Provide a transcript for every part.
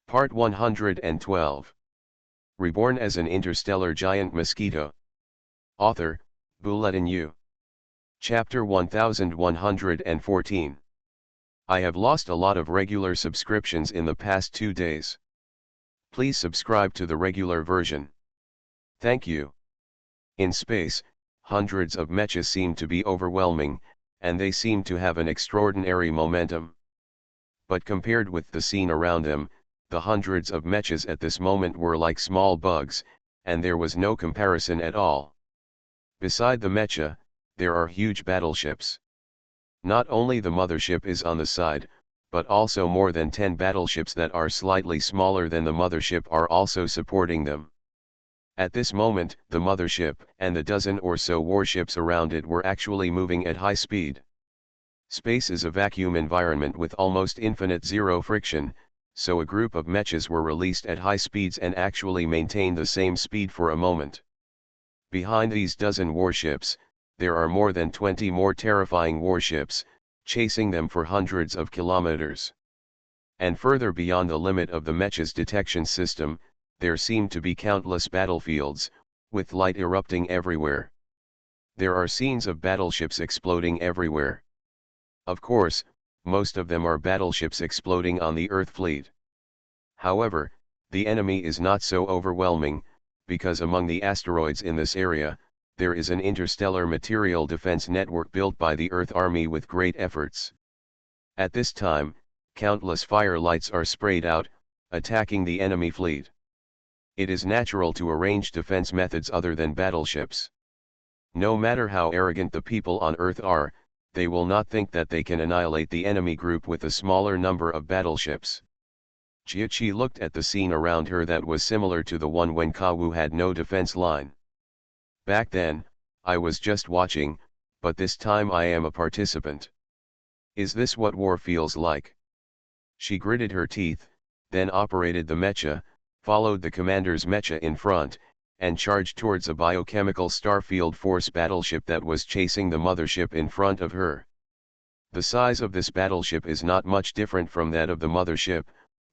Part 112. Reborn as an interstellar giant mosquito. Author, Bulletin U. Chapter 1114. I have lost a lot of regular subscriptions in the past 2 days. Please subscribe to the regular version. Thank you. In space, hundreds of mechas seem to be overwhelming, and they seem to have an extraordinary momentum. But compared with the scene around them, the hundreds of mechas at this moment were like small bugs, and there was no comparison at all. Beside the mecha, there are huge battleships. Not only the mothership is on the side, but also more than 10 battleships that are slightly smaller than the mothership are also supporting them. At this moment, the mothership and the dozen or so warships around it were actually moving at high speed. Space is a vacuum environment with almost infinite zero friction, so a group of mechas were released at high speeds and actually maintained the same speed for a moment. Behind these dozen warships, there are more than 20 more terrifying warships, chasing them for hundreds of kilometers. And further beyond the limit of the mecha's detection system, there seem to be countless battlefields, with light erupting everywhere. There are scenes of battleships exploding everywhere. Of course, most of them are battleships exploding on the Earth fleet. However, the enemy is not so overwhelming, because among the asteroids in this area, there is an interstellar material defense network built by the Earth Army with great efforts. At this time, countless fire lights are sprayed out, attacking the enemy fleet. It is natural to arrange defense methods other than battleships. No matter how arrogant the people on Earth are, they will not think that they can annihilate the enemy group with a smaller number of battleships. Jia looked at the scene around her that was similar to the one when Kawu had no defense line. Back then, I was just watching, but this time I am a participant. Is this what war feels like? She gritted her teeth, then operated the mecha, followed the commander's mecha in front, and charged towards a biochemical Starfield Force battleship that was chasing the mothership in front of her. The size of this battleship is not much different from that of the mothership,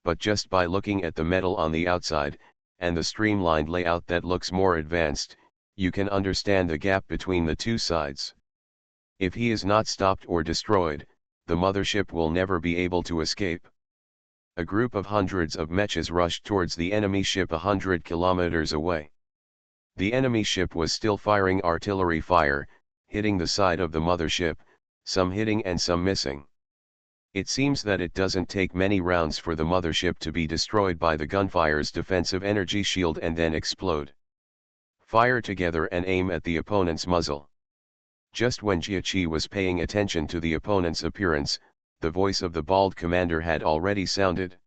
but just by looking at the metal on the outside, and the streamlined layout that looks more advanced, you can understand the gap between the two sides. If he is not stopped or destroyed, the mothership will never be able to escape. A group of hundreds of mechas rushed towards the enemy ship 100 kilometers away. The enemy ship was still firing artillery fire, hitting the side of the mothership, some hitting and some missing. It seems that it doesn't take many rounds for the mothership to be destroyed by the gunfire's defensive energy shield and then explode. Fire together and aim at the opponent's muzzle. Just when Jia was paying attention to the opponent's appearance, the voice of the bald commander had already sounded.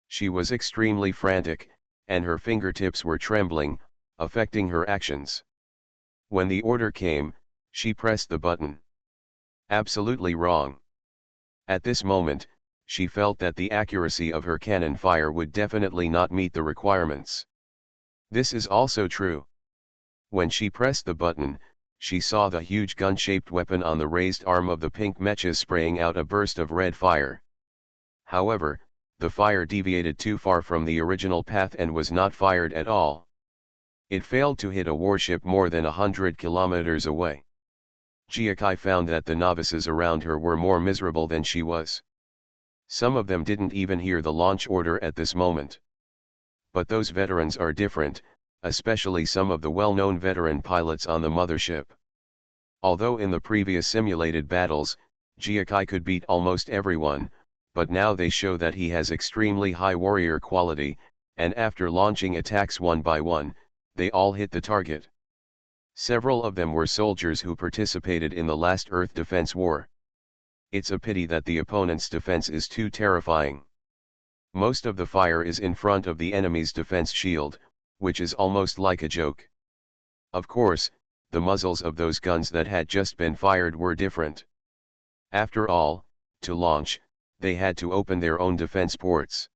She was extremely frantic, and her fingertips were trembling, affecting her actions. When the order came, she pressed the button. Absolutely wrong. At this moment, she felt that the accuracy of her cannon fire would definitely not meet the requirements. This is also true. When she pressed the button, she saw the huge gun-shaped weapon on the raised arm of the pink mecha spraying out a burst of red fire. However, the fire deviated too far from the original path and was not fired at all. It failed to hit a warship more than 100 kilometers away. Jia found that the novices around her were more miserable than she was. Some of them didn't even hear the launch order at this moment. But those veterans are different, especially some of the well-known veteran pilots on the mothership. Although in the previous simulated battles, Jia could beat almost everyone, but now they show that he has extremely high warrior quality, and after launching attacks one by one, they all hit the target. Several of them were soldiers who participated in the last Earth Defense War. It's a pity that the opponent's defense is too terrifying. Most of the fire is in front of the enemy's defense shield, which is almost like a joke. Of course, the muzzles of those guns that had just been fired were different. After all, to launch, they had to open their own defense ports.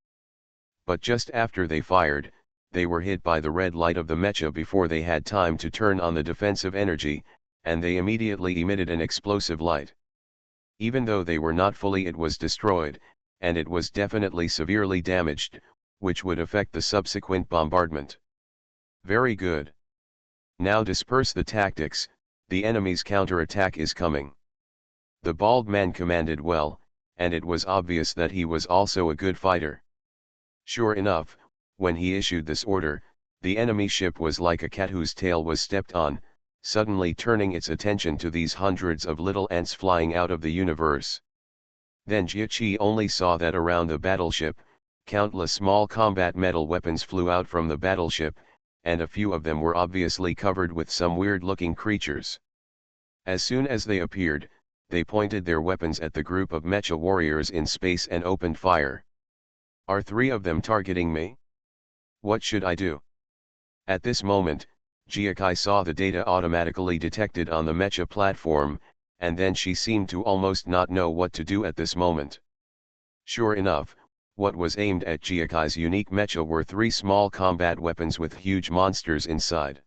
But just after they fired, they were hit by the red light of the mecha before they had time to turn on the defensive energy, and they immediately emitted an explosive light. Even though they were not fully, it was destroyed, and it was definitely severely damaged, which would affect the subsequent bombardment. Very good. Now disperse the tactics, the enemy's counterattack is coming. The bald man commanded well, and it was obvious that he was also a good fighter. Sure enough, when he issued this order, the enemy ship was like a cat whose tail was stepped on, suddenly turning its attention to these hundreds of little ants flying out of the universe. Then Jia only saw that around the battleship, countless small combat metal weapons flew out from the battleship, and a few of them were obviously covered with some weird-looking creatures. As soon as they appeared, they pointed their weapons at the group of mecha warriors in space and opened fire. Are 3 of them targeting me? What should I do? At this moment, Jiakai saw the data automatically detected on the mecha platform, and then she seemed to almost not know what to do at this moment. Sure enough, what was aimed at Jiakai's unique mecha were 3 small combat weapons with huge monsters inside.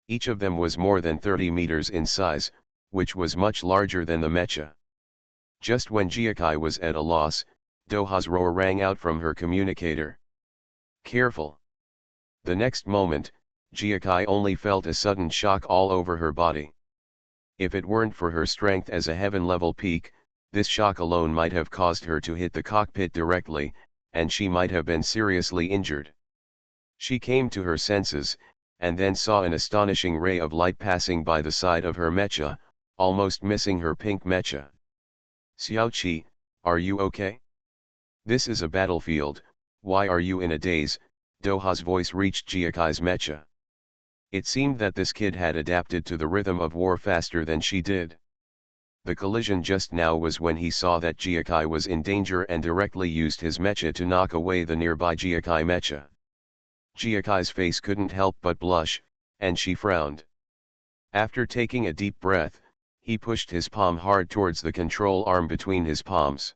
Each of them was more than 30 meters in size, which was much larger than the mecha. Just when Jiakai was at a loss, Doha's roar rang out from her communicator. Careful! The next moment, Jiakai only felt a sudden shock all over her body. If it weren't for her strength as a heaven-level peak, this shock alone might have caused her to hit the cockpit directly, and she might have been seriously injured. She came to her senses, and then saw an astonishing ray of light passing by the side of her mecha, almost missing her pink mecha. Xiaoqi, are you okay? This is a battlefield, why are you in a daze? Doha's voice reached Jiakai's mecha. It seemed that this kid had adapted to the rhythm of war faster than she did. The collision just now was when he saw that Jiakai was in danger and directly used his mecha to knock away the nearby Jiakai mecha. Jiakai's face couldn't help but blush, and she frowned. After taking a deep breath, he pushed his palm hard towards the control arm between his palms.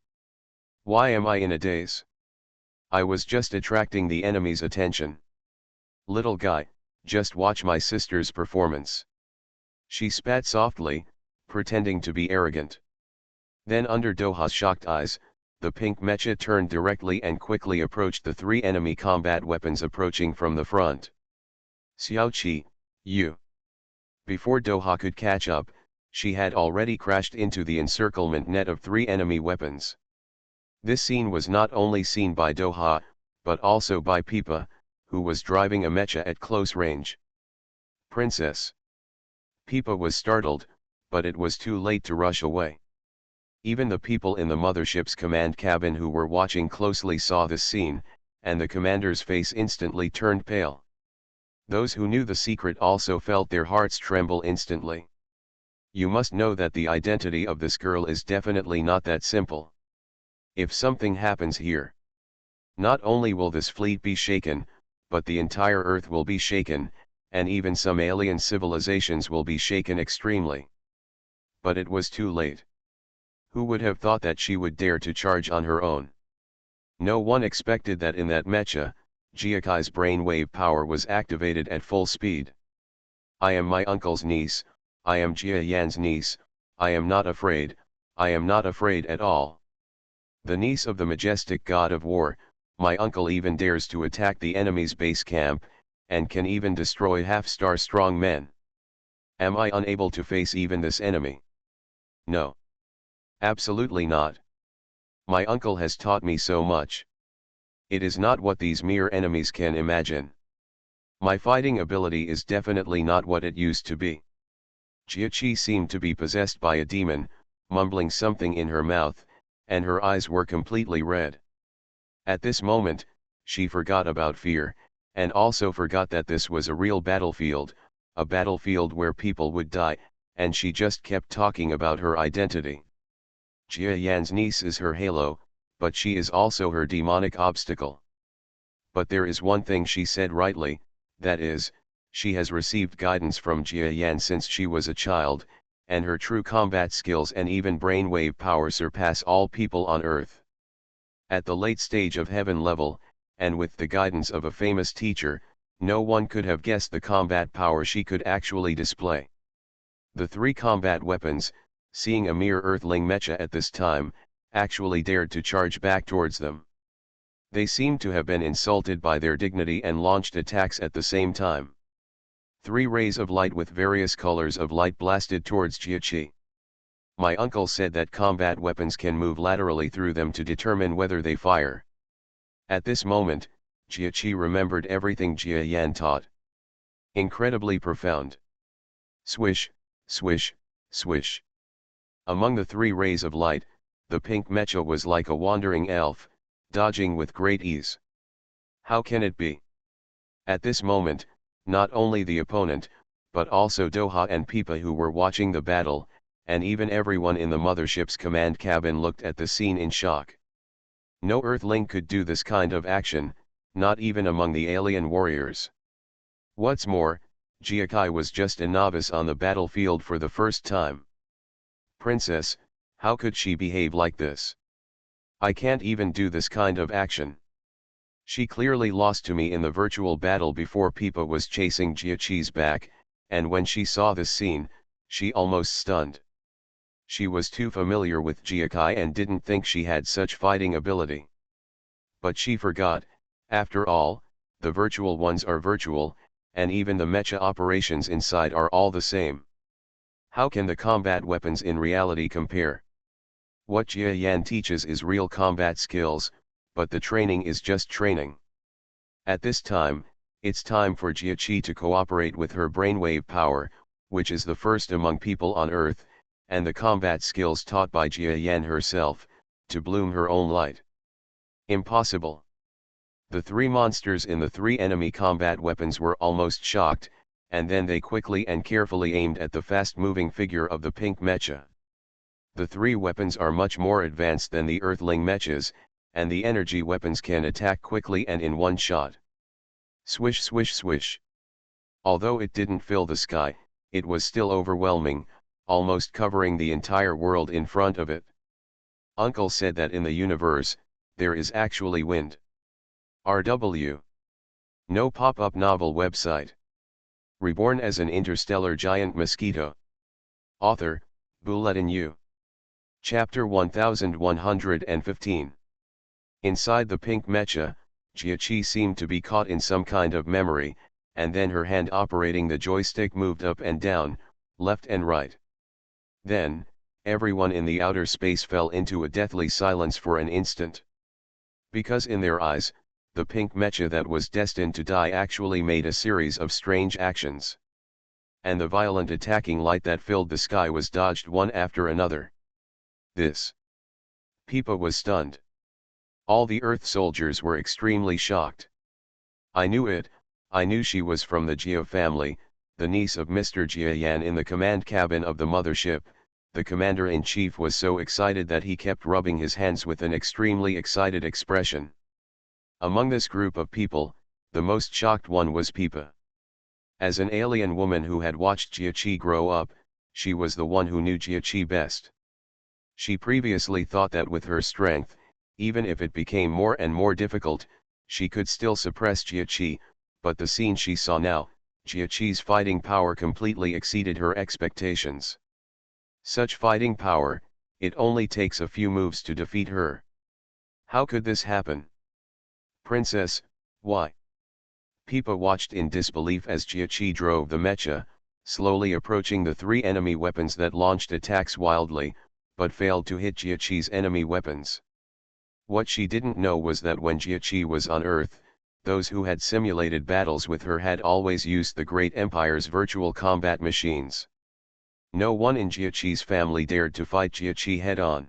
Why am I in a daze? I was just attracting the enemy's attention. Little guy, just watch my sister's performance. She spat softly, pretending to be arrogant. Then under Doha's shocked eyes, the pink mecha turned directly and quickly approached the 3 enemy combat weapons approaching from the front. Xiaoqi, you. Before Doha could catch up, she had already crashed into the encirclement net of 3 enemy weapons. This scene was not only seen by Doha, but also by Pipa, who was driving a mecha at close range. Princess. Pipa was startled, but it was too late to rush away. Even the people in the mothership's command cabin who were watching closely saw this scene, and the commander's face instantly turned pale. Those who knew the secret also felt their hearts tremble instantly. You must know that the identity of this girl is definitely not that simple. If something happens here, not only will this fleet be shaken, but the entire Earth will be shaken, and even some alien civilizations will be shaken extremely. But it was too late. Who would have thought that she would dare to charge on her own? No one expected that in that mecha, Jiakai's brainwave power was activated at full speed. I am my uncle's niece, I am Jia Yan's niece, I am not afraid, I am not afraid at all. The niece of the majestic god of war, my uncle even dares to attack the enemy's base camp, and can even destroy half-star strong men. Am I unable to face even this enemy? No. Absolutely not. My uncle has taught me so much. It is not what these mere enemies can imagine. My fighting ability is definitely not what it used to be. Jia seemed to be possessed by a demon, mumbling something in her mouth, and her eyes were completely red. At this moment, she forgot about fear, and also forgot that this was a real battlefield, a battlefield where people would die, and she just kept talking about her identity. Jia Yan's niece is her halo, but she is also her demonic obstacle. But there is one thing she said rightly, that is, she has received guidance from Jia Yan since she was a child, and her true combat skills and even brainwave power surpass all people on Earth. At the late stage of heaven level, and with the guidance of a famous teacher, no one could have guessed the combat power she could actually display. The 3 combat weapons, seeing a mere earthling mecha at this time, actually dared to charge back towards them. They seemed to have been insulted by their dignity and launched attacks at the same time. 3 rays of light with various colors of light blasted towards Jiaqi. My uncle said that combat weapons can move laterally through them to determine whether they fire. At this moment, Jiaqi remembered everything Jia Yan taught. Incredibly profound. Swish, swish, swish. Among the 3 rays of light, the pink mecha was like a wandering elf, dodging with great ease. How can it be? At this moment, not only the opponent, but also Doha and Pipa who were watching the battle, and even everyone in the mothership's command cabin looked at the scene in shock. No Earthling could do this kind of action, not even among the alien warriors. What's more, Jiakai was just a novice on the battlefield for the first time. Princess, how could she behave like this? I can't even do this kind of action. She clearly lost to me in the virtual battle before Pipa was chasing Jiaqi's back, and when she saw this scene, she almost stunned. She was too familiar with Jiakai and didn't think she had such fighting ability. But she forgot, after all, the virtual ones are virtual, and even the mecha operations inside are all the same. How can the combat weapons in reality compare? What Jia Yan teaches is real combat skills, but the training is just training. At this time, it's time for Jiaqi to cooperate with her brainwave power, which is the first among people on Earth, and the combat skills taught by Jia Yan herself, to bloom her own light. Impossible. The 3 monsters in the 3 enemy combat weapons were almost shocked, and then they quickly and carefully aimed at the fast-moving figure of the pink mecha. The 3 weapons are much more advanced than the Earthling mechas, and the energy weapons can attack quickly and in one shot. Swish swish swish. Although it didn't fill the sky, it was still overwhelming, almost covering the entire world in front of it. Uncle said that in the universe, there is actually wind. RW. No pop-up novel website. Reborn as an interstellar giant mosquito. Author, Bulletin U. Chapter 1115. Inside the pink mecha, Jiaqi seemed to be caught in some kind of memory, and then her hand operating the joystick moved up and down, left and right. Then, everyone in the outer space fell into a deathly silence for an instant. Because in their eyes, the pink mecha that was destined to die actually made a series of strange actions. And the violent attacking light that filled the sky was dodged one after another. This. Pipa was stunned. All the Earth soldiers were extremely shocked. I knew it, I knew she was from the Jia family, the niece of Mr. Jia Yan in the command cabin of the mothership. The commander-in-chief was so excited that he kept rubbing his hands with an extremely excited expression. Among this group of people, the most shocked one was Pipa. As an alien woman who had watched Jiaqi grow up, she was the one who knew Jiaqi best. She previously thought that with her strength, even if it became more and more difficult, she could still suppress Jiaqi, but the scene she saw now, Jiaqi's fighting power completely exceeded her expectations. Such fighting power, it only takes a few moves to defeat her. How could this happen? Princess, why? Pipa watched in disbelief as Jiaqi drove the mecha, slowly approaching the 3 enemy weapons that launched attacks wildly, but failed to hit Jiaqi's enemy weapons. What she didn't know was that when Jiaqi was on Earth, those who had simulated battles with her had always used the Great Empire's virtual combat machines. No one in Jiaqi's family dared to fight Jiaqi head-on.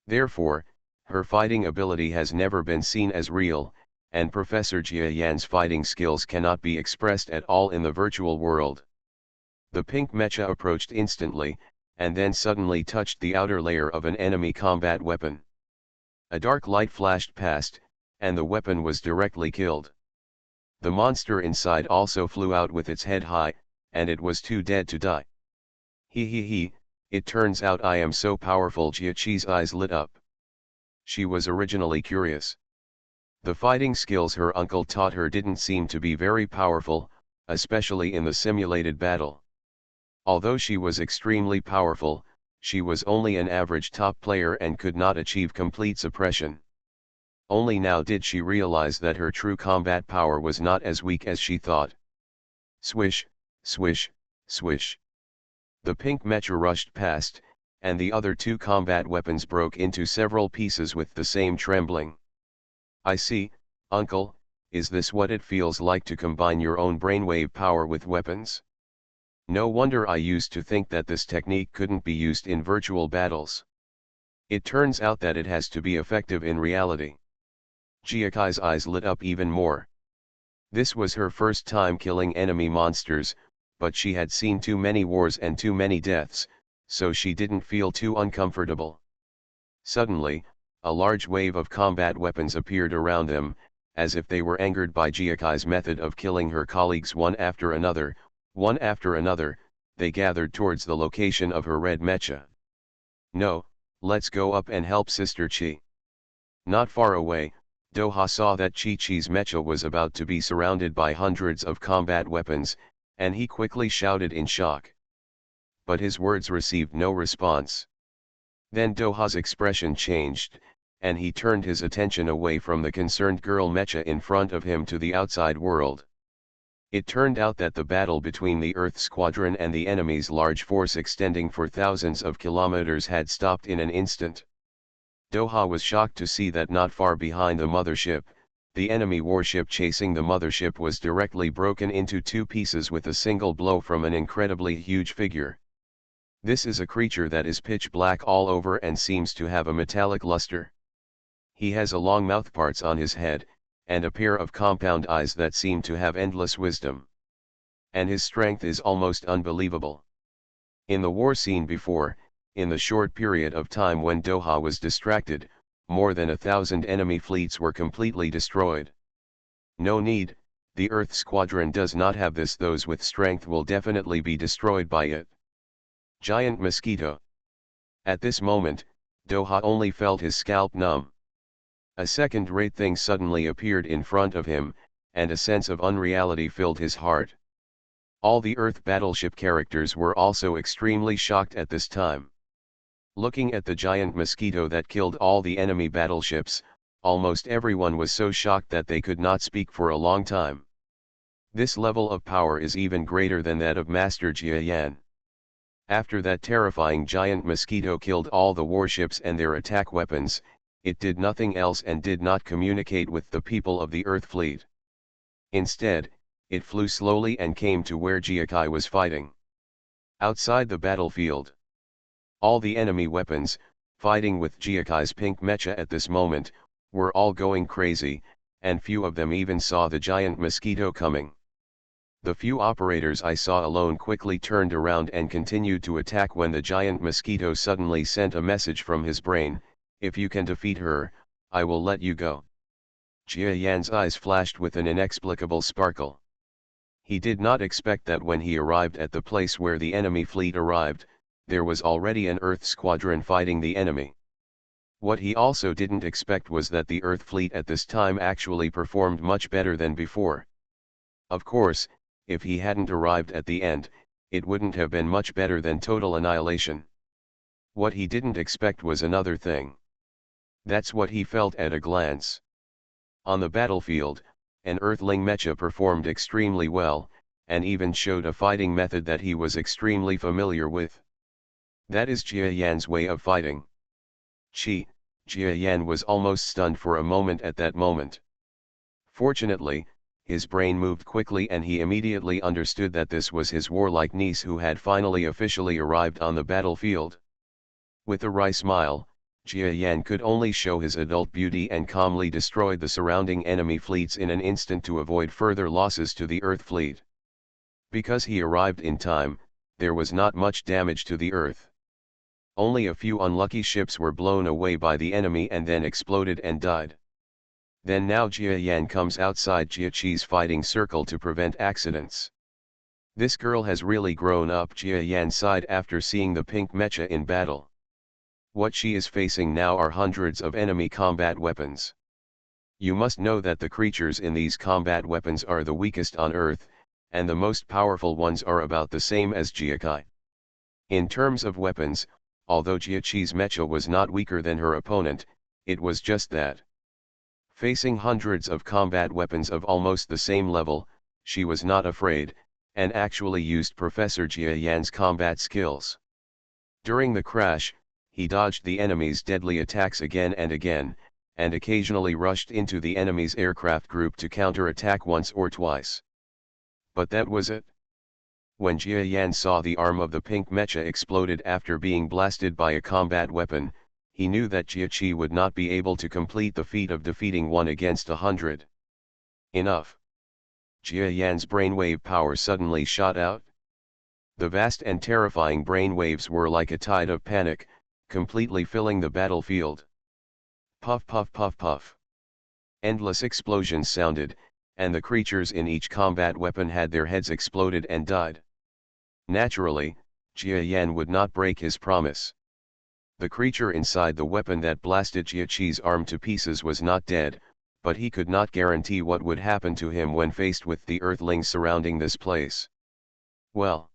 Therefore, her fighting ability has never been seen as real, and Professor Jia Yan's fighting skills cannot be expressed at all in the virtual world. The pink mecha approached instantly, and then suddenly touched the outer layer of an enemy combat weapon. A dark light flashed past, and the weapon was directly killed. The monster inside also flew out with its head high, and it was too dead to die. He, it turns out I am so powerful. Jiaqi's eyes lit up. She was originally curious. The fighting skills her uncle taught her didn't seem to be very powerful, especially in the simulated battle. Although she was extremely powerful, she was only an average top player and could not achieve complete suppression. Only now did she realize that her true combat power was not as weak as she thought. Swish, swish, swish. The pink mecha rushed past, and the other two combat weapons broke into several pieces with the same trembling. I see, uncle, is this what it feels like to combine your own brainwave power with weapons? No wonder I used to think that this technique couldn't be used in virtual battles. It turns out that it has to be effective in reality. Jiakai's eyes lit up even more. This was her first time killing enemy monsters, but she had seen too many wars and too many deaths, so she didn't feel too uncomfortable. Suddenly, a large wave of combat weapons appeared around them, as if they were angered by Jiakai's method of killing her colleagues one after another, they gathered towards the location of her red mecha. No, let's go up and help Sister Chi. Not far away, Doha saw that Chi-Chi's mecha was about to be surrounded by hundreds of combat weapons, and he quickly shouted in shock. But his words received no response. Then Doha's expression changed, and he turned his attention away from the concerned girl mecha in front of him to the outside world. It turned out that the battle between the Earth Squadron and the enemy's large force extending for thousands of kilometers had stopped in an instant. Doha was shocked to see that not far behind the mothership, the enemy warship chasing the mothership was directly broken into two pieces with a single blow from an incredibly huge figure. This is a creature that is pitch black all over and seems to have a metallic luster. He has a long mouthparts on his head, and a pair of compound eyes that seem to have endless wisdom. And his strength is almost unbelievable. In the war scene before, in the short period of time when Doha was distracted, more than 1,000 enemy fleets were completely destroyed. No need, the Earth Squadron does not have this. Those with strength will definitely be destroyed by it. Giant Mosquito. At this moment, Doha only felt his scalp numb. A second-rate thing suddenly appeared in front of him, and a sense of unreality filled his heart. All the Earth battleship characters were also extremely shocked at this time. Looking at the giant mosquito that killed all the enemy battleships, almost everyone was so shocked that they could not speak for a long time. This level of power is even greater than that of Master Jia Yan. After that terrifying giant mosquito killed all the warships and their attack weapons, it did nothing else and did not communicate with the people of the Earth fleet. Instead, it flew slowly and came to where Jiakai was fighting. Outside the battlefield, all the enemy weapons, fighting with Jiakai's pink mecha at this moment, were all going crazy, and few of them even saw the giant mosquito coming. The few operators I saw alone quickly turned around and continued to attack when the giant mosquito suddenly sent a message from his brain: "If you can defeat her, I will let you go." Jia Yan's eyes flashed with an inexplicable sparkle. He did not expect that when he arrived at the place where the enemy fleet arrived, there was already an Earth squadron fighting the enemy. What he also didn't expect was that the Earth fleet at this time actually performed much better than before. Of course, if he hadn't arrived at the end, it wouldn't have been much better than total annihilation. What he didn't expect was another thing. That's what he felt at a glance. On the battlefield, an Earthling mecha performed extremely well, and even showed a fighting method that he was extremely familiar with. That is Jia Yan's way of fighting. Jia Yan was almost stunned for a moment at that moment. Fortunately, his brain moved quickly and he immediately understood that this was his warlike niece who had finally officially arrived on the battlefield. With a wry smile, Jia Yan could only show his adult beauty and calmly destroyed the surrounding enemy fleets in an instant to avoid further losses to the Earth fleet. Because he arrived in time, there was not much damage to the Earth. Only a few unlucky ships were blown away by the enemy and then exploded and died. Then now Jia Yan comes outside Jia Chi's fighting circle to prevent accidents. This girl has really grown up. Jia Yan sighed after seeing the pink mecha in battle. What she is facing now are hundreds of enemy combat weapons. You must know that the creatures in these combat weapons are the weakest on Earth, and the most powerful ones are about the same as Jiakai. In terms of weapons, although Jia Chi's mecha was not weaker than her opponent, it was just that. Facing hundreds of combat weapons of almost the same level, she was not afraid, and actually used Professor Jia Yan's combat skills. During the crash, he dodged the enemy's deadly attacks again and again, and occasionally rushed into the enemy's aircraft group to counter-attack once or twice. But that was it. When Jia Yan saw the arm of the pink mecha exploded after being blasted by a combat weapon, he knew that Jia Qi would not be able to complete the feat of defeating 1 against 100. Enough. Jia Yan's brainwave power suddenly shot out. The vast and terrifying brainwaves were like a tide of panic, completely filling the battlefield. Puff puff puff puff. Endless explosions sounded, and the creatures in each combat weapon had their heads exploded and died. Naturally, Jia Yan would not break his promise. The creature inside the weapon that blasted Jia Qi's arm to pieces was not dead, but he could not guarantee what would happen to him when faced with the earthlings surrounding this place. Well,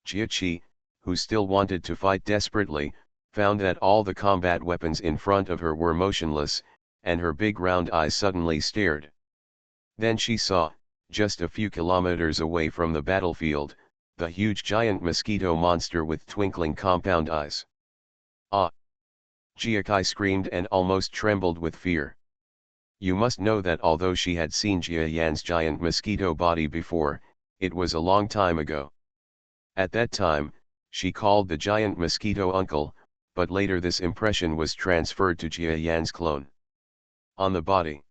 Jia Qi, who still wanted to fight desperately, found that all the combat weapons in front of her were motionless, and her big round eyes suddenly stared. Then she saw, just a few kilometers away from the battlefield, the huge giant mosquito monster with twinkling compound eyes. Ah! Jia Kai screamed and almost trembled with fear. You must know that although she had seen Jia Yan's giant mosquito body before, it was a long time ago. At that time, she called the giant mosquito uncle, but later this impression was transferred to Jia Yan's clone on the body.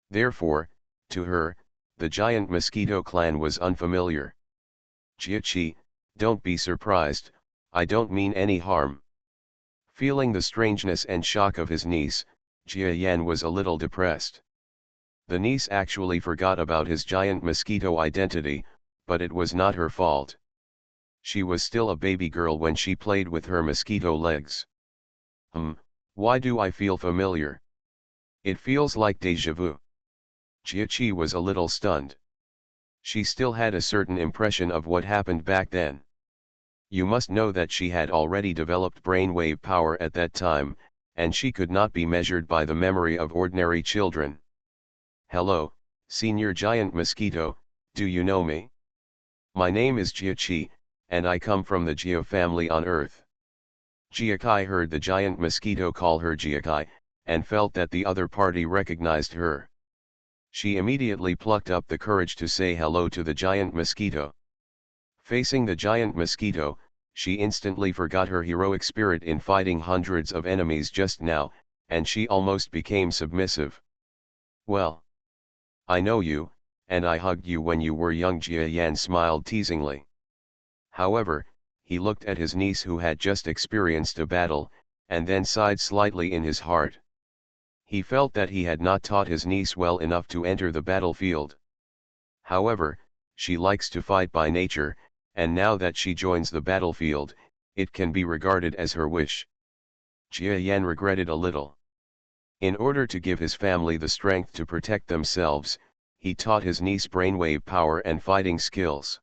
Therefore, to her, the giant mosquito clan was unfamiliar. Jia Qi, don't be surprised, I don't mean any harm. Feeling the strangeness and shock of his niece, Jia Yan was a little depressed. The niece actually forgot about his giant mosquito identity, but it was not her fault. She was still a baby girl when she played with her mosquito legs. Why do I feel familiar? It feels like déjà vu. Jia Qi was a little stunned. She still had a certain impression of what happened back then. You must know that she had already developed brainwave power at that time, and she could not be measured by the memory of ordinary children. Hello, Senior Giant Mosquito, do you know me? My name is Jia Qi, and I come from the Jia family on Earth. Jia Kai heard the giant mosquito call her Jia Kai, and felt that the other party recognized her. She immediately plucked up the courage to say hello to the giant mosquito. Facing the giant mosquito, she instantly forgot her heroic spirit in fighting hundreds of enemies just now, and she almost became submissive. Well, I know you, and I hugged you when you were young. Jia Yan smiled teasingly. However, he looked at his niece who had just experienced a battle, and then sighed slightly in his heart. He felt that he had not taught his niece well enough to enter the battlefield. However, she likes to fight by nature, and now that she joins the battlefield, it can be regarded as her wish. Jia Yan regretted a little. In order to give his family the strength to protect themselves, he taught his niece brainwave power and fighting skills.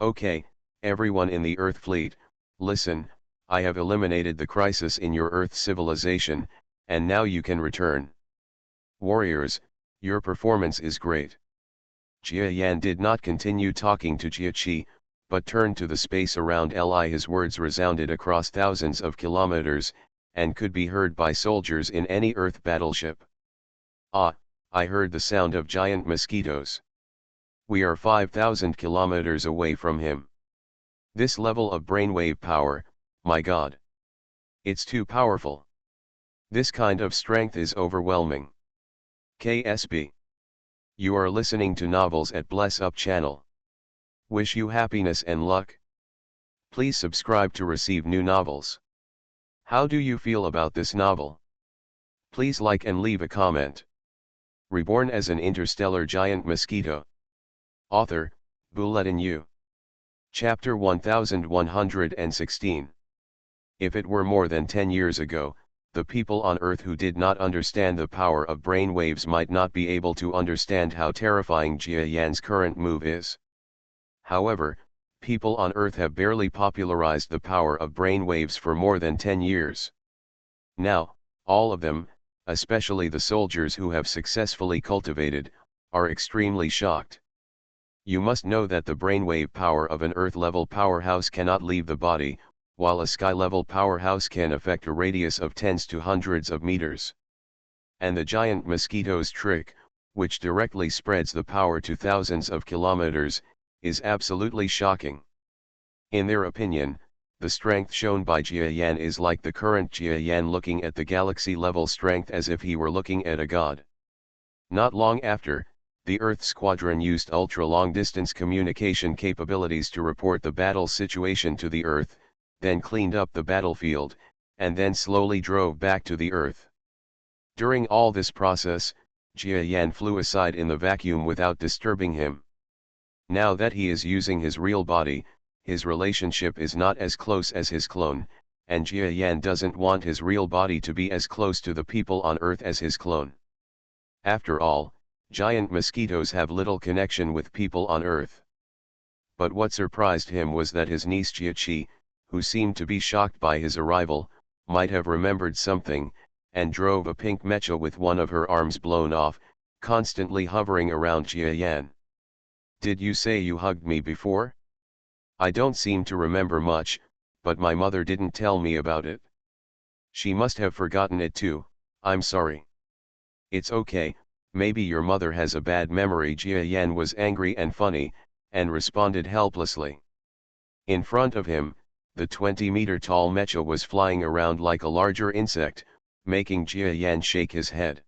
Okay, everyone in the Earth fleet, listen, I have eliminated the crisis in your Earth civilization, and now you can return. Warriors, your performance is great. Jia Yan did not continue talking to Jia Qi, but turned to the space around Li. His words resounded across thousands of kilometers, and could be heard by soldiers in any Earth battleship. Ah, I heard the sound of giant mosquitoes. We are 5,000 kilometers away from him. This level of brainwave power, my God. It's too powerful. This kind of strength is overwhelming. KSB. You are listening to Novels at Bless Up channel. Wish you happiness and luck. Please subscribe to receive new novels. How do you feel about this novel? Please like and leave a comment. Reborn as an interstellar giant mosquito. Author, Bulletin U. Chapter 1116. If it were more than 10 years ago, the people on Earth who did not understand the power of brainwaves might not be able to understand how terrifying Jia Yan's current move is. However, people on Earth have barely popularized the power of brainwaves for more than 10 years. Now, all of them, especially the soldiers who have successfully cultivated, are extremely shocked. You must know that the brainwave power of an Earth-level powerhouse cannot leave the body, while a sky-level powerhouse can affect a radius of tens to hundreds of meters. And the giant mosquito's trick, which directly spreads the power to thousands of kilometers, is absolutely shocking. In their opinion, the strength shown by Jia Yan is like the current Jia Yan looking at the galaxy-level strength as if he were looking at a god. Not long after, the Earth Squadron used ultra-long-distance communication capabilities to report the battle situation to the Earth, then cleaned up the battlefield, and then slowly drove back to the Earth. During all this process, Jia Yan flew aside in the vacuum without disturbing him. Now that he is using his real body, his relationship is not as close as his clone, and Jia Yan doesn't want his real body to be as close to the people on Earth as his clone. After all, giant mosquitoes have little connection with people on Earth. But what surprised him was that his niece Jia, who seemed to be shocked by his arrival, might have remembered something, and drove a pink mecha with one of her arms blown off, constantly hovering around Jia Yan. "Did you say you hugged me before? I don't seem to remember much, but my mother didn't tell me about it. She must have forgotten it too, I'm sorry." "It's okay, maybe your mother has a bad memory." Jia Yan was angry and funny, and responded helplessly. In front of him, the 20-meter-tall mecha was flying around like a larger insect, making Jia Yan shake his head.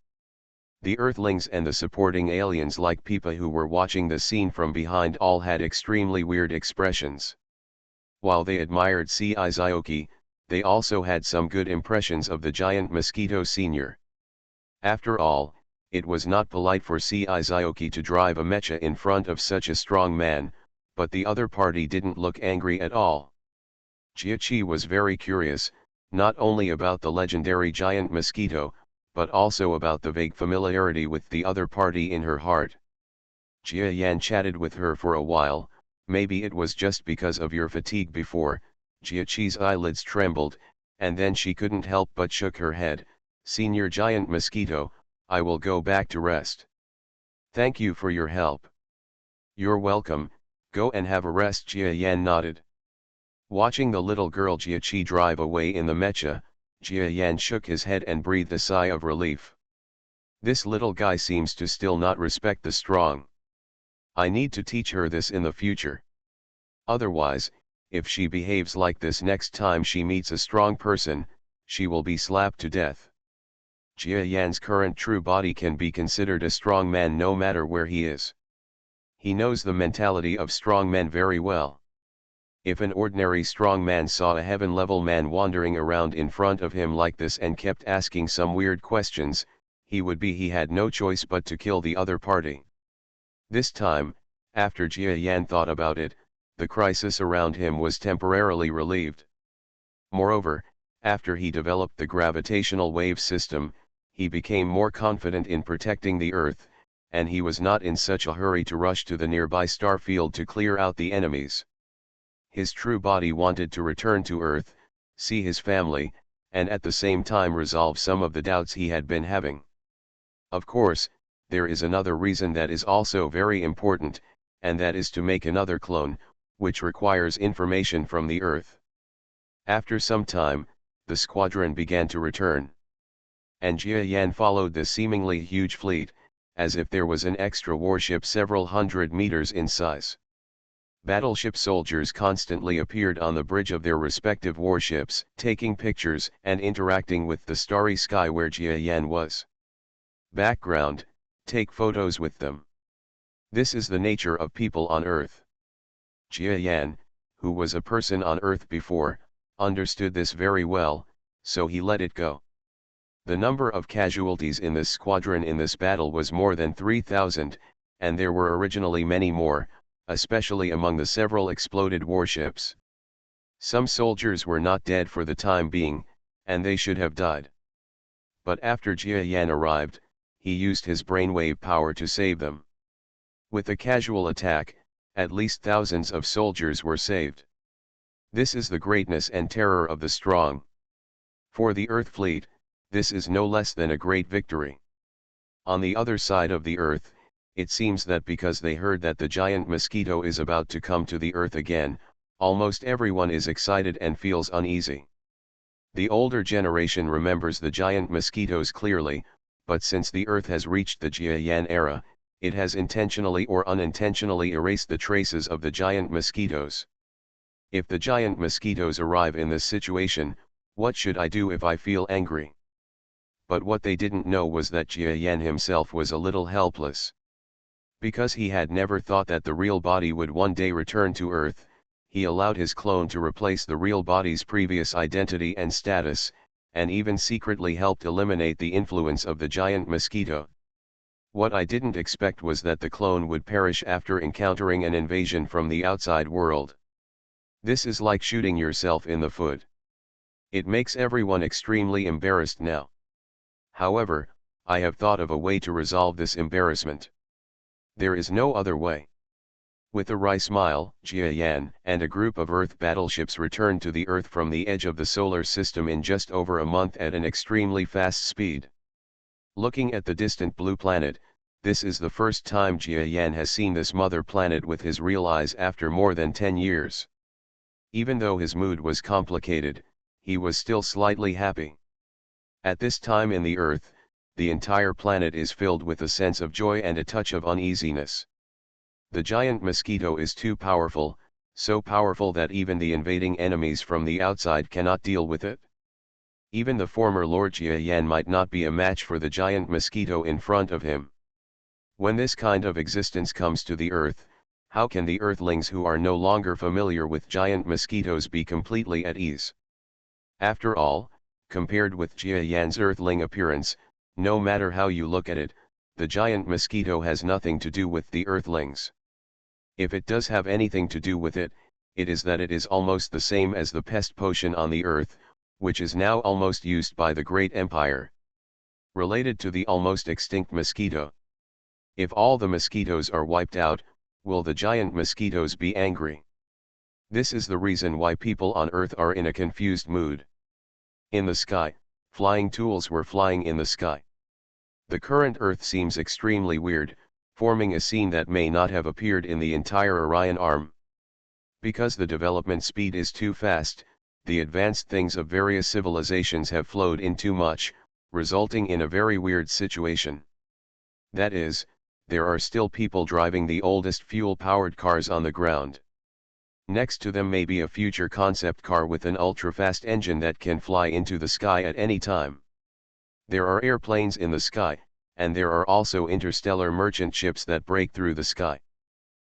The Earthlings and the supporting aliens like Pipa who were watching the scene from behind all had extremely weird expressions. While they admired Sci-Fi, they also had some good impressions of the giant mosquito senior. After all, it was not polite for Sci-Fi to drive a mecha in front of such a strong man, but the other party didn't look angry at all. Jia was very curious, not only about the legendary giant mosquito, but also about the vague familiarity with the other party in her heart. Jia Yan chatted with her for a while. "Maybe it was just because of your fatigue before." Jiaqi's eyelids trembled, and then she couldn't help but shook her head. "Senior giant mosquito, I will go back to rest." "Thank you for your help." "You're welcome, go and have a rest." Jia Yan nodded. Watching the little girl Jiaqi drive away in the mecha, Jia Yan shook his head and breathed a sigh of relief. This little guy seems to still not respect the strong. I need to teach her this in the future. Otherwise, if she behaves like this next time she meets a strong person, she will be slapped to death. Jia Yan's current true body can be considered a strong man no matter where he is. He knows the mentality of strong men very well. If an ordinary strong man saw a heaven-level man wandering around in front of him like this and kept asking some weird questions, he had no choice but to kill the other party. This time, after Jia Yan thought about it, the crisis around him was temporarily relieved. Moreover, after he developed the gravitational wave system, he became more confident in protecting the Earth, and he was not in such a hurry to rush to the nearby star field to clear out the enemies. His true body wanted to return to Earth, see his family, and at the same time resolve some of the doubts he had been having. Of course, there is another reason that is also very important, and that is to make another clone, which requires information from the Earth. After some time, the squadron began to return. And Jia Yan followed the seemingly huge fleet, as if there was an extra warship several hundred meters in size. Battleship soldiers constantly appeared on the bridge of their respective warships, taking pictures and interacting with the starry sky where Jia Yan was. Background: take photos with them. This is the nature of people on Earth. Jia Yan, who was a person on Earth before, understood this very well, so he let it go. The number of casualties in this squadron in this battle was more than 3,000, and there were originally many more, especially among the several exploded warships. Some soldiers were not dead for the time being, and they should have died. But after Jia Yan arrived, he used his brainwave power to save them. With a casual attack, at least thousands of soldiers were saved. This is the greatness and terror of the strong. For the Earth fleet, This is no less than a great victory. On the other side of the Earth, it seems that because they heard that the giant mosquito is about to come to the Earth again, almost everyone is excited and feels uneasy. The older generation remembers the giant mosquitoes clearly, but since the Earth has reached the Jiayan era, it has intentionally or unintentionally erased the traces of the giant mosquitoes. If the giant mosquitoes arrive in this situation, what should I do if I feel angry? But what they didn't know was that Jiayan himself was a little helpless. Because he had never thought that the real body would one day return to Earth, he allowed his clone to replace the real body's previous identity and status, and even secretly helped eliminate the influence of the giant mosquito. What I didn't expect was that the clone would perish after encountering an invasion from the outside world. This is like shooting yourself in the foot. It makes everyone extremely embarrassed now. However, I have thought of a way to resolve this embarrassment. There is no other way. With a wry smile, Jiayan and a group of Earth battleships returned to the Earth from the edge of the solar system in just over a month at an extremely fast speed. Looking at the distant blue planet, this is the first time Jiayan has seen this mother planet with his real eyes after more than 10 years. Even though his mood was complicated, he was still slightly happy. At this time in the Earth, the entire planet is filled with a sense of joy and a touch of uneasiness. The giant mosquito is too powerful, so powerful that even the invading enemies from the outside cannot deal with it. Even the former Lord Jiayan might not be a match for the giant mosquito in front of him. When this kind of existence comes to the Earth, how can the Earthlings who are no longer familiar with giant mosquitoes be completely at ease? After all, compared with Jiayan's Earthling appearance, no matter how you look at it, the giant mosquito has nothing to do with the Earthlings. If it does have anything to do with it, it is that it is almost the same as the pest potion on the Earth, which is now almost used by the Great Empire. Related to the almost extinct mosquito. If all the mosquitoes are wiped out, will the giant mosquitoes be angry? This is the reason why people on Earth are in a confused mood. In the sky, flying tools were flying in the sky. The current Earth seems extremely weird, forming a scene that may not have appeared in the entire Orion arm. Because the development speed is too fast, the advanced things of various civilizations have flowed in too much, resulting in a very weird situation. That is, there are still people driving the oldest fuel-powered cars on the ground. Next to them may be a future concept car with an ultra-fast engine that can fly into the sky at any time. There are airplanes in the sky, and there are also interstellar merchant ships that break through the sky.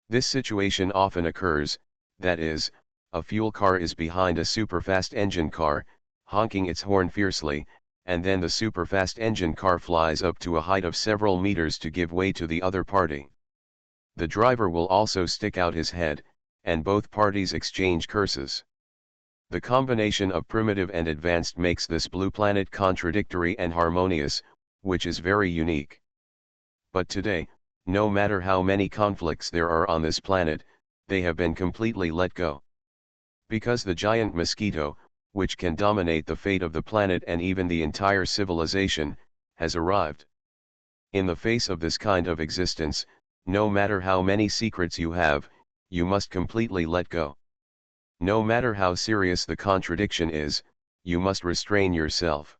This situation often occurs, that is, a fuel car is behind a super-fast engine car, honking its horn fiercely, and then the super-fast engine car flies up to a height of several meters to give way to the other party. The driver will also stick out his head, and both parties exchange curses. The combination of primitive and advanced makes this blue planet contradictory and harmonious, which is very unique. But today, no matter how many conflicts there are on this planet, they have been completely let go. Because the giant mosquito, which can dominate the fate of the planet and even the entire civilization, has arrived. In the face of this kind of existence, no matter how many secrets you have, you must completely let go. No matter how serious the contradiction is, you must restrain yourself.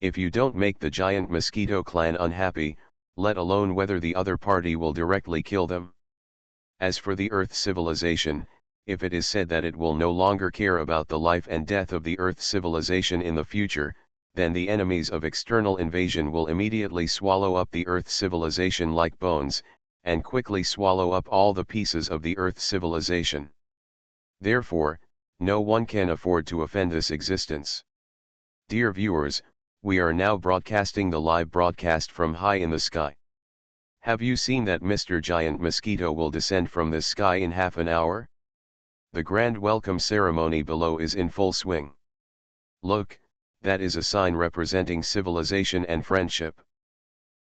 If you don't make the giant mosquito clan unhappy, let alone whether the other party will directly kill them. As for the Earth civilization, if it is said that it will no longer care about the life and death of the Earth civilization in the future, then the enemies of external invasion will immediately swallow up the Earth civilization like bones, and quickly swallow up all the pieces of the Earth civilization. Therefore, no one can afford to offend this existence. Dear viewers, we are now broadcasting the live broadcast from high in the sky. Have you seen that Mr. Giant Mosquito will descend from this sky in half an hour? The grand welcome ceremony below is in full swing. Look, that is a sign representing civilization and friendship.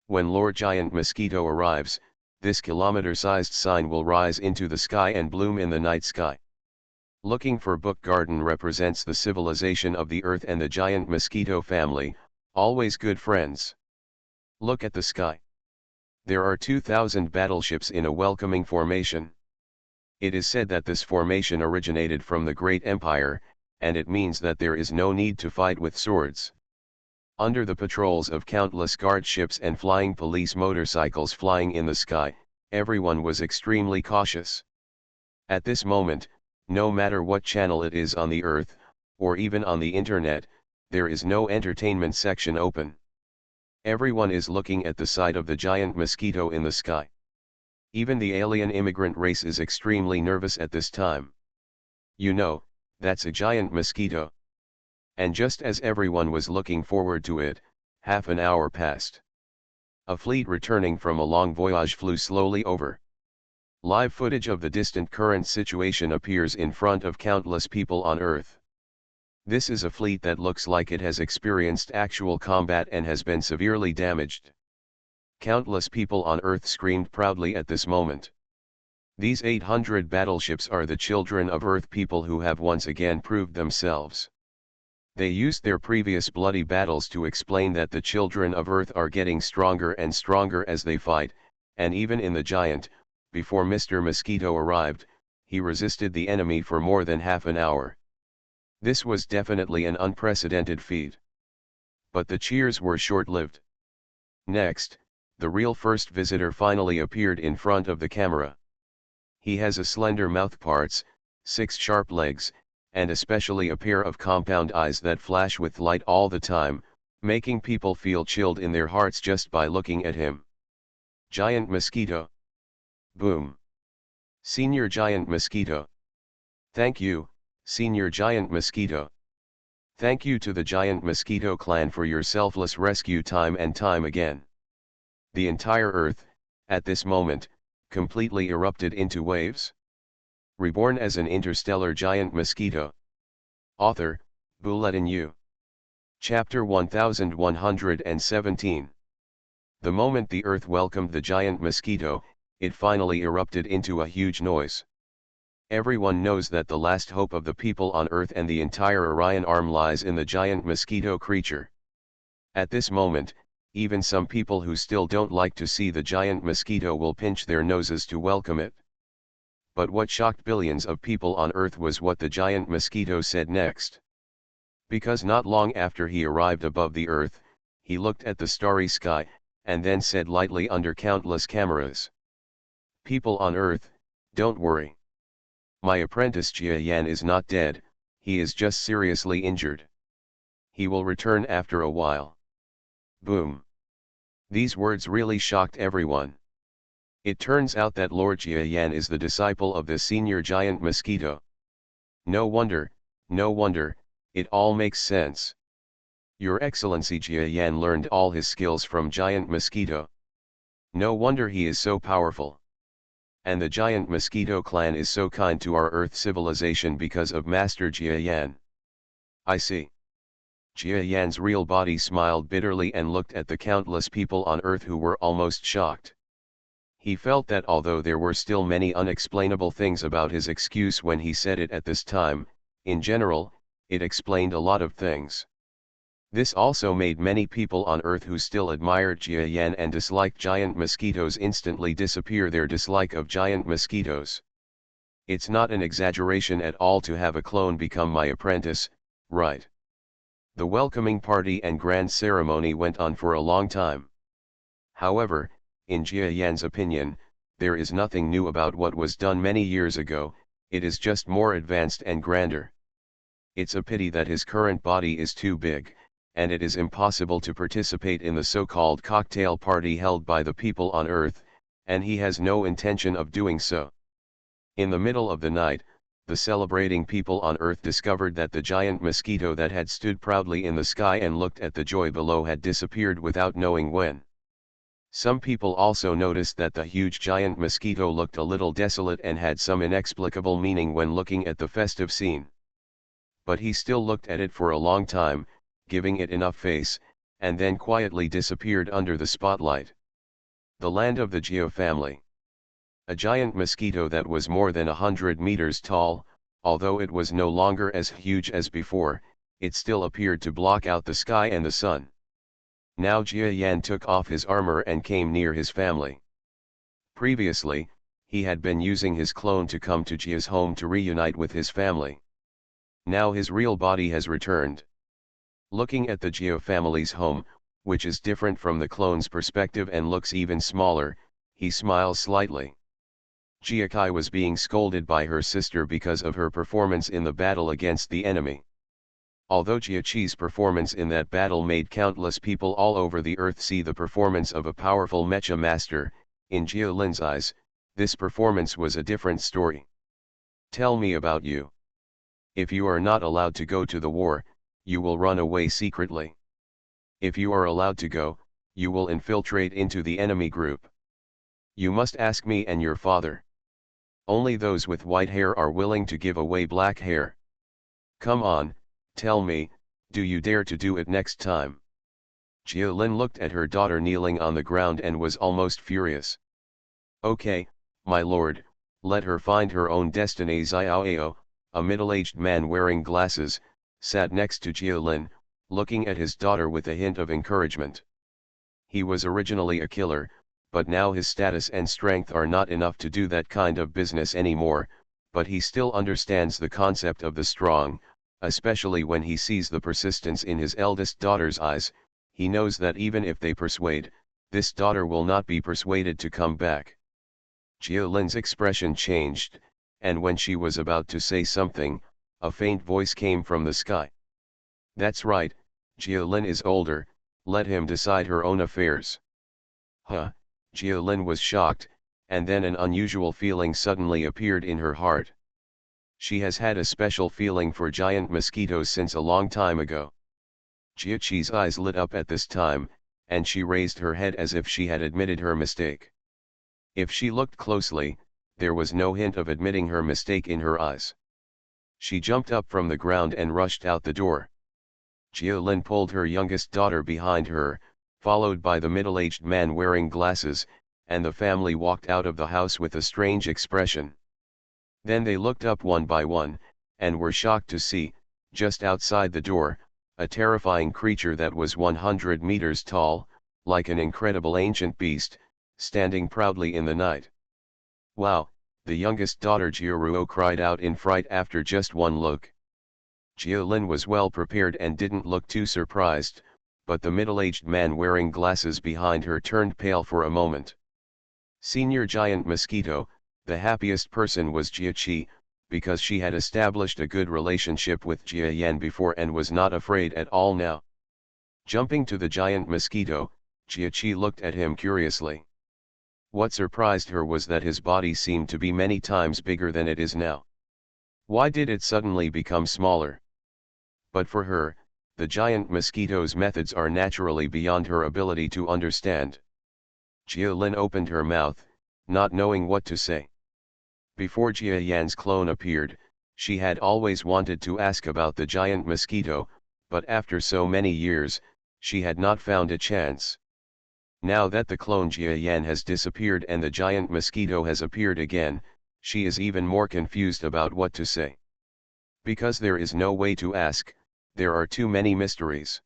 When Lord Giant Mosquito arrives, this kilometer-sized sign will rise into the sky and bloom in the night sky. Looking for Book Garden represents the civilization of the Earth and the giant mosquito family, Always good friends. Look at the sky. There are 2,000 battleships in a welcoming formation. It is said that this formation originated from the Great Empire, and it means that there is no need to fight with swords. Under the patrols of countless guard ships and flying police motorcycles flying in the sky, everyone was extremely cautious. At this moment, no matter what channel it is on the earth, or even on the internet, there is no entertainment section open. Everyone is looking at the sight of the giant mosquito in the sky. Even the alien immigrant race is extremely nervous at this time. You know, that's a giant mosquito. And just as everyone was looking forward to it, half an hour passed. A fleet returning from a long voyage flew slowly over. Live footage of the distant current situation appears in front of countless people on Earth. This is a fleet that looks like it has experienced actual combat and has been severely damaged. Countless people on Earth screamed proudly at this moment. These 800 battleships are the children of Earth people who have once again proved themselves. They used their previous bloody battles to explain that the children of Earth are getting stronger and stronger as they fight, and even in the giant, before Mr. Mosquito arrived, he resisted the enemy for more than half an hour. This was definitely an unprecedented feat. But the cheers were short-lived. Next, the real first visitor finally appeared in front of the camera. He has a slender mouthparts, 6 sharp legs, and especially a pair of compound eyes that flash with light all the time, making people feel chilled in their hearts just by looking at him. Giant Mosquito. Boom. Senior Giant Mosquito. Thank you, Senior Giant Mosquito. Thank you to the Giant Mosquito clan for your selfless rescue time and time again. The entire Earth, at this moment, completely erupted into waves. Reborn as an interstellar giant mosquito. Author, Bulletin U. Chapter 1117. The moment the Earth welcomed the giant mosquito, it finally erupted into a huge noise. Everyone knows that the last hope of the people on Earth and the entire Orion arm lies in the giant mosquito creature. At this moment, even some people who still don't like to see the giant mosquito will pinch their noses to welcome it. But what shocked billions of people on Earth was what the giant mosquito said next. Because not long after he arrived above the Earth, he looked at the starry sky, and then said lightly under countless cameras, "People on Earth, don't worry. My apprentice Jia Yan is not dead, he is just seriously injured. He will return after a while." Boom. These words really shocked everyone. It turns out that Lord Jia Yan is the disciple of the senior giant mosquito. No wonder, it all makes sense. Your Excellency Jia Yan learned all his skills from giant mosquito. No wonder he is so powerful. And the giant mosquito clan is so kind to our Earth civilization because of Master Jia Yan. I see. Jia Yan's real body smiled bitterly and looked at the countless people on Earth who were almost shocked. He felt that although there were still many unexplainable things about his excuse when he said it at this time, in general, it explained a lot of things. This also made many people on Earth who still admired Jia Yan and disliked giant mosquitoes instantly disappear their dislike of giant mosquitoes. It's not an exaggeration at all to have a clone become my apprentice, right? The welcoming party and grand ceremony went on for a long time. However, in Jia Yan's opinion, there is nothing new about what was done many years ago, it is just more advanced and grander. It's a pity that his current body is too big, and it is impossible to participate in the so-called cocktail party held by the people on Earth, and he has no intention of doing so. In the middle of the night, the celebrating people on Earth discovered that the giant mosquito that had stood proudly in the sky and looked at the joy below had disappeared without knowing when. Some people also noticed that the huge giant mosquito looked a little desolate and had some inexplicable meaning when looking at the festive scene. But he still looked at it for a long time, giving it enough face, and then quietly disappeared under the spotlight. The land of the Geo family. A giant mosquito that was more than 100 meters tall, although it was no longer as huge as before, it still appeared to block out the sky and the sun. Now Jia Yan took off his armor and came near his family. Previously, he had been using his clone to come to Jia's home to reunite with his family. Now his real body has returned. Looking at the Jia family's home, which is different from the clone's perspective and looks even smaller, he smiles slightly. Jia Kai was being scolded by her sister because of her performance in the battle against the enemy. Although Jia Qi's performance in that battle made countless people all over the earth see the performance of a powerful mecha master, in Jia Lin's eyes, this performance was a different story. Tell me about you. If you are not allowed to go to the war, you will run away secretly. If you are allowed to go, you will infiltrate into the enemy group. You must ask me and your father. Only those with white hair are willing to give away black hair. Come on, tell me, do you dare to do it next time? Jia Lin looked at her daughter kneeling on the ground and was almost furious. Okay, my lord, let her find her own destiny. Xiaoao, a middle-aged man wearing glasses, sat next to Jia Lin, looking at his daughter with a hint of encouragement. He was originally a killer, but now his status and strength are not enough to do that kind of business anymore, but he still understands the concept of the strong, especially when he sees the persistence in his eldest daughter's eyes. He knows that even if they persuade, this daughter will not be persuaded to come back. Jia Lin's expression changed, and when she was about to say something, a faint voice came from the sky. That's right, Jia Lin is older, let him decide her own affairs. Huh, Jia Lin was shocked, and then an unusual feeling suddenly appeared in her heart. She has had a special feeling for giant mosquitoes since a long time ago. Jia Qi's eyes lit up at this time, and she raised her head as if she had admitted her mistake. If she looked closely, there was no hint of admitting her mistake in her eyes. She jumped up from the ground and rushed out the door. Jia Lin pulled her youngest daughter behind her, followed by the middle-aged man wearing glasses, and the family walked out of the house with a strange expression. Then they looked up one by one, and were shocked to see, just outside the door, a terrifying creature that was 100 meters tall, like an incredible ancient beast, standing proudly in the night. Wow, the youngest daughter Jia Ruo cried out in fright after just one look. Jia Lin was well prepared and didn't look too surprised, but the middle-aged man wearing glasses behind her turned pale for a moment. Senior Giant Mosquito, the happiest person was Jia Qi, because she had established a good relationship with Jia Yan before and was not afraid at all now. Jumping to the Giant Mosquito, Jia Qi looked at him curiously. What surprised her was that his body seemed to be many times bigger than it is now. Why did it suddenly become smaller? But for her, the giant mosquito's methods are naturally beyond her ability to understand. Jia Lin opened her mouth, not knowing what to say. Before Jia Yan's clone appeared, she had always wanted to ask about the giant mosquito, but after so many years, she had not found a chance. Now that the clone Jia Yan has disappeared and the giant mosquito has appeared again, she is even more confused about what to say. Because there is no way to ask, there are too many mysteries.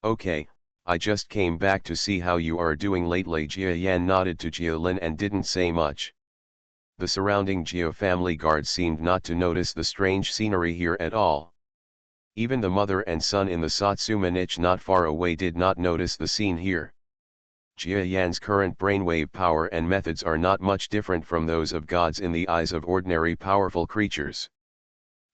Okay, I just came back to see how you are doing lately. Jia Yan nodded to Jia Lin and didn't say much. The surrounding Jia family guards seemed not to notice the strange scenery here at all. Even the mother and son in the Satsuma niche not far away did not notice the scene here. Jia Yan's current brainwave power and methods are not much different from those of gods in the eyes of ordinary powerful creatures.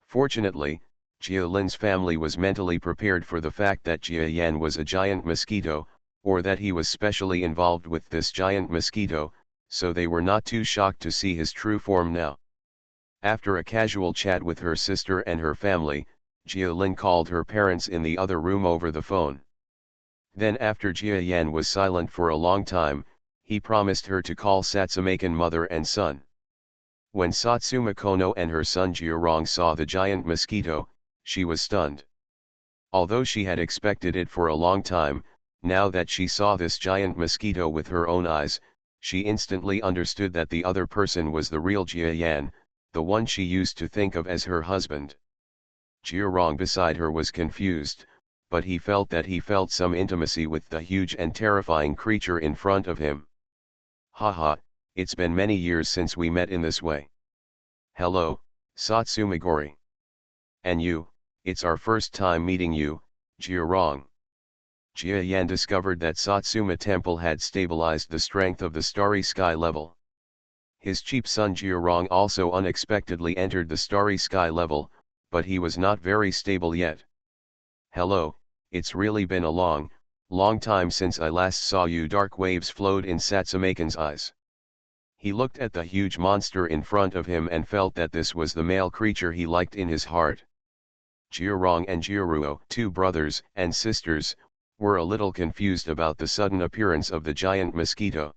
Fortunately, Jia Lin's family was mentally prepared for the fact that Jia Yan was a giant mosquito, or that he was specially involved with this giant mosquito, so they were not too shocked to see his true form now. After a casual chat with her sister and her family, Jia Lin called her parents in the other room over the phone. Then after Jia Yan was silent for a long time, he promised her to call Satsumakan mother and son. When Satsuma Kono and her son Jiarong saw the giant mosquito, she was stunned. Although she had expected it for a long time, now that she saw this giant mosquito with her own eyes, she instantly understood that the other person was the real Jia Yan, the one she used to think of as her husband. Jiarong beside her was confused, but he felt that he felt some intimacy with the huge and terrifying creature in front of him. Haha, it's been many years since we met in this way. Hello, Satsumagori. And you, it's our first time meeting you, Jiarong. Jia Yan discovered that Satsuma Temple had stabilized the strength of the starry sky level. His cheap son Jiarong also unexpectedly entered the starry sky level, but he was not very stable yet. Hello, it's really been a long time since I last saw you. Dark waves flowed in Satsumakan's eyes. He looked at the huge monster in front of him and felt that this was the male creature he liked in his heart. Jiarong and Jiaruo, two brothers and sisters, were a little confused about the sudden appearance of the giant mosquito.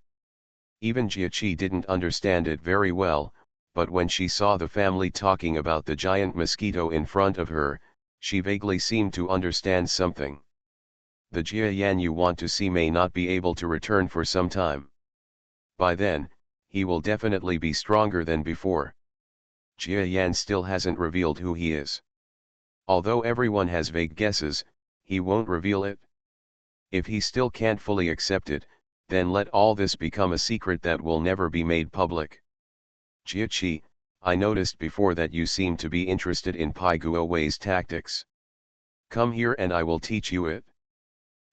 Even Jiaqi didn't understand it very well, but when she saw the family talking about the giant mosquito in front of her, she vaguely seemed to understand something. The Jia Yan you want to see may not be able to return for some time. By then, he will definitely be stronger than before. Jia Yan still hasn't revealed who he is. Although everyone has vague guesses, he won't reveal it. If he still can't fully accept it, then let all this become a secret that will never be made public. Jiaqi, I noticed before that you seem to be interested in Pai Guowei's tactics. Come here and I will teach you it.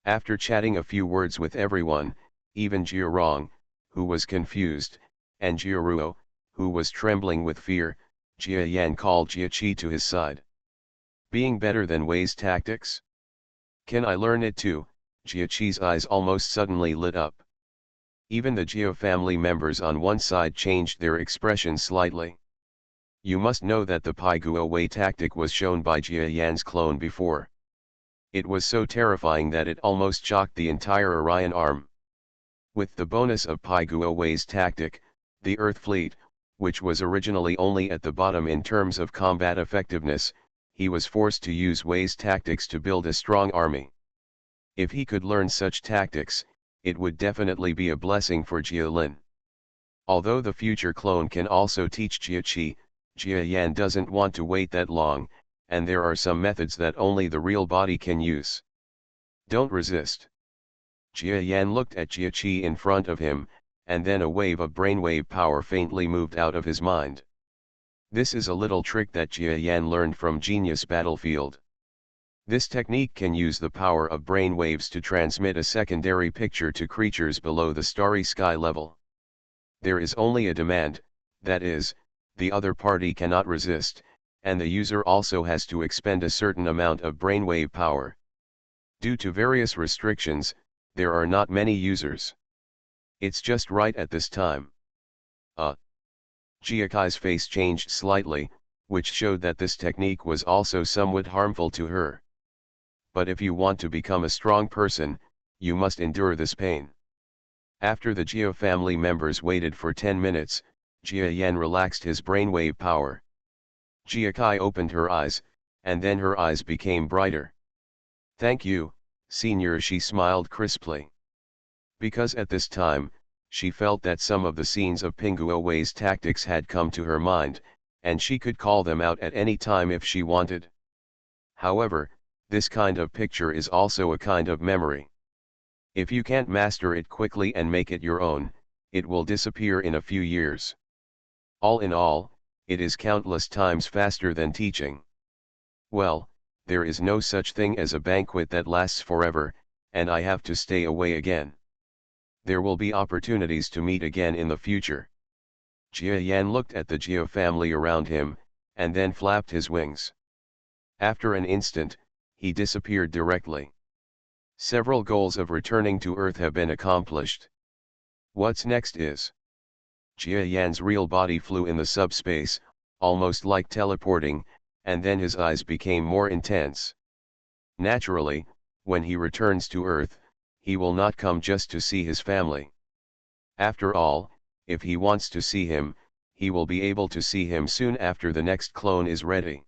After chatting a few words with everyone, even Jiarong, who was confused, and Jiaruo, who was trembling with fear, Jia Yan called Jiaqi to his side. Being better than Wei's tactics? Can I learn it too? Jiaqi's eyes almost suddenly lit up. Even the Jia family members on one side changed their expression slightly. You must know that the Pai Guowei tactic was shown by Jia Yan's clone before. It was so terrifying that it almost shocked the entire Orion arm. With the bonus of Pai Guowei's tactic, the Earth fleet, which was originally only at the bottom in terms of combat effectiveness, he was forced to use Wei's tactics to build a strong army. If he could learn such tactics, it would definitely be a blessing for Jia Lin. Although the future clone can also teach Jiaqi, Jia Yan doesn't want to wait that long, and there are some methods that only the real body can use. Don't resist. Jia Yan looked at Jiaqi in front of him, and then a wave of brainwave power faintly moved out of his mind. This is a little trick that Jia Yan learned from Genius Battlefield. This technique can use the power of brainwaves to transmit a secondary picture to creatures below the starry sky level. There is only a demand, that is, the other party cannot resist, and the user also has to expend a certain amount of brainwave power. Due to various restrictions, there are not many users. It's just right at this time. Jiaqai's face changed slightly, which showed that this technique was also somewhat harmful to her. But if you want to become a strong person, you must endure this pain. After the Jia family members waited for 10 minutes, Jia Yan relaxed his brainwave power. Jiaqai opened her eyes, and then her eyes became brighter. Thank you, Senior, she smiled crisply. Because at this time, she felt that some of the scenes of Pai Guowei's tactics had come to her mind, and she could call them out at any time if she wanted. However, this kind of picture is also a kind of memory. If you can't master it quickly and make it your own, it will disappear in a few years. All in all, it is countless times faster than teaching. Well, there is no such thing as a banquet that lasts forever, and I have to stay away again. There will be opportunities to meet again in the future. Jia Yan looked at the Jia family around him, and then flapped his wings. After an instant, he disappeared directly. Several goals of returning to Earth have been accomplished. What's next is? Jia Yan's real body flew in the subspace, almost like teleporting, and then his eyes became more intense. Naturally, when he returns to Earth, he will not come just to see his family. After all, if he wants to see him, he will be able to see him soon after the next clone is ready.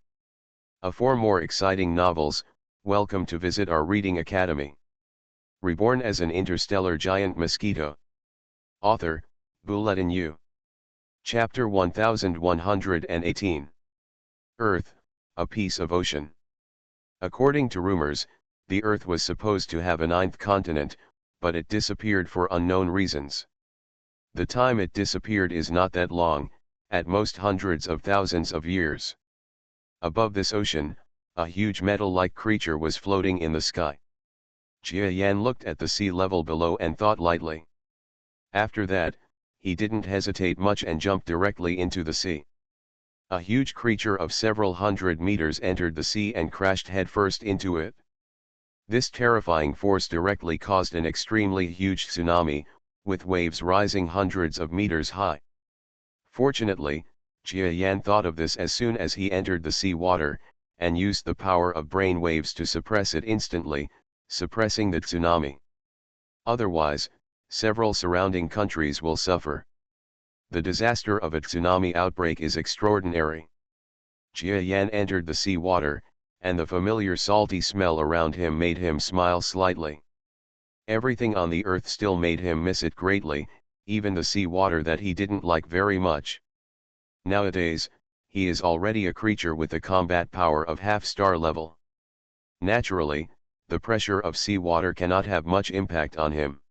For more exciting novels, welcome to visit our Reading Academy. Reborn as an Interstellar Giant Mosquito. Author, Bulletin U. Chapter 1118. Earth, a piece of ocean. According to rumors, The Earth was supposed to have a ninth continent, but it disappeared for unknown reasons. The time it disappeared is not that long, at most hundreds of thousands of years. Above this ocean, a huge metal-like creature was floating in the sky. Jia Yan looked at the sea level below and thought lightly. After that, he didn't hesitate much and jumped directly into the sea. A huge creature of several hundred meters entered the sea and crashed headfirst into it. This terrifying force directly caused an extremely huge tsunami, with waves rising hundreds of meters high. Fortunately, Jia Yan thought of this as soon as he entered the sea water, and used the power of brain waves to suppress it instantly, suppressing the tsunami. Otherwise, several surrounding countries will suffer. The disaster of a tsunami outbreak is extraordinary. Jia Yan entered the sea water, and the familiar salty smell around him made him smile slightly. Everything on the earth still made him miss it greatly, even the sea water that he didn't like very much. Nowadays, he is already a creature with a combat power of half-star level. Naturally, the pressure of sea water cannot have much impact on him.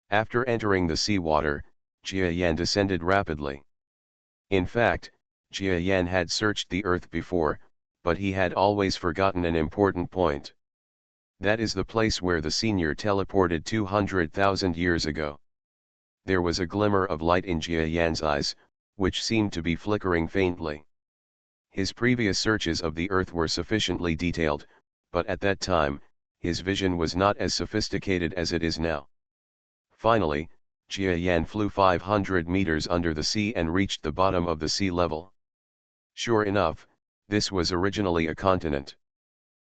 After entering the sea water, Jia Yan descended rapidly. In fact, Jia Yan had searched the earth before, but he had always forgotten an important point. That is the place where the senior teleported 200,000 years ago. There was a glimmer of light in Jia Yan's eyes, which seemed to be flickering faintly. His previous searches of the earth were sufficiently detailed, but at that time, his vision was not as sophisticated as it is now. Finally, Jia Yan flew 500 meters under the sea and reached the bottom of the sea level. Sure enough, this was originally a continent.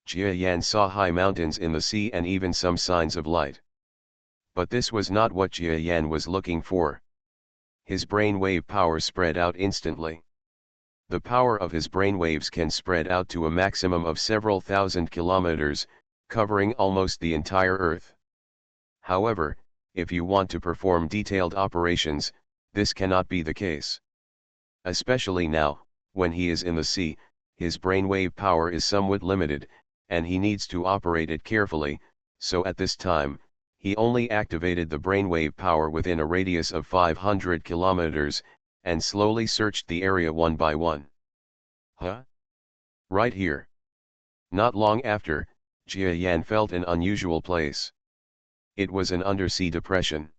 Jia Yan saw high mountains in the sea and even some signs of light. But this was not what Jia Yan was looking for. His brainwave power spread out instantly. The power of his brainwaves can spread out to a maximum of several thousand kilometers, covering almost the entire Earth. However, if you want to perform detailed operations, this cannot be the case. Especially now, when he is in the sea, his brainwave power is somewhat limited, and he needs to operate it carefully, so at this time, he only activated the brainwave power within a radius of 500 kilometers, and slowly searched the area one by one. Huh? Right here. Not long after, Jia Yan felt an unusual place. It was an undersea depression.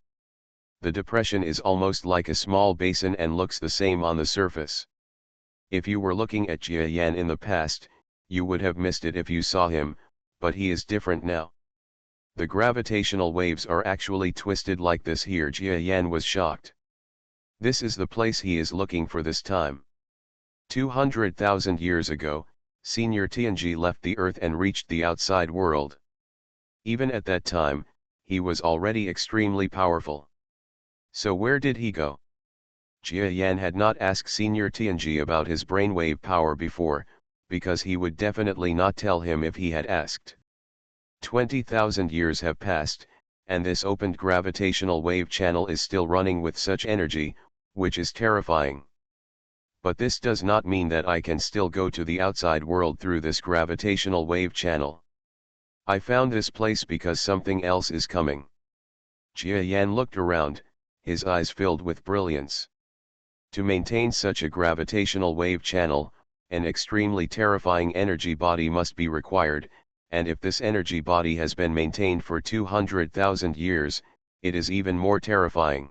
The depression is almost like a small basin and looks the same on the surface. If you were looking at Jia Yan in the past, you would have missed it if you saw him, but he is different now. The gravitational waves are actually twisted like this here. Jia Yan was shocked. This is the place he is looking for this time. 200,000 years ago, Senior Tianji left the Earth and reached the outside world. Even at that time, he was already extremely powerful. So where did he go? Jia Yan had not asked Senior Tianji about his brainwave power before, because he would definitely not tell him if he had asked. 20,000 years have passed, and this opened gravitational wave channel is still running with such energy, which is terrifying. But this does not mean that I can still go to the outside world through this gravitational wave channel. I found this place because something else is coming. Jia Yan looked around, his eyes filled with brilliance. To maintain such a gravitational wave channel, an extremely terrifying energy body must be required, and if this energy body has been maintained for 200,000 years, it is even more terrifying.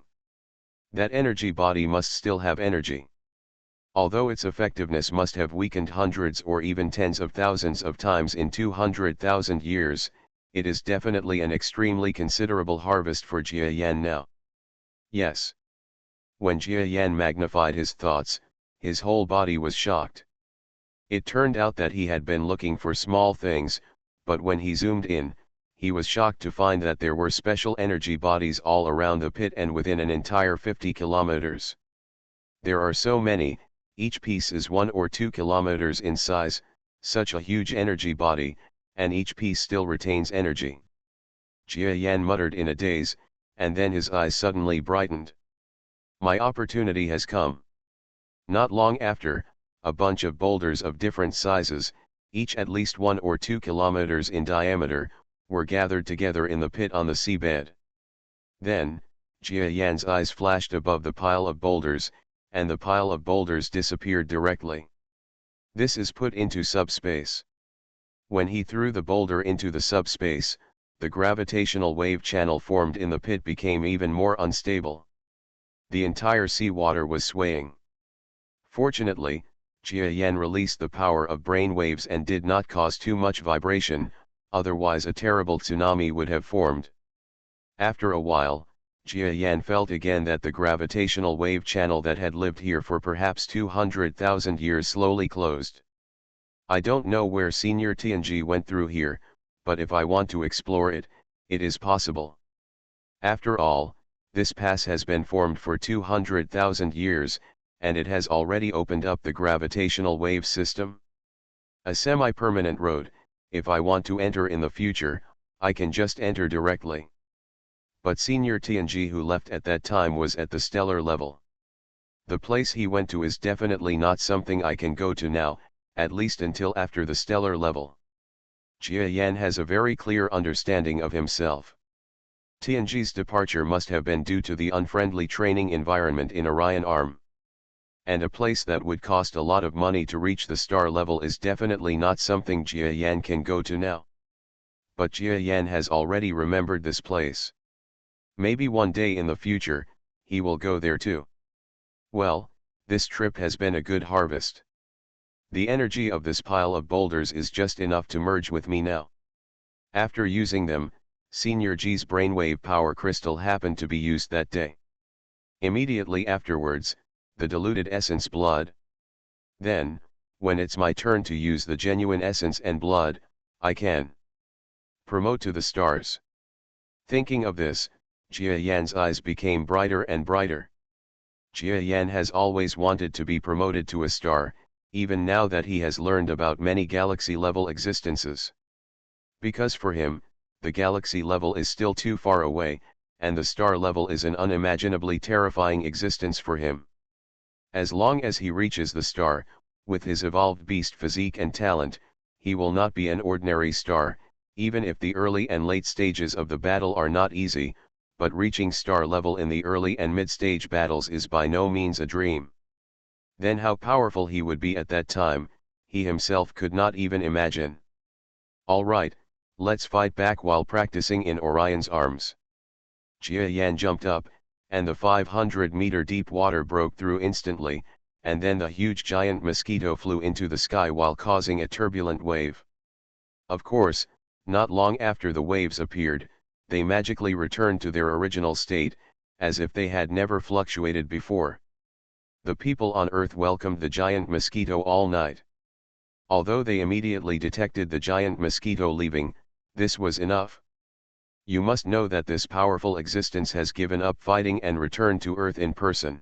That energy body must still have energy. Although its effectiveness must have weakened hundreds or even tens of thousands of times in 200,000 years, it is definitely an extremely considerable harvest for Jia Yan now. Yes. When Jia Yan magnified his thoughts, his whole body was shocked. It turned out that he had been looking for small things, but when he zoomed in, he was shocked to find that there were special energy bodies all around the pit and within an entire 50 kilometers. There are so many. Each piece is 1 or 2 kilometers in size, such a huge energy body, and each piece still retains energy. Jia Yan muttered in a daze, and then his eyes suddenly brightened. My opportunity has come. Not long after, a bunch of boulders of different sizes, each at least 1 or 2 kilometers in diameter, were gathered together in the pit on the seabed. Then, Jia Yan's eyes flashed above the pile of boulders, and the pile of boulders disappeared directly. This is put into subspace. When he threw the boulder into the subspace, the gravitational wave channel formed in the pit became even more unstable. The entire seawater was swaying. Fortunately, Jia Yan released the power of brain waves and did not cause too much vibration, otherwise a terrible tsunami would have formed. After a while, Jia Yan felt again that the gravitational wave channel that had lived here for perhaps 200,000 years slowly closed. I don't know where Senior Tianji went through here, but if I want to explore it, it is possible. After all, this pass has been formed for 200,000 years, and it has already opened up the gravitational wave system. A semi-permanent road. If I want to enter in the future, I can just enter directly. But Senior Tianji who left at that time was at the stellar level. The place he went to is definitely not something I can go to now, at least until after the stellar level. Jia Yan has a very clear understanding of himself. Tianji's departure must have been due to the unfriendly training environment in Orion Arm. And a place that would cost a lot of money to reach the star level is definitely not something Jia Yan can go to now. But Jia Yan has already remembered this place. Maybe one day in the future, he will go there too. Well, this trip has been a good harvest. The energy of this pile of boulders is just enough to merge with me now. After using them, Senior G's brainwave power crystal happened to be used that day. Immediately afterwards, the diluted essence blood. Then, when it's my turn to use the genuine essence and blood, I can promote to the stars. Thinking of this, Jia Yan's eyes became brighter and brighter. Jia Yan has always wanted to be promoted to a star, even now that he has learned about many galaxy-level existences. Because for him, the galaxy level is still too far away, and the star level is an unimaginably terrifying existence for him. As long as he reaches the star, with his evolved beast physique and talent, he will not be an ordinary star, even if the early and late stages of the battle are not easy, but reaching star level in the early and mid-stage battles is by no means a dream. Then how powerful he would be at that time, he himself could not even imagine. Alright, let's fight back while practicing in Orion's arms. Jia Yan jumped up, and the 500-meter deep water broke through instantly, and then the huge giant mosquito flew into the sky while causing a turbulent wave. Of course, not long after the waves appeared, they magically returned to their original state, as if they had never fluctuated before. The people on Earth welcomed the giant mosquito all night. Although they immediately detected the giant mosquito leaving, this was enough. You must know that this powerful existence has given up fighting and returned to Earth in person.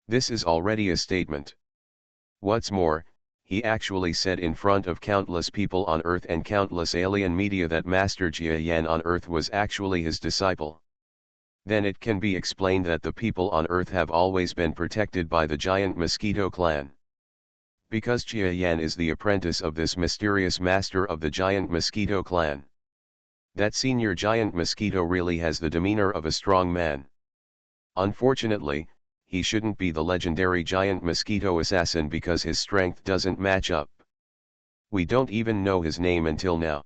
This is already a statement. What's more, he actually said in front of countless people on Earth and countless alien media that Master Jia Yan on Earth was actually his disciple. Then it can be explained that the people on Earth have always been protected by the giant mosquito clan. Because Jia Yan is the apprentice of this mysterious master of the giant mosquito clan. That senior giant mosquito really has the demeanor of a strong man. Unfortunately, he shouldn't be the legendary giant mosquito assassin because his strength doesn't match up. We don't even know his name until now.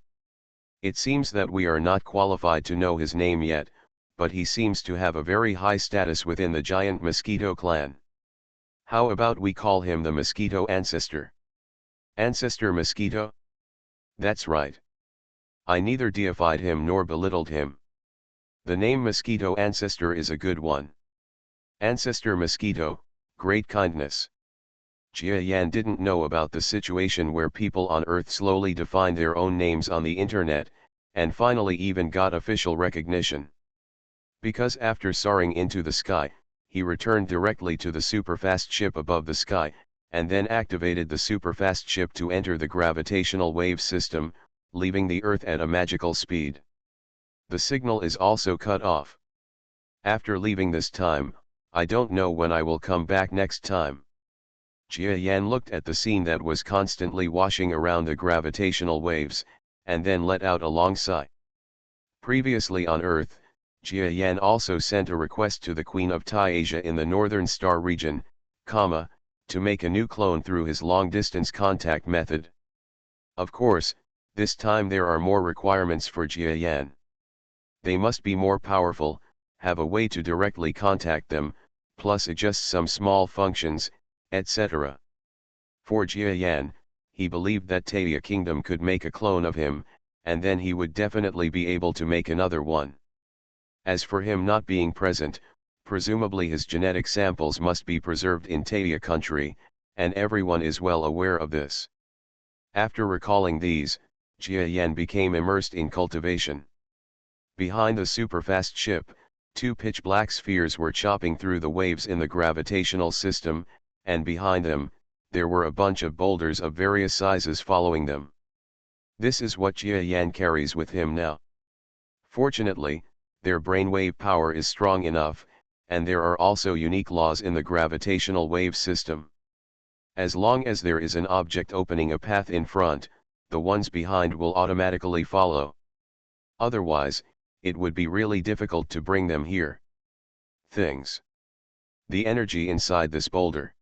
It seems that we are not qualified to know his name yet, but he seems to have a very high status within the giant mosquito clan. How about we call him the Mosquito Ancestor? Ancestor Mosquito? That's right. I neither deified him nor belittled him. The name Mosquito Ancestor is a good one. Ancestor Mosquito, great kindness. Jia Yan didn't know about the situation where people on Earth slowly define their own names on the internet, and finally even got official recognition. Because after soaring into the sky, he returned directly to the superfast ship above the sky, and then activated the superfast ship to enter the gravitational wave system, leaving the Earth at a magical speed. The signal is also cut off. After leaving this time, I don't know when I will come back next time. Jia Yan looked at the scene that was constantly washing around the gravitational waves, and then let out a long sigh. Previously on Earth, Jia Yan also sent a request to the Queen of Taiasia in the Northern Star region, to make a new clone through his long-distance contact method. Of course, this time there are more requirements for Jia Yan. They must be more powerful, have a way to directly contact them, plus adjust some small functions, etc. For Jia Yan, he believed that Taia Kingdom could make a clone of him, and then he would definitely be able to make another one. As for him not being present, presumably his genetic samples must be preserved in Taia country, and everyone is well aware of this. After recalling these, Jia Yan became immersed in cultivation. Behind the superfast ship, two pitch-black spheres were chopping through the waves in the gravitational system, and behind them, there were a bunch of boulders of various sizes following them. This is what Jia Yan carries with him now. Fortunately, their brainwave power is strong enough, and there are also unique laws in the gravitational wave system. As long as there is an object opening a path in front, the ones behind will automatically follow. Otherwise, it would be really difficult to bring them here. Things. The energy inside this boulder.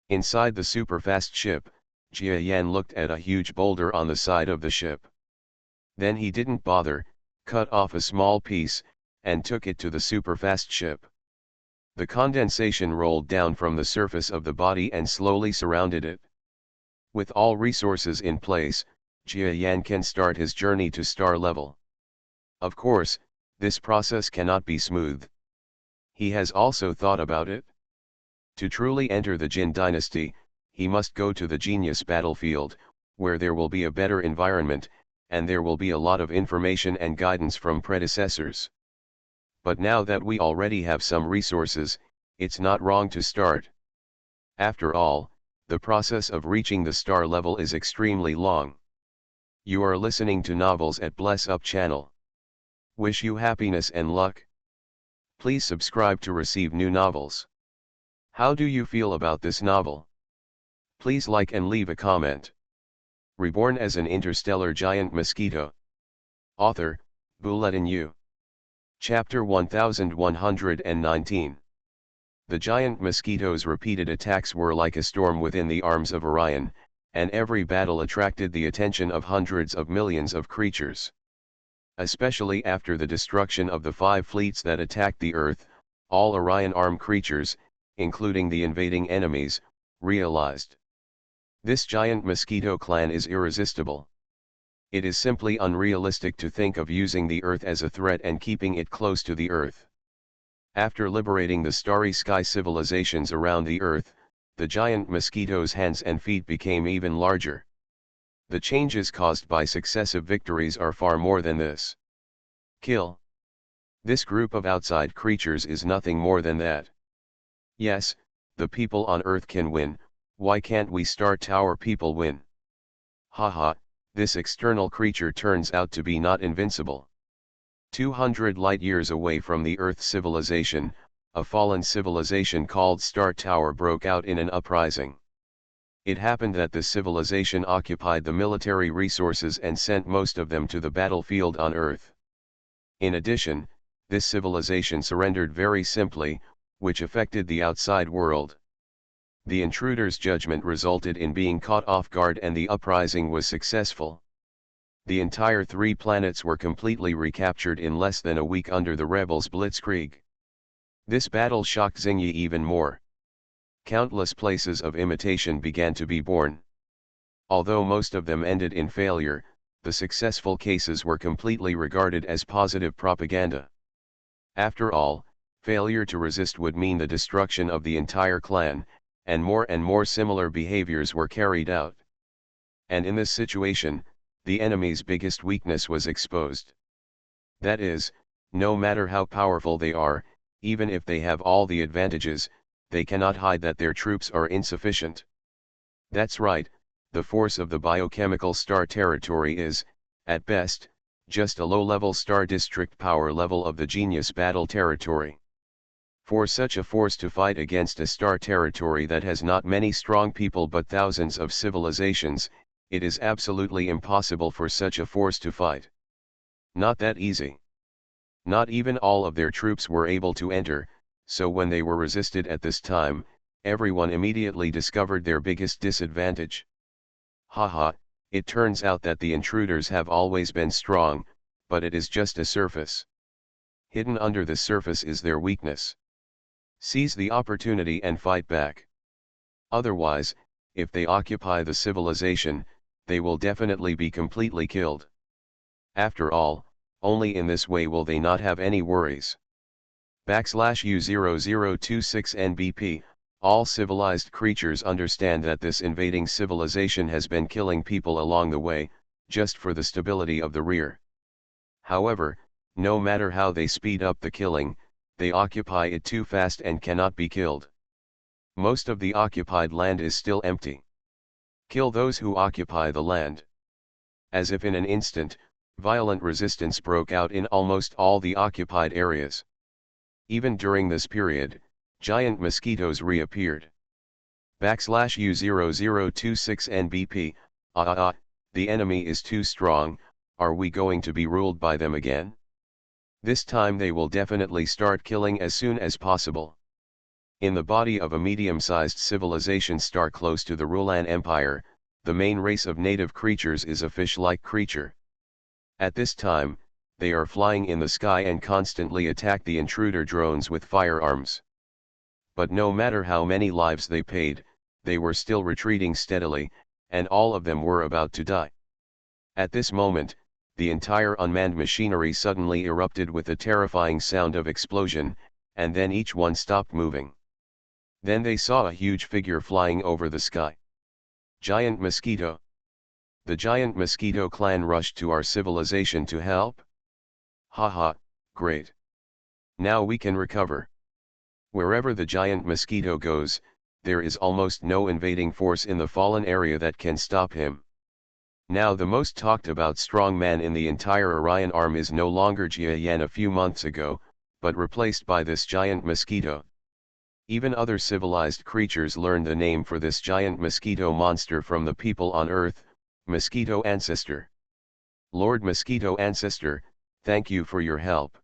Inside the superfast ship, Jia Yan looked at a huge boulder on the side of the ship. Then he didn't bother, cut off a small piece, and took it to the superfast ship. The condensation rolled down from the surface of the body and slowly surrounded it. With all resources in place, Jia Yan can start his journey to star level. Of course, this process cannot be smooth. He has also thought about it. To truly enter the Jin dynasty, he must go to the genius battlefield, where there will be a better environment, and there will be a lot of information and guidance from predecessors. But now that we already have some resources, it's not wrong to start. After all, the process of reaching the star level is extremely long. You are listening to Novels at Bless Up channel. Wish you happiness and luck. Please subscribe to receive new novels. How do you feel about this novel? Please like and leave a comment. Reborn as an interstellar giant mosquito. Author, Bulletin U. Chapter 1119. The giant mosquito's repeated attacks were like a storm within the arms of Orion, and every battle attracted the attention of hundreds of millions of creatures. Especially after the destruction of the 5 fleets that attacked the Earth, all Orion armed creatures, including the invading enemies, realized. This giant mosquito clan is irresistible. It is simply unrealistic to think of using the Earth as a threat and keeping it close to the Earth. After liberating the starry sky civilizations around the Earth, the giant mosquito's hands and feet became even larger. The changes caused by successive victories are far more than this. Kill. This group of outside creatures is nothing more than that. Yes, the people on Earth can win, why can't we Star Tower people win? Haha, this external creature turns out to be not invincible. 200 light-years away from the Earth civilization, a fallen civilization called Star Tower broke out in an uprising. It happened that the civilization occupied the military resources and sent most of them to the battlefield on Earth. In addition, this civilization surrendered very simply, which affected the outside world. The intruders' judgment resulted in being caught off guard and the uprising was successful. The entire 3 planets were completely recaptured in less than a week under the rebels' blitzkrieg. This battle shocked Xingyi even more. Countless places of imitation began to be born. Although most of them ended in failure, the successful cases were completely regarded as positive propaganda. After all, failure to resist would mean the destruction of the entire clan, and more similar behaviors were carried out. And in this situation, the enemy's biggest weakness was exposed. That is, no matter how powerful they are, even if they have all the advantages, they cannot hide that their troops are insufficient. That's right, the force of the biochemical star territory is, at best, just a low-level star district power level of the genius battle territory. For such a force to fight against a star territory that has not many strong people but thousands of civilizations, it is absolutely impossible for such a force to fight. Not that easy. Not even all of their troops were able to enter, so when they were resisted at this time, everyone immediately discovered their biggest disadvantage. Haha, it turns out that the intruders have always been strong, but it is just a surface. Hidden under the surface is their weakness. Seize the opportunity and fight back. Otherwise, if they occupy the civilization, they will definitely be completely killed. After all, only in this way will they not have any worries. /U0026 NBP, all civilized creatures understand that this invading civilization has been killing people along the way, just for the stability of the rear. However, no matter how they speed up the killing, they occupy it too fast and cannot be killed. Most of the occupied land is still empty. Kill those who occupy the land. As if in an instant, violent resistance broke out in almost all the occupied areas. Even during this period, giant mosquitoes reappeared. /U0026 NBP, the enemy is too strong, are we going to be ruled by them again? This time they will definitely start killing as soon as possible. In the body of a medium-sized civilization star close to the Rulan Empire, the main race of native creatures is a fish-like creature. At this time, they are flying in the sky and constantly attack the intruder drones with firearms. But no matter how many lives they paid, they were still retreating steadily, and all of them were about to die. At this moment, the entire unmanned machinery suddenly erupted with a terrifying sound of explosion, and then each one stopped moving. Then they saw a huge figure flying over the sky. Giant Mosquito. The giant Mosquito clan rushed to our civilization to help? Haha, great. Now we can recover. Wherever the giant Mosquito goes, there is almost no invading force in the fallen area that can stop him. Now the most talked about strong man in the entire Orion arm is no longer Jia Yan a few months ago, but replaced by this giant mosquito. Even other civilized creatures learned the name for this giant mosquito monster from the people on Earth, Mosquito Ancestor. Lord Mosquito Ancestor, thank you for your help.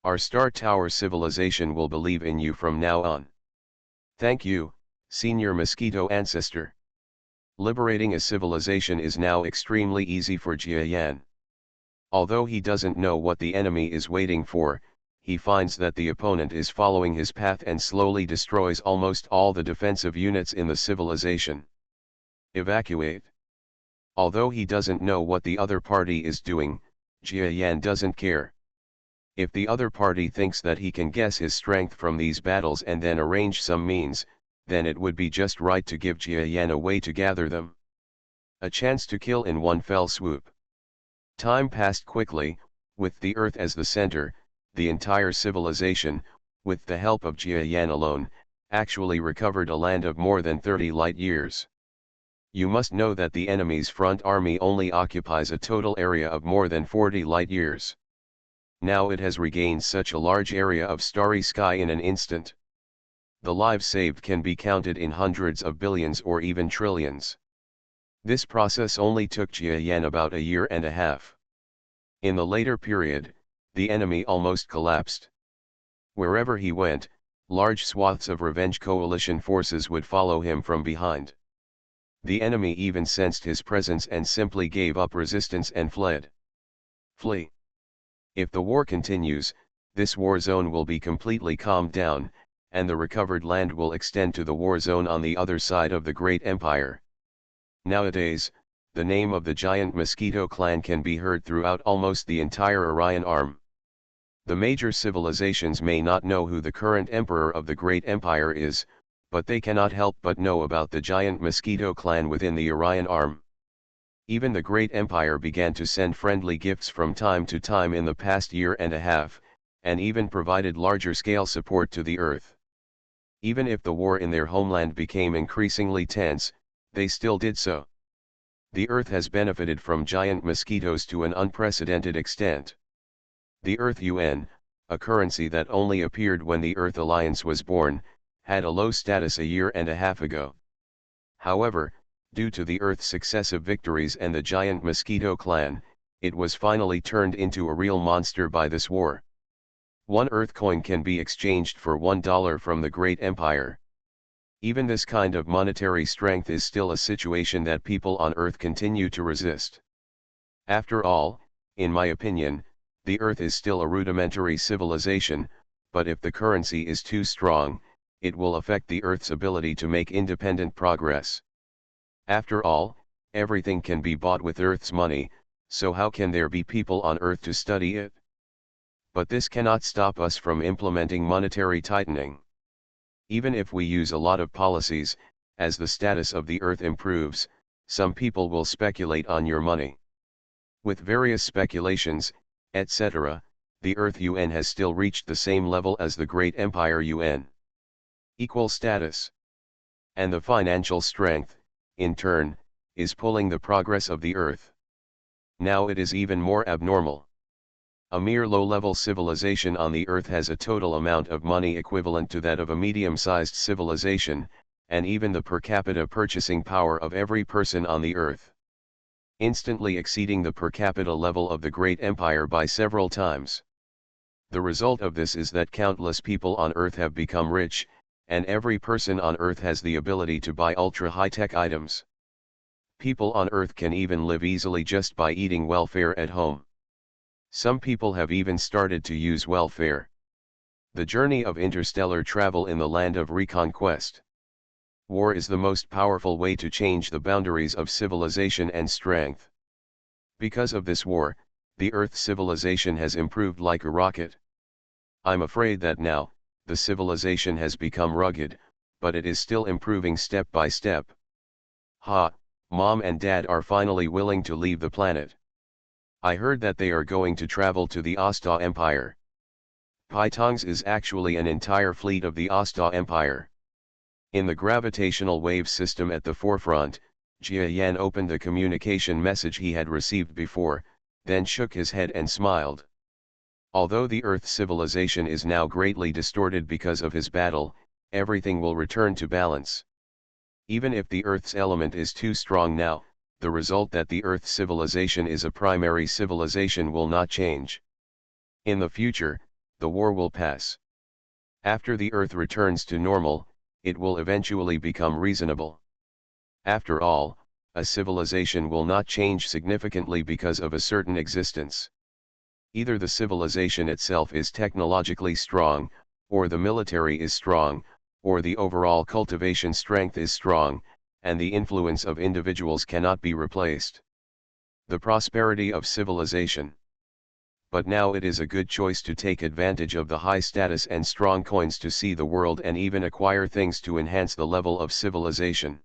Our Star Tower civilization will believe in you from now on. Thank you, Senior Mosquito Ancestor. Liberating a civilization is now extremely easy for Jia Yan. Although he doesn't know what the enemy is waiting for, he finds that the opponent is following his path and slowly destroys almost all the defensive units in the civilization. Evacuate. Although he doesn't know what the other party is doing, Jia Yan doesn't care. If the other party thinks that he can guess his strength from these battles and then arrange some means, then it would be just right to give Jia Yan a way to gather them. A chance to kill in one fell swoop. Time passed quickly, with the Earth as the center, the entire civilization, with the help of Jia Yan alone, actually recovered a land of more than 30 light years. You must know that the enemy's front army only occupies a total area of more than 40 light years. Now it has regained such a large area of starry sky in an instant. The lives saved can be counted in hundreds of billions or even trillions. This process only took Jia Yan about a year and a half. In the later period, the enemy almost collapsed. Wherever he went, large swaths of revenge coalition forces would follow him from behind. The enemy even sensed his presence and simply gave up resistance and fled. Flee. If the war continues, this war zone will be completely calmed down, and the recovered land will extend to the war zone on the other side of the Great Empire. Nowadays, the name of the giant Mosquito clan can be heard throughout almost the entire Orion arm. The major civilizations may not know who the current emperor of the Great Empire is, but they cannot help but know about the giant Mosquito clan within the Orion arm. Even the Great Empire began to send friendly gifts from time to time in the past year and a half, and even provided larger-scale support to the Earth. Even if the war in their homeland became increasingly tense, they still did so. The Earth has benefited from giant mosquitoes to an unprecedented extent. The Earth UN, a currency that only appeared when the Earth Alliance was born, had a low status a year and a half ago. However, due to the Earth's successive victories and the giant Mosquito clan, it was finally turned into a real monster by this war. One Earth coin can be exchanged for $1 from the Great Empire. Even this kind of monetary strength is still a situation that people on Earth continue to resist. After all, in my opinion, the Earth is still a rudimentary civilization, but if the currency is too strong, it will affect the Earth's ability to make independent progress. After all, everything can be bought with Earth's money, so how can there be people on Earth to study it? But this cannot stop us from implementing monetary tightening. Even if we use a lot of policies, as the status of the Earth improves, some people will speculate on your money. With various speculations, etc., the Earth UN has still reached the same level as the Great Empire UN. Equal status. And the financial strength, in turn, is pulling the progress of the Earth. Now it is even more abnormal. A mere low-level civilization on the Earth has a total amount of money equivalent to that of a medium-sized civilization, and even the per capita purchasing power of every person on the Earth, instantly exceeding the per capita level of the Great Empire by several times. The result of this is that countless people on Earth have become rich, and every person on Earth has the ability to buy ultra-high-tech items. People on Earth can even live easily just by eating welfare at home. Some people have even started to use welfare. The journey of interstellar travel in the land of reconquest. War is the most powerful way to change the boundaries of civilization and strength. Because of this war, the Earth's civilization has improved like a rocket. I'm afraid that now, the civilization has become rugged, but it is still improving step by step. Mom and Dad are finally willing to leave the planet. I heard that they are going to travel to the Asta Empire. Pytongs is actually an entire fleet of the Asta Empire. In the gravitational wave system at the forefront, Jia Yan opened the communication message he had received before, then shook his head and smiled. Although the Earth's civilization is now greatly distorted because of his battle, everything will return to balance. Even if the Earth's element is too strong now, the result that the Earth's civilization is a primary civilization will not change. In the future, the war will pass. After the Earth returns to normal, it will eventually become reasonable. After all, a civilization will not change significantly because of a certain existence. Either the civilization itself is technologically strong, or the military is strong, or the overall cultivation strength is strong, and the influence of individuals cannot be replaced. The prosperity of civilization. But now it is a good choice to take advantage of the high status and strong coins to see the world and even acquire things to enhance the level of civilization.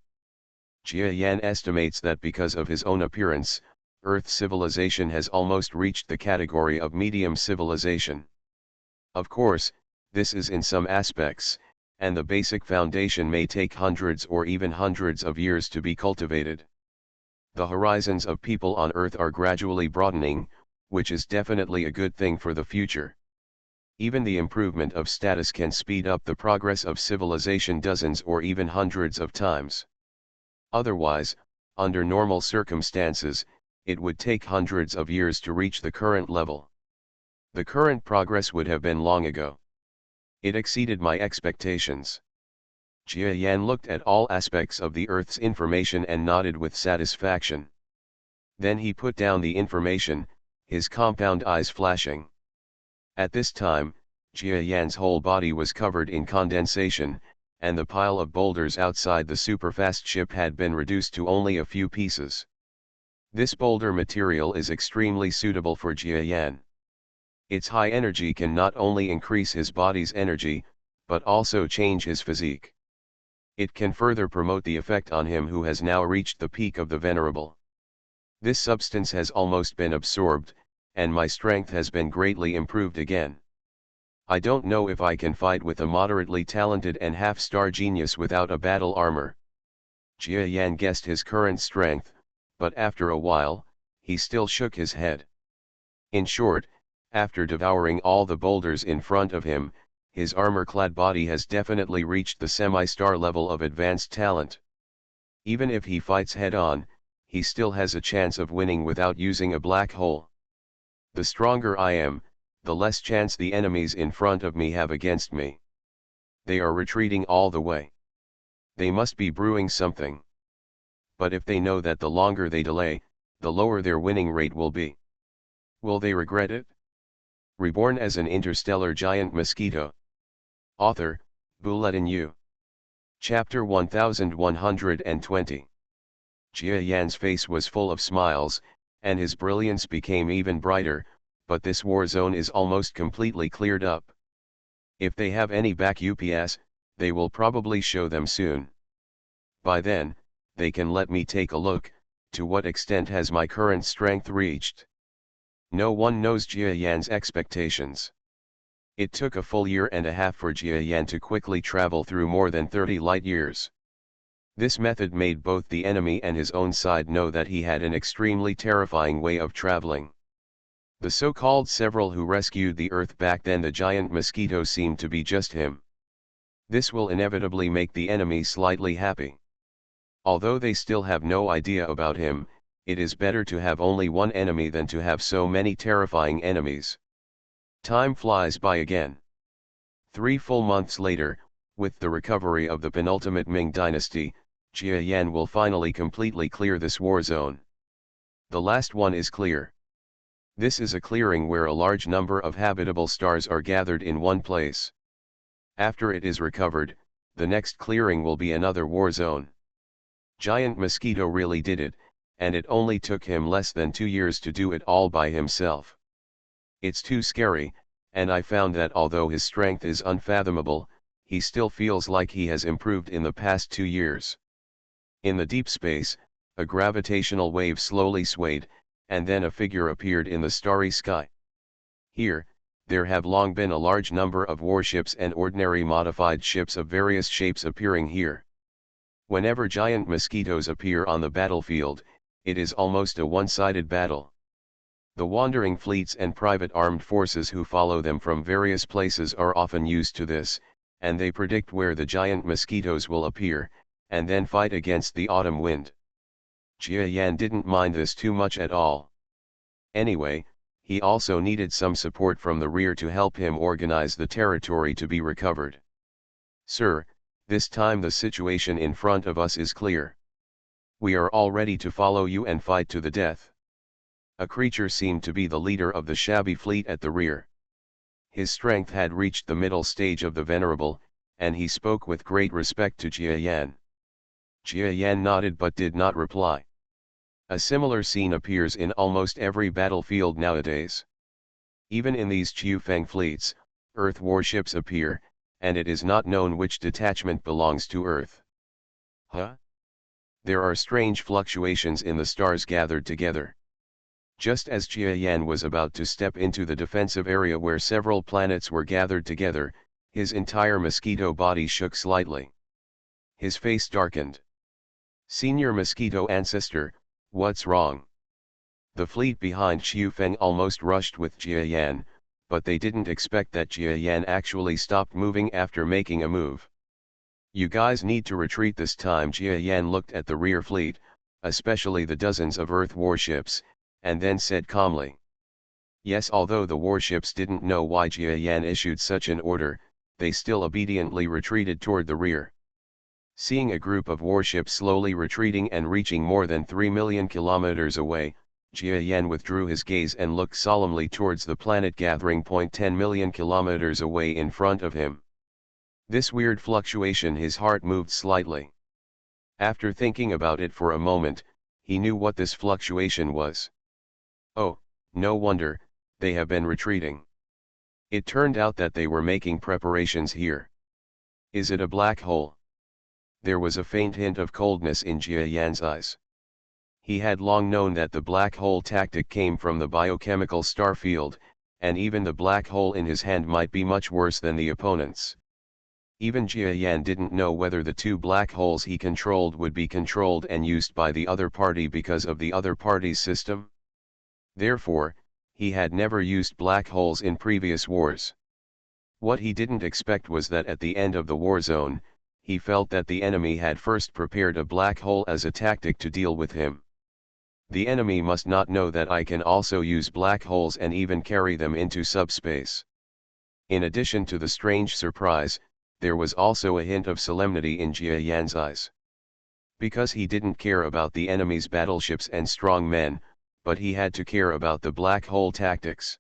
Jia Yan estimates that because of his own appearance, Earth civilization has almost reached the category of medium civilization. Of course, this is in some aspects, and the basic foundation may take hundreds or even hundreds of years to be cultivated. The horizons of people on Earth are gradually broadening, which is definitely a good thing for the future. Even the improvement of status can speed up the progress of civilization dozens or even hundreds of times. Otherwise, under normal circumstances, it would take hundreds of years to reach the current level. The current progress would have been long ago. It exceeded my expectations. Jia Yan looked at all aspects of the Earth's information and nodded with satisfaction. Then he put down the information, his compound eyes flashing. At this time, Jia Yan's whole body was covered in condensation, and the pile of boulders outside the superfast ship had been reduced to only a few pieces. This boulder material is extremely suitable for Jia Yan. Its high energy can not only increase his body's energy, but also change his physique. It can further promote the effect on him who has now reached the peak of the venerable. This substance has almost been absorbed, and my strength has been greatly improved again. I don't know if I can fight with a moderately talented and half-star genius without a battle armor. Jia Yan guessed his current strength, but after a while, he still shook his head. In short, After devouring all the boulders in front of him, his armor-clad body has definitely reached the semi-star level of advanced talent. Even if he fights head-on, he still has a chance of winning without using a black hole. The stronger I am, the less chance the enemies in front of me have against me. They are retreating all the way. They must be brewing something. But if they know that the longer they delay, the lower their winning rate will be. Will they regret it? Reborn as an interstellar giant mosquito. Author, Bulletin U. Chapter 1120. Jia Yan's face was full of smiles, and his brilliance became even brighter, but this war zone is almost completely cleared up. If they have any back UPS, they will probably show them soon. By then, they can let me take a look, to what extent has my current strength reached. No one knows Jia Yan's expectations. It took a full year and a half for Jia Yan to quickly travel through more than 30 light years. This method made both the enemy and his own side know that he had an extremely terrifying way of traveling. The so-called several who rescued the Earth back then, the giant mosquito, seemed to be just him. This will inevitably make the enemy slightly happy. Although they still have no idea about him, it is better to have only one enemy than to have so many terrifying enemies. Time flies by again. 3 full months later, with the recovery of the penultimate Ming dynasty, Jia Yan will finally completely clear this war zone. The last one is clear. This is a clearing where a large number of habitable stars are gathered in one place. After it is recovered, the next clearing will be another war zone. Giant Mosquito really did it, and it only took him less than 2 years to do it all by himself. It's too scary, and I found that although his strength is unfathomable, he still feels like he has improved in the past 2 years. In the deep space, a gravitational wave slowly swayed, and then a figure appeared in the starry sky. Here, there have long been a large number of warships and ordinary modified ships of various shapes appearing here. Whenever giant mosquitoes appear on the battlefield, it is almost a one-sided battle. The wandering fleets and private armed forces who follow them from various places are often used to this, and they predict where the giant mosquitoes will appear, and then fight against the autumn wind. Jia Yan didn't mind this too much at all. Anyway, he also needed some support from the rear to help him organize the territory to be recovered. "Sir, this time the situation in front of us is clear. We are all ready to follow you and fight to the death." A creature seemed to be the leader of the shabby fleet at the rear. His strength had reached the middle stage of the venerable, and he spoke with great respect to Jia Yan. Jia Yan nodded but did not reply. A similar scene appears in almost every battlefield nowadays. Even in these Qiufeng fleets, Earth warships appear, and it is not known which detachment belongs to Earth. Huh? There are strange fluctuations in the stars gathered together. Just as Jia Yan was about to step into the defensive area where several planets were gathered together, his entire mosquito body shook slightly. His face darkened. "Senior Mosquito Ancestor, what's wrong?" The fleet behind Qiufeng almost rushed with Jia Yan, but they didn't expect that Jia Yan actually stopped moving after making a move. "You guys need to retreat this time." Jia Yan looked at the rear fleet, especially the dozens of Earth warships, and then said calmly. Yes, although the warships didn't know why Jia Yan issued such an order, they still obediently retreated toward the rear. Seeing a group of warships slowly retreating and reaching more than 3 million kilometers away, Jia Yan withdrew his gaze and looked solemnly towards the planet gathering point 10 million kilometers away in front of him. This weird fluctuation, his heart moved slightly. After thinking about it for a moment, he knew what this fluctuation was. Oh, no wonder, they have been retreating. It turned out that they were making preparations here. Is it a black hole? There was a faint hint of coldness in Jia Yan's eyes. He had long known that the black hole tactic came from the biochemical star field, and even the black hole in his hand might be much worse than the opponent's. Even Jia Yan didn't know whether the 2 black holes he controlled would be controlled and used by the other party because of the other party's system. Therefore, he had never used black holes in previous wars. What he didn't expect was that at the end of the war zone, he felt that the enemy had first prepared a black hole as a tactic to deal with him. The enemy must not know that I can also use black holes and even carry them into subspace. In addition to the strange surprise, there was also a hint of solemnity in Jia Yan's eyes. Because he didn't care about the enemy's battleships and strong men, but he had to care about the black hole tactics.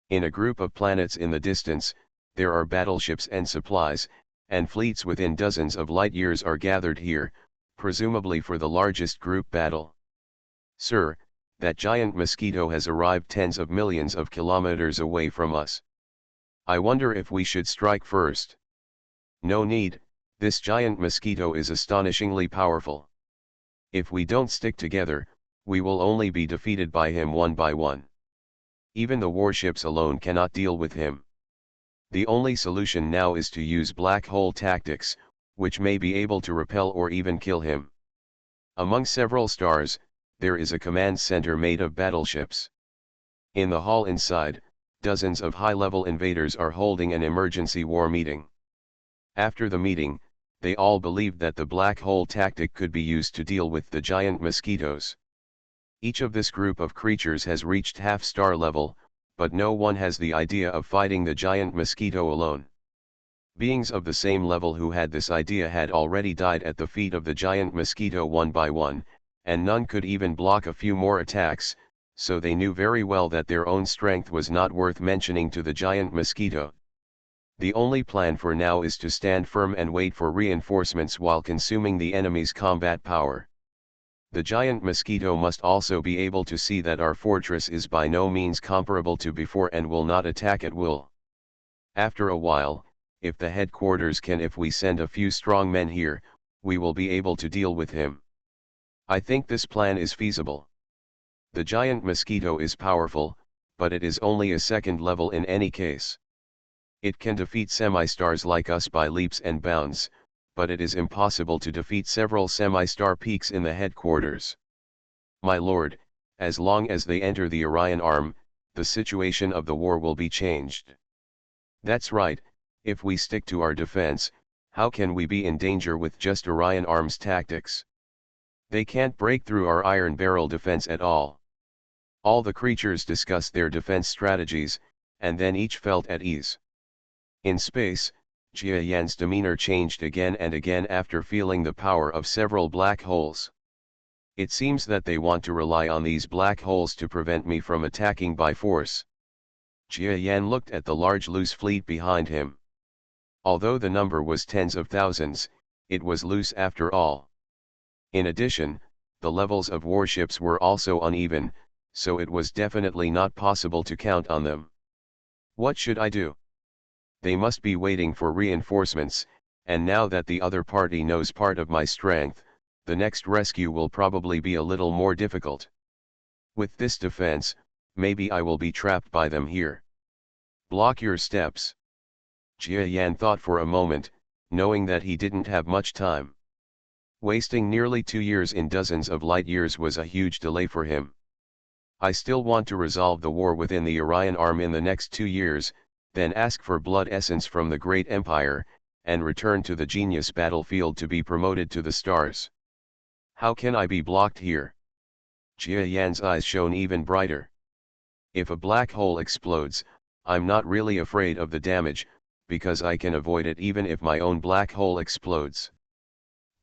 In a group of planets in the distance, there are battleships and supplies, and fleets within dozens of light years are gathered here, presumably for the largest group battle. Sir, that giant mosquito has arrived tens of millions of kilometers away from us. I wonder if we should strike first. No need, this giant mosquito is astonishingly powerful. If we don't stick together, we will only be defeated by him one by one. Even the warships alone cannot deal with him. The only solution now is to use black hole tactics, which may be able to repel or even kill him. Among several stars, there is a command center made of battleships. In the hall inside, dozens of high-level invaders are holding an emergency war meeting. After the meeting, they all believed that the black hole tactic could be used to deal with the giant mosquitoes. Each of this group of creatures has reached half-star level, but no one has the idea of fighting the giant mosquito alone. Beings of the same level who had this idea had already died at the feet of the giant mosquito one by one, and none could even block a few more attacks, so they knew very well that their own strength was not worth mentioning to the giant mosquito. The only plan for now is to stand firm and wait for reinforcements while consuming the enemy's combat power. The giant mosquito must also be able to see that our fortress is by no means comparable to before and will not attack at will. After a while, if the headquarters can, if we send a few strong men here, we will be able to deal with him. I think this plan is feasible. The giant mosquito is powerful, but it is only a second level in any case. It can defeat semi-stars like us by leaps and bounds, but it is impossible to defeat several semi-star peaks in the headquarters. My lord, as long as they enter the Orion Arm, the situation of the war will be changed. That's right, if we stick to our defense, how can we be in danger with just Orion Arm's tactics? They can't break through our iron barrel defense at all. All the creatures discussed their defense strategies, and then each felt at ease. In space, Jia Yan's demeanor changed again and again after feeling the power of several black holes. It seems that they want to rely on these black holes to prevent me from attacking by force. Jia Yan looked at the large loose fleet behind him. Although the number was tens of thousands, it was loose after all. In addition, the levels of warships were also uneven, so it was definitely not possible to count on them. What should I do? They must be waiting for reinforcements, and now that the other party knows part of my strength, the next rescue will probably be a little more difficult. With this defense, maybe I will be trapped by them here. Block your steps. Jia Yan thought for a moment, knowing that he didn't have much time. Wasting nearly 2 years in dozens of light years was a huge delay for him. I still want to resolve the war within the Orion Arm in the next 2 years, then ask for blood essence from the great empire, and return to the genius battlefield to be promoted to the stars. How can I be blocked here? Jia Yan's eyes shone even brighter. If a black hole explodes, I'm not really afraid of the damage, because I can avoid it even if my own black hole explodes.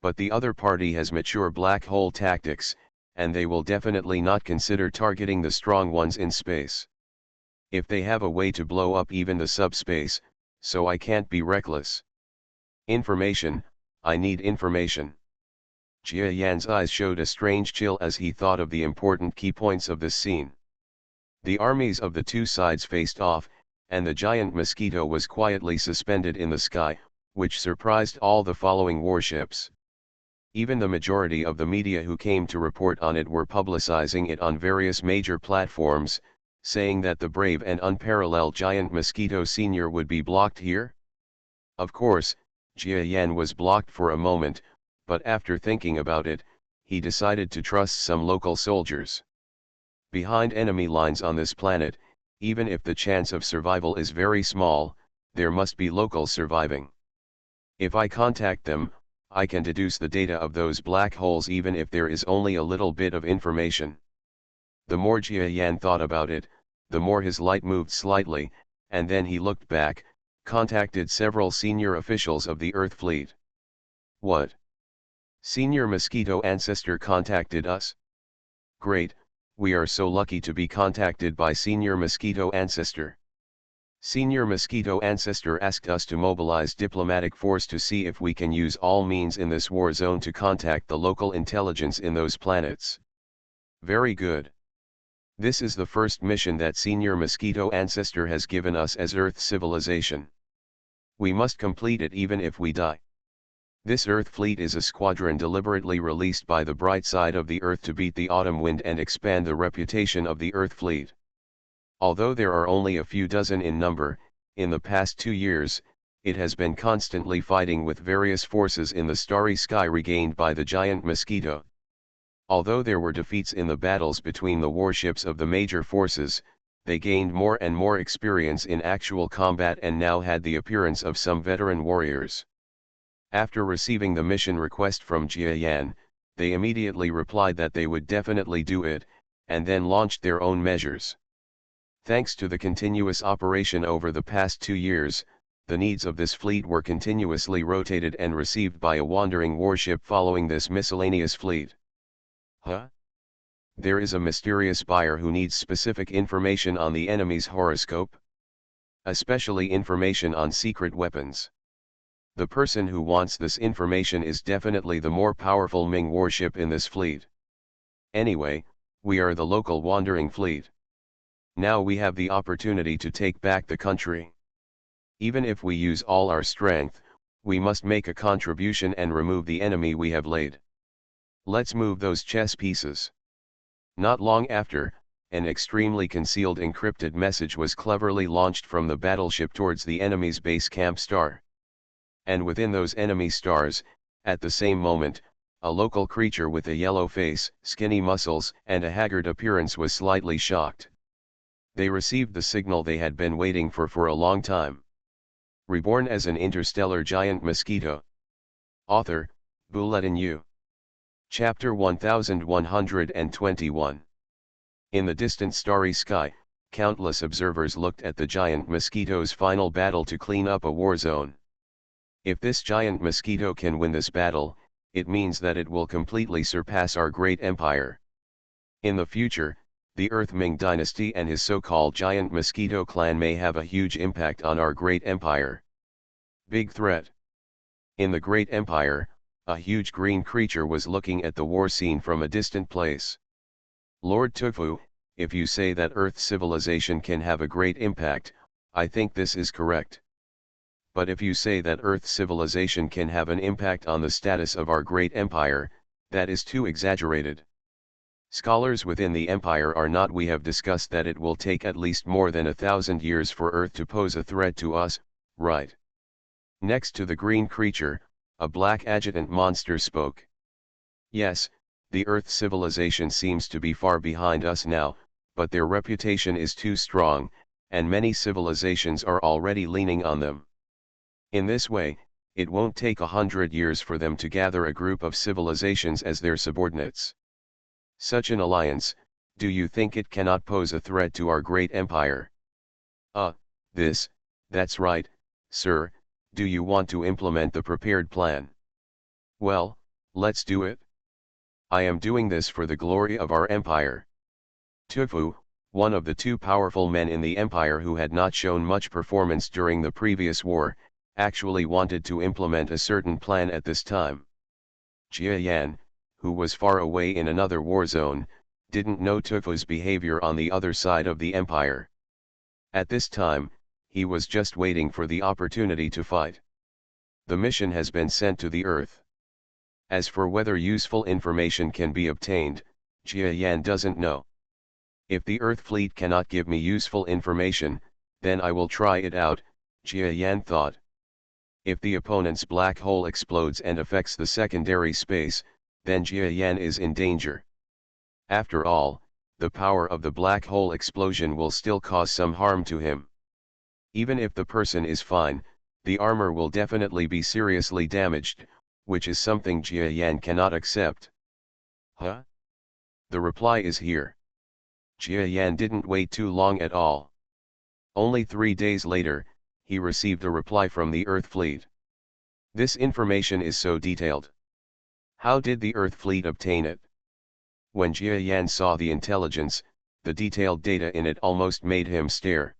But the other party has mature black hole tactics, and they will definitely not consider targeting the strong ones in space. If they have a way to blow up even the subspace, so I can't be reckless. Information, I need information. Jia Yan's eyes showed a strange chill as he thought of the important key points of this scene. The armies of the two sides faced off, and the giant mosquito was quietly suspended in the sky, which surprised all the following warships. Even the majority of the media who came to report on it were publicizing it on various major platforms, saying that the brave and unparalleled giant mosquito senior would be blocked here? Of course, Jia Yan was blocked for a moment, but after thinking about it, he decided to trust some local soldiers. Behind enemy lines on this planet, even if the chance of survival is very small, there must be locals surviving. If I contact them, I can deduce the data of those black holes even if there is only a little bit of information. The more Jia Yan thought about it, the more his light moved slightly, and then he looked back, contacted several senior officials of the Earth fleet. What? Senior Mosquito Ancestor contacted us? Great, we are so lucky to be contacted by Senior Mosquito Ancestor. Senior Mosquito Ancestor asked us to mobilize diplomatic force to see if we can use all means in this war zone to contact the local intelligence in those planets. Very good. This is the first mission that Senior Mosquito Ancestor has given us as Earth civilization. We must complete it even if we die. This Earth fleet is a squadron deliberately released by the bright side of the Earth to beat the autumn wind and expand the reputation of the Earth fleet. Although there are only a few dozen in number, in the past 2 years, it has been constantly fighting with various forces in the starry sky regained by the giant Mosquito. Although there were defeats in the battles between the warships of the major forces, they gained more and more experience in actual combat and now had the appearance of some veteran warriors. After receiving the mission request from Jia Yan, they immediately replied that they would definitely do it, and then launched their own measures. Thanks to the continuous operation over the past 2 years, the needs of this fleet were continuously rotated and received by a wandering warship following this miscellaneous fleet. Huh? There is a mysterious buyer who needs specific information on the enemy's horoscope. Especially information on secret weapons. The person who wants this information is definitely the more powerful Ming warship in this fleet. Anyway, we are the local wandering fleet. Now we have the opportunity to take back the country. Even if we use all our strength, we must make a contribution and remove the enemy we have laid. Let's move those chess pieces. Not long after, an extremely concealed encrypted message was cleverly launched from the battleship towards the enemy's base camp star. And within those enemy stars, at the same moment, a local creature with a yellow face, skinny muscles, and a haggard appearance was slightly shocked. They received the signal they had been waiting for a long time. Reborn as an interstellar giant mosquito. Author, Bulletin U. Chapter 1121. In the distant starry sky, countless observers looked at the giant mosquito's final battle to clean up a war zone. If this giant mosquito can win this battle, it means that it will completely surpass our great empire. In the future, the Earth Ming dynasty and his so-called giant mosquito clan may have a huge impact on our great empire. Big threat. In the great empire, a huge green creature was looking at the war scene from a distant place. Lord Tufu, if you say that Earth civilization can have a great impact, I think this is correct. But if you say that Earth civilization can have an impact on the status of our great empire, that is too exaggerated. Scholars within the empire are not. We have discussed that it will take at least more than 1,000 years for Earth to pose a threat to us, right? Next to the green creature, a black adjutant monster spoke. Yes, the Earth civilization seems to be far behind us now, but their reputation is too strong, and many civilizations are already leaning on them. In this way, it won't take 100 years for them to gather a group of civilizations as their subordinates. Such an alliance, do you think it cannot pose a threat to our great empire? That's right, sir. Do you want to implement the prepared plan? Well, let's do it. I am doing this for the glory of our empire. Tufu, one of the two powerful men in the empire who had not shown much performance during the previous war, actually wanted to implement a certain plan at this time. Jia Yan, who was far away in another war zone, didn't know Tufu's behavior on the other side of the empire. At this time, he was just waiting for the opportunity to fight. The mission has been sent to the Earth. As for whether useful information can be obtained, Jia Yan doesn't know. If the Earth fleet cannot give me useful information, then I will try it out, Jia Yan thought. If the opponent's black hole explodes and affects the secondary space, then Jia Yan is in danger. After all, the power of the black hole explosion will still cause some harm to him. Even if the person is fine, the armor will definitely be seriously damaged, which is something Jia Yan cannot accept. Huh? The reply is here. Jia Yan didn't wait too long at all. Only 3 days later, he received a reply from the Earth Fleet. This information is so detailed. How did the Earth Fleet obtain it? When Jia Yan saw the intelligence, the detailed data in it almost made him stare.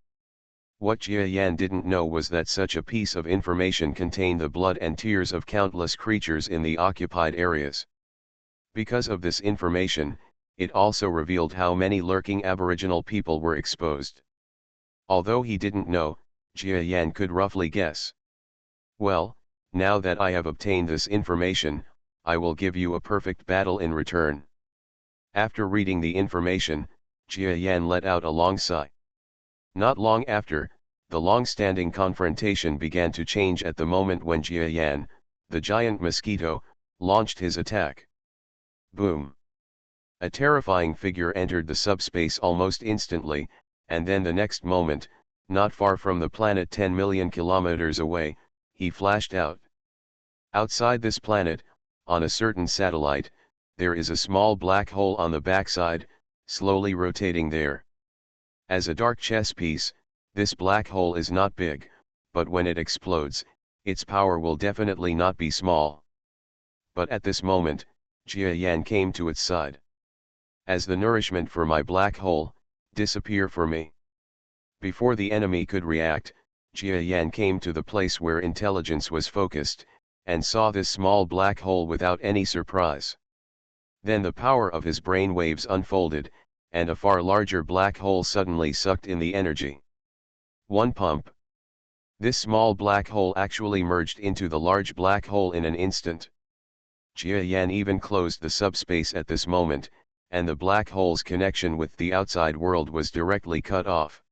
What Jia Yan didn't know was that such a piece of information contained the blood and tears of countless creatures in the occupied areas. Because of this information, it also revealed how many lurking Aboriginal people were exposed. Although he didn't know, Jia Yan could roughly guess. Well, now that I have obtained this information, I will give you a perfect battle in return. After reading the information, Jia Yan let out a long sigh. Not long after, the long-standing confrontation began to change at the moment when Jia Yan, the giant mosquito, launched his attack. Boom! A terrifying figure entered the subspace almost instantly, and then the next moment, not far from the planet 10 million kilometers away, he flashed out. Outside this planet, on a certain satellite, there is a small black hole on the backside, slowly rotating there. As a dark chess piece, this black hole is not big, but when it explodes, its power will definitely not be small. But at this moment, Jia Yan came to its side. As the nourishment for my black hole, disappear for me. Before the enemy could react, Jia Yan came to the place where intelligence was focused, and saw this small black hole without any surprise. Then the power of his brain waves unfolded, and a far larger black hole suddenly sucked in the energy. One pump. This small black hole actually merged into the large black hole in an instant. Jia Yan even closed the subspace at this moment, and the black hole's connection with the outside world was directly cut off.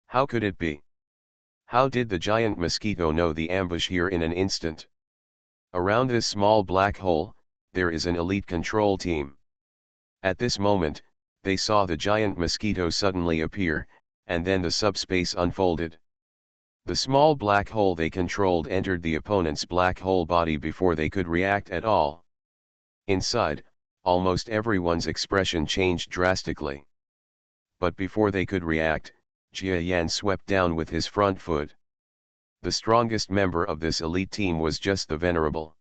How could it be? How did the giant mosquito know the ambush here in an instant? Around this small black hole, there is an elite control team. At this moment, they saw the giant mosquito suddenly appear, and then the subspace unfolded. The small black hole they controlled entered the opponent's black hole body before they could react at all. Inside, almost everyone's expression changed drastically. But before they could react, Jia Yan swept down with his front foot. The strongest member of this elite team was just the Venerable.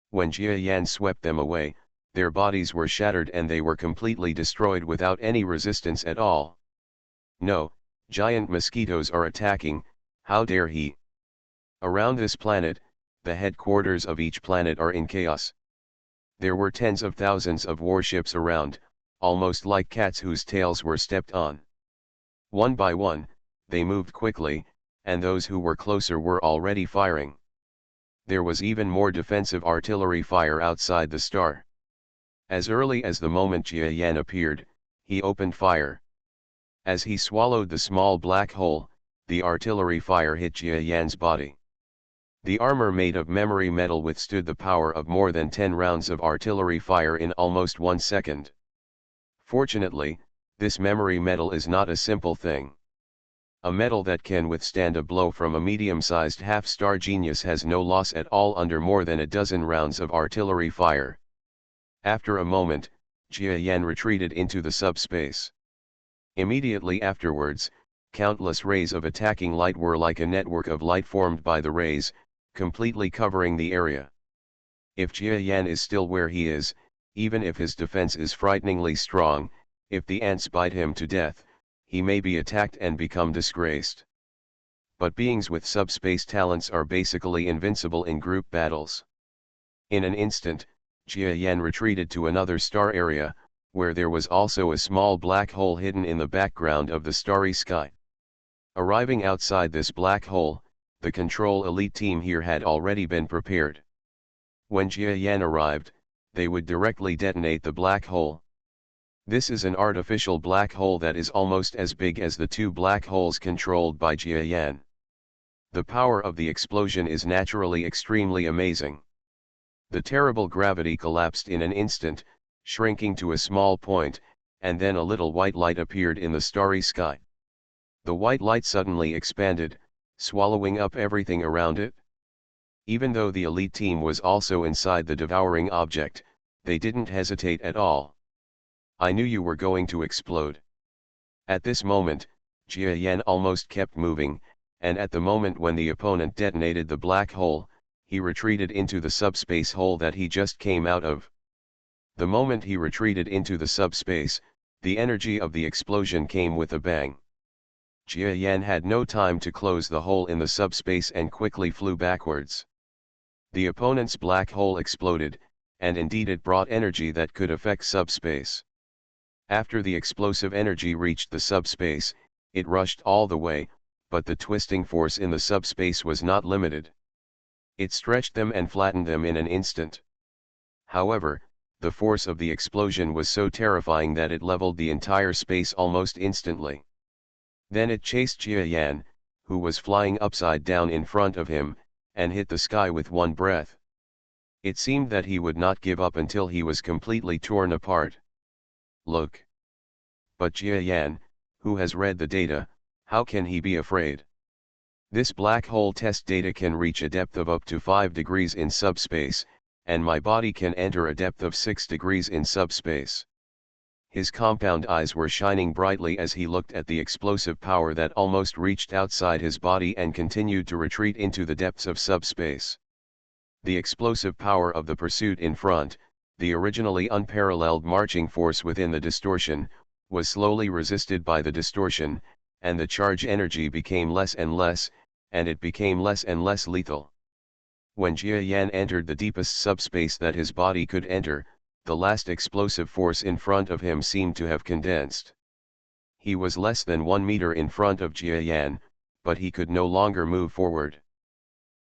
When Jia Yan swept them away, their bodies were shattered and they were completely destroyed without any resistance at all. No, giant mosquitoes are attacking, how dare he? Around this planet, the headquarters of each planet are in chaos. There were tens of thousands of warships around, almost like cats whose tails were stepped on. One by one, they moved quickly, and those who were closer were already firing. There was even more defensive artillery fire outside the star. As early as the moment Jia Yan appeared, he opened fire. As he swallowed the small black hole, the artillery fire hit Jia Yan's body. The armor made of memory metal withstood the power of more than 10 rounds of artillery fire in almost 1 second. Fortunately, this memory metal is not a simple thing. A metal that can withstand a blow from a medium-sized half-star genius has no loss at all under more than a dozen rounds of artillery fire. After a moment, Jia Yan retreated into the subspace. Immediately afterwards, countless rays of attacking light were like a network of light formed by the rays, completely covering the area. If Jia Yan is still where he is, even if his defense is frighteningly strong, if the ants bite him to death, he may be attacked and become disgraced. But beings with subspace talents are basically invincible in group battles. In an instant, Jia Yan retreated to another star area, where there was also a small black hole hidden in the background of the starry sky. Arriving outside this black hole, the control elite team here had already been prepared. When Jia Yan arrived, they would directly detonate the black hole. This is an artificial black hole that is almost as big as the 2 black holes controlled by Jia Yan. The power of the explosion is naturally extremely amazing. The terrible gravity collapsed in an instant, shrinking to a small point, and then a little white light appeared in the starry sky. The white light suddenly expanded, swallowing up everything around it. Even though the elite team was also inside the devouring object, they didn't hesitate at all. I knew you were going to explode. At this moment, Jia Yan almost kept moving, and at the moment when the opponent detonated the black hole, he retreated into the subspace hole that he just came out of. The moment he retreated into the subspace, the energy of the explosion came with a bang. Jia Yan had no time to close the hole in the subspace and quickly flew backwards. The opponent's black hole exploded, and indeed it brought energy that could affect subspace. After the explosive energy reached the subspace, it rushed all the way, but the twisting force in the subspace was not limited. It stretched them and flattened them in an instant. However, the force of the explosion was so terrifying that it leveled the entire space almost instantly. Then it chased Jia Yan, who was flying upside down in front of him, and hit the sky with one breath. It seemed that he would not give up until he was completely torn apart. Look. But Jia Yan, who has read the data, how can he be afraid? This black hole test data can reach a depth of up to 5 degrees in subspace, and my body can enter a depth of 6 degrees in subspace. His compound eyes were shining brightly as he looked at the explosive power that almost reached outside his body and continued to retreat into the depths of subspace. The explosive power of the pursuit in front, the originally unparalleled marching force within the distortion, was slowly resisted by the distortion, and the charge energy became less and less, and it became less and less lethal. When Jia Yan entered the deepest subspace that his body could enter, the last explosive force in front of him seemed to have condensed. He was less than 1 meter in front of Jia Yan, but he could no longer move forward.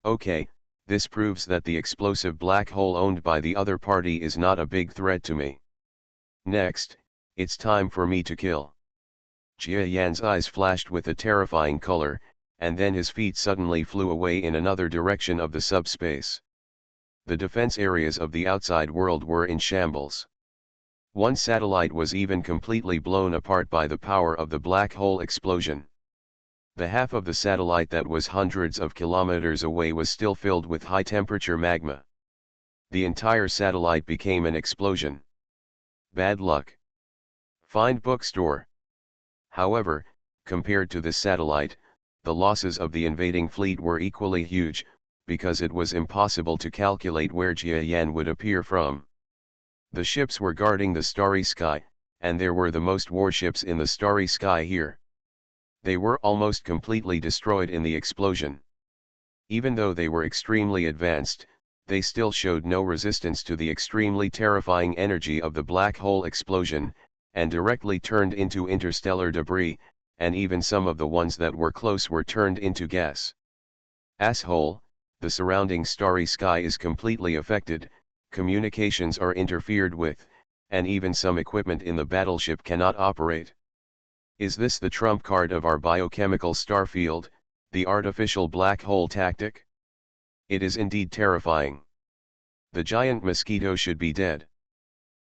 Okay, this proves that the explosive black hole owned by the other party is not a big threat to me. Next, it's time for me to kill. Jia Yan's eyes flashed with a terrifying color, and then his feet suddenly flew away in another direction of the subspace. The defense areas of the outside world were in shambles. One satellite was even completely blown apart by the power of the black hole explosion. The half of the satellite that was hundreds of kilometers away was still filled with high-temperature magma. The entire satellite became an explosion. Bad luck. Find bookstore. However, compared to this satellite, the losses of the invading fleet were equally huge, because it was impossible to calculate where Jia Yan would appear from. The ships were guarding the starry sky, and there were the most warships in the starry sky here. They were almost completely destroyed in the explosion. Even though they were extremely advanced, they still showed no resistance to the extremely terrifying energy of the black hole explosion, and directly turned into interstellar debris, and even some of the ones that were close were turned into gas. Asshole, the surrounding starry sky is completely affected, communications are interfered with, and even some equipment in the battleship cannot operate. Is this the trump card of our biochemical starfield, the artificial black hole tactic? It is indeed terrifying. The giant mosquito should be dead.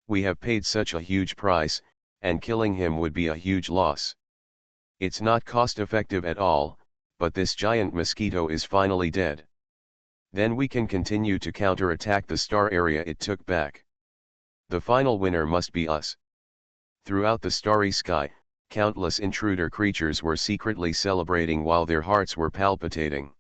We have paid such a huge price, and killing him would be a huge loss. It's not cost-effective at all, but this giant mosquito is finally dead. Then we can continue to counter-attack the star area it took back. The final winner must be us. Throughout the starry sky, countless intruder creatures were secretly celebrating while their hearts were palpitating.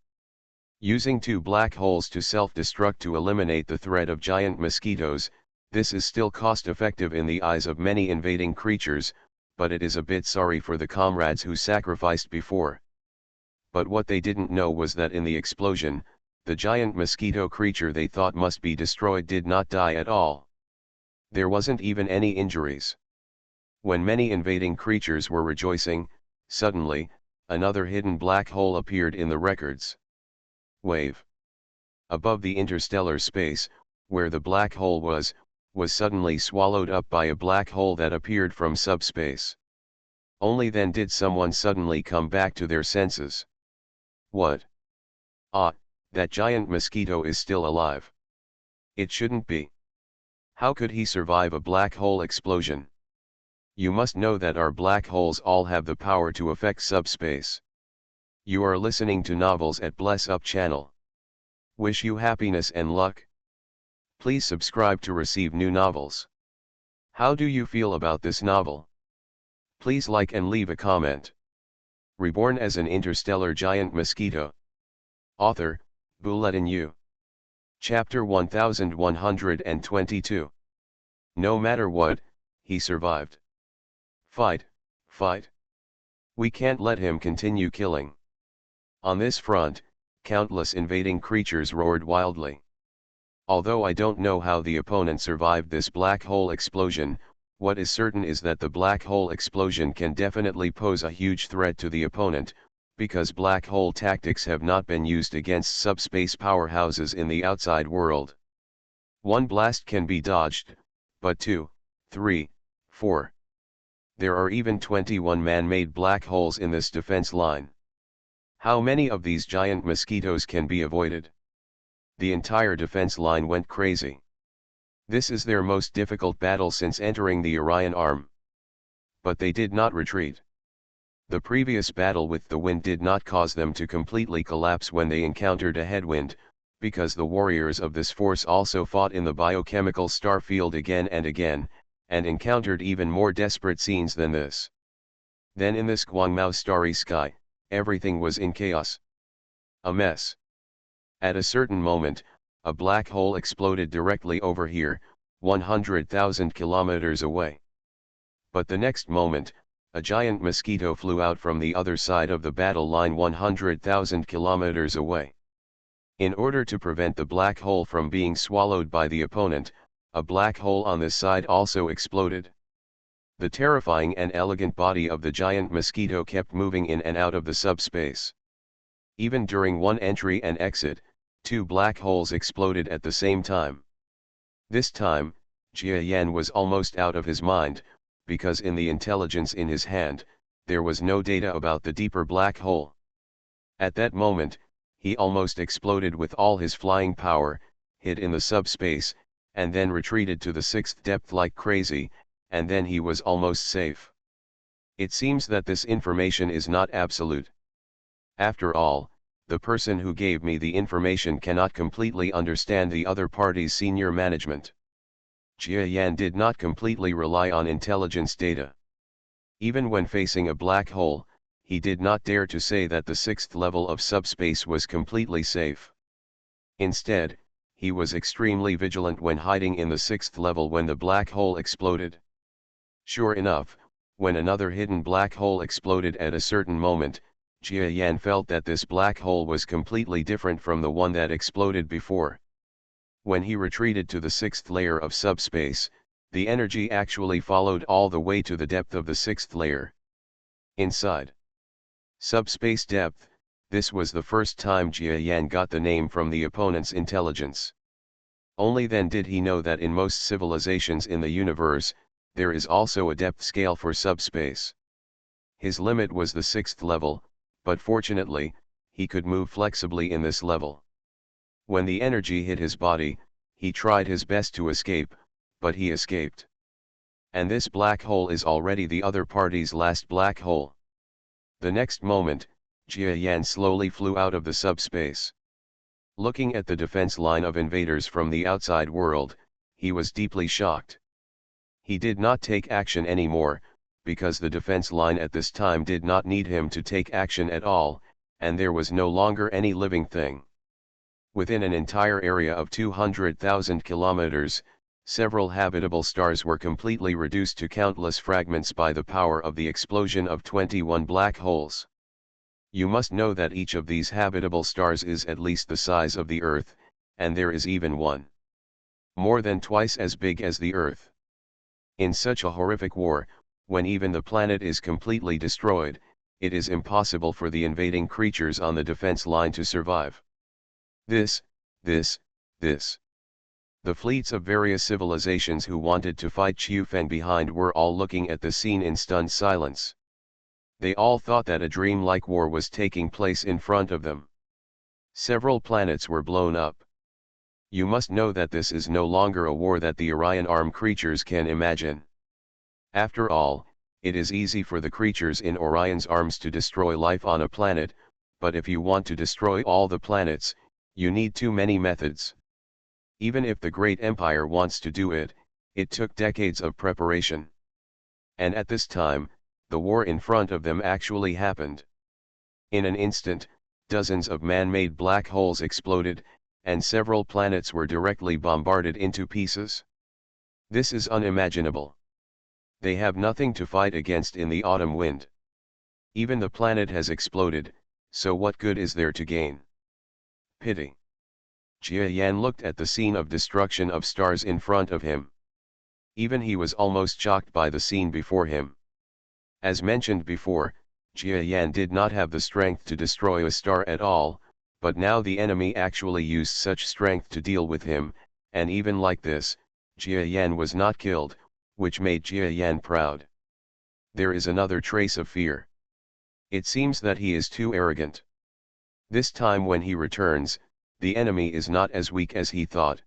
Using 2 black holes to self-destruct to eliminate the threat of giant mosquitoes, this is still cost-effective in the eyes of many invading creatures, but it is a bit sorry for the comrades who sacrificed before. But what they didn't know was that in the explosion, the giant mosquito creature they thought must be destroyed did not die at all. There wasn't even any injuries. When many invading creatures were rejoicing, suddenly, another hidden black hole appeared in the records. Wave. Above the interstellar space, where the black hole was suddenly swallowed up by a black hole that appeared from subspace. Only then did someone suddenly come back to their senses. What? Ah, that giant mosquito is still alive. It shouldn't be. How could he survive a black hole explosion? You must know that our black holes all have the power to affect subspace. You are listening to Novels at Bless Up channel. Wish you happiness and luck. Please subscribe to receive new novels. How do you feel about this novel? Please like and leave a comment. Reborn as an interstellar giant mosquito. Author, Bulletin U. Chapter 1122. No matter what, he survived. Fight, fight. We can't let him continue killing. On this front, countless invading creatures roared wildly. Although I don't know how the opponent survived this black hole explosion, what is certain is that the black hole explosion can definitely pose a huge threat to the opponent, because black hole tactics have not been used against subspace powerhouses in the outside world. One blast can be dodged, but 2, 3, 4. There are even 21 man-made black holes in this defense line. How many of these giant mosquitoes can be avoided? The entire defense line went crazy. This is their most difficult battle since entering the Orion Arm. But they did not retreat. The previous battle with the wind did not cause them to completely collapse when they encountered a headwind, because the warriors of this force also fought in the biochemical star field again and again, and encountered even more desperate scenes than this. Then in this Guangmao starry sky, everything was in chaos. A mess. At a certain moment, a black hole exploded directly over here, 100,000 kilometers away. But the next moment, a giant mosquito flew out from the other side of the battle line 100,000 kilometers away. In order to prevent the black hole from being swallowed by the opponent, a black hole on this side also exploded. The terrifying and elegant body of the giant mosquito kept moving in and out of the subspace. Even during one entry and exit, 2 black holes exploded at the same time. This time, Jia Yan was almost out of his mind, because in the intelligence in his hand, there was no data about the deeper black hole. At that moment, he almost exploded with all his flying power, hid in the subspace, and then retreated to the 6th depth like crazy, and then he was almost safe. It seems that this information is not absolute. After all, the person who gave me the information cannot completely understand the other party's senior management. Jia Yan did not completely rely on intelligence data. Even when facing a black hole, he did not dare to say that the 6th level of subspace was completely safe. Instead, he was extremely vigilant when hiding in the 6th level when the black hole exploded. Sure enough, when another hidden black hole exploded at a certain moment, Jia Yan felt that this black hole was completely different from the one that exploded before. When he retreated to the 6th layer of subspace, the energy actually followed all the way to the depth of the 6th layer. Inside subspace depth, this was the first time Jia Yan got the name from the opponent's intelligence. Only then did he know that in most civilizations in the universe, there is also a depth scale for subspace. His limit was the 6th level, but fortunately, he could move flexibly in this level. When the energy hit his body, he tried his best to escape, but he escaped. And this black hole is already the other party's last black hole. The next moment, Jia Yan slowly flew out of the subspace. Looking at the defense line of invaders from the outside world, he was deeply shocked. He did not take action anymore, because the defense line at this time did not need him to take action at all, and there was no longer any living thing. Within an entire area of 200,000 kilometers, several habitable stars were completely reduced to countless fragments by the power of the explosion of 21 black holes. You must know that each of these habitable stars is at least the size of the Earth, and there is even one more than twice as big as the Earth. In such a horrific war, when even the planet is completely destroyed, it is impossible for the invading creatures on the defense line to survive. This. The fleets of various civilizations who wanted to fight Qiu Feng behind were all looking at the scene in stunned silence. They all thought that a dream-like war was taking place in front of them. Several planets were blown up. You must know that this is no longer a war that the Orion Arm creatures can imagine. After all, it is easy for the creatures in Orion's arms to destroy life on a planet, but if you want to destroy all the planets, you need too many methods. Even if the Great Empire wants to do it, it took decades of preparation. And at this time, the war in front of them actually happened. In an instant, dozens of man-made black holes exploded, and several planets were directly bombarded into pieces. This is unimaginable. They have nothing to fight against in the autumn wind. Even the planet has exploded, so what good is there to gain? Pity. Jia Yan looked at the scene of destruction of stars in front of him. Even he was almost shocked by the scene before him. As mentioned before, Jia Yan did not have the strength to destroy a star at all, but now the enemy actually used such strength to deal with him, and even like this, Jia Yan was not killed, which made Jia Yan proud. There is another trace of fear. It seems that he is too arrogant. This time when he returns, the enemy is not as weak as he thought.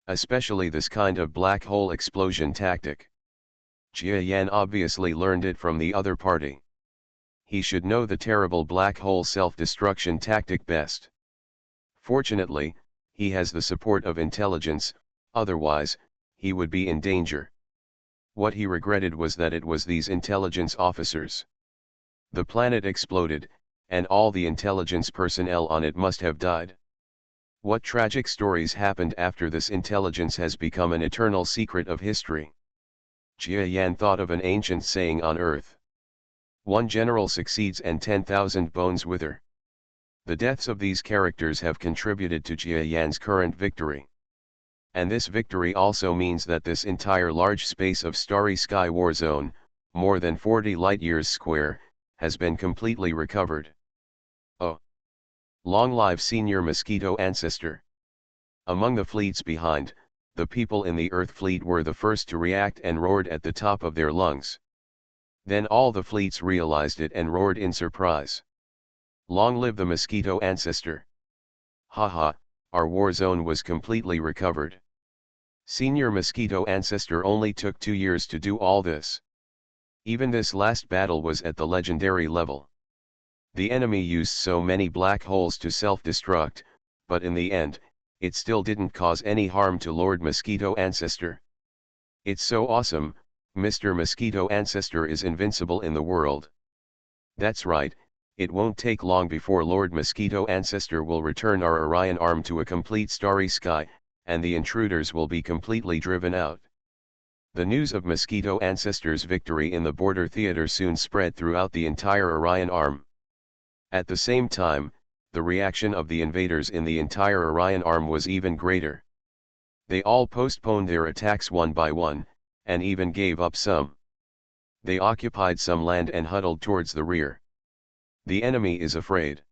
Especially this kind of black hole explosion tactic. Jia Yan obviously learned it from the other party. He should know the terrible black hole self-destruction tactic best. Fortunately, he has the support of intelligence, otherwise, he would be in danger. What he regretted was that it was these intelligence officers. The planet exploded, and all the intelligence personnel on it must have died. What tragic stories happened after this intelligence has become an eternal secret of history. Jia Yan thought of an ancient saying on Earth. One general succeeds and 10,000 bones wither. The deaths of these characters have contributed to Jia Yan's current victory. And this victory also means that this entire large space of starry sky war zone, more than 40 light-years square, has been completely recovered. Oh! Long live Senior Mosquito Ancestor! Among the fleets behind, the people in the Earth fleet were the first to react and roared at the top of their lungs. Then all the fleets realized it and roared in surprise. Long live the Mosquito Ancestor! Haha, our war zone was completely recovered. Senior Mosquito Ancestor only took 2 years to do all this. Even this last battle was at the legendary level. The enemy used so many black holes to self-destruct, but in the end, it still didn't cause any harm to Lord Mosquito Ancestor. It's so awesome, Mr. Mosquito Ancestor is invincible in the world. That's right, it won't take long before Lord Mosquito Ancestor will return our Orion arm to a complete starry sky, and the intruders will be completely driven out. The news of Mosquito Ancestor's victory in the border theater soon spread throughout the entire Orion arm. At the same time, the reaction of the invaders in the entire Orion arm was even greater. They all postponed their attacks one by one, and even gave up some. They occupied some land and huddled towards the rear. The enemy is afraid.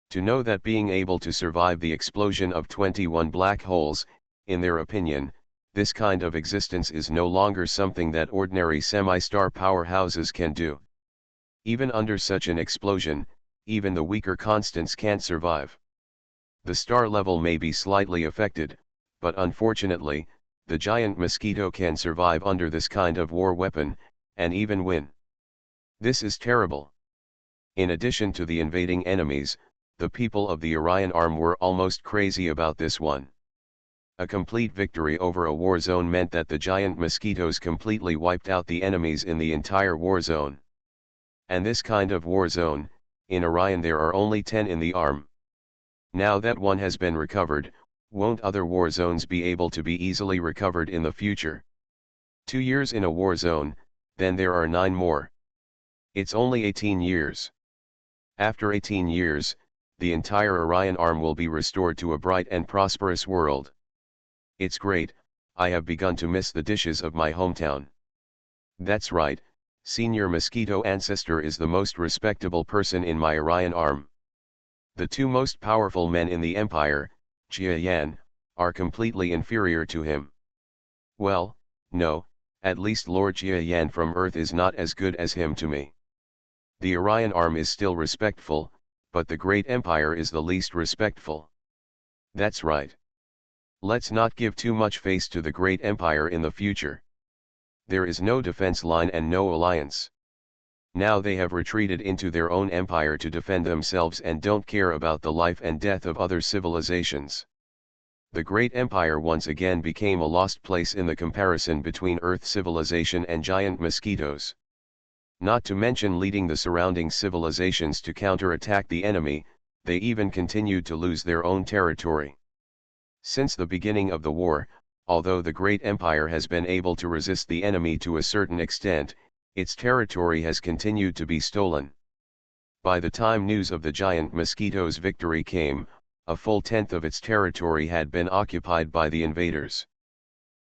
To know that being able to survive the explosion of 21 black holes, in their opinion, this kind of existence is no longer something that ordinary semi-star powerhouses can do. Even under such an explosion, even the weaker constants can't survive. The star level may be slightly affected, but unfortunately, the giant Mosquito can survive under this kind of war weapon, and even win. This is terrible. In addition to the invading enemies, the people of the Orion arm were almost crazy about this one. A complete victory over a war zone meant that the giant mosquitoes completely wiped out the enemies in the entire war zone. And this kind of war zone, in Orion there are only 10 in the arm. Now that one has been recovered, won't other war zones be able to be easily recovered in the future? 2 years in a war zone, then there are 9 more. It's only 18 years. After 18 years, the entire Orion arm will be restored to a bright and prosperous world. It's great, I have begun to miss the dishes of my hometown. That's right, Senior Mosquito Ancestor is the most respectable person in my Orion arm. The 2 most powerful men in the Empire, Jia Yan, are completely inferior to him. Well, no, at least Lord Jia Yan from Earth is not as good as him to me. The Orion arm is still respectful, but the Great Empire is the least respectful. That's right. Let's not give too much face to the Great Empire in the future. There is no defense line and no alliance. Now they have retreated into their own empire to defend themselves and don't care about the life and death of other civilizations. The great empire once again became a lost place in the comparison between Earth civilization and giant mosquitoes. Not to mention leading the surrounding civilizations to counterattack the enemy, they even continued to lose their own territory. Since the beginning of the war, although the great empire has been able to resist the enemy to a certain extent, its territory has continued to be stolen. By the time news of the giant mosquito's victory came, a full tenth of its territory had been occupied by the invaders.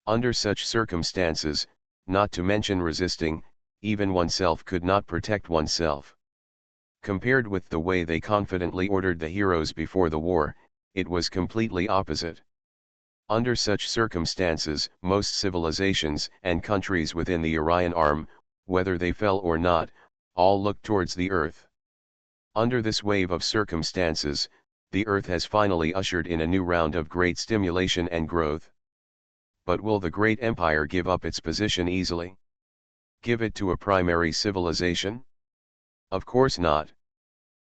Under such circumstances, not to mention resisting, even oneself could not protect oneself. Compared with the way they confidently ordered the heroes before the war, it was completely opposite. Under such circumstances, most civilizations and countries within the Orion Arm, whether they fell or not, all looked towards the Earth. Under this wave of circumstances, the Earth has finally ushered in a new round of great stimulation and growth. But will the great empire give up its position easily? Give it to a primary civilization? Of course not.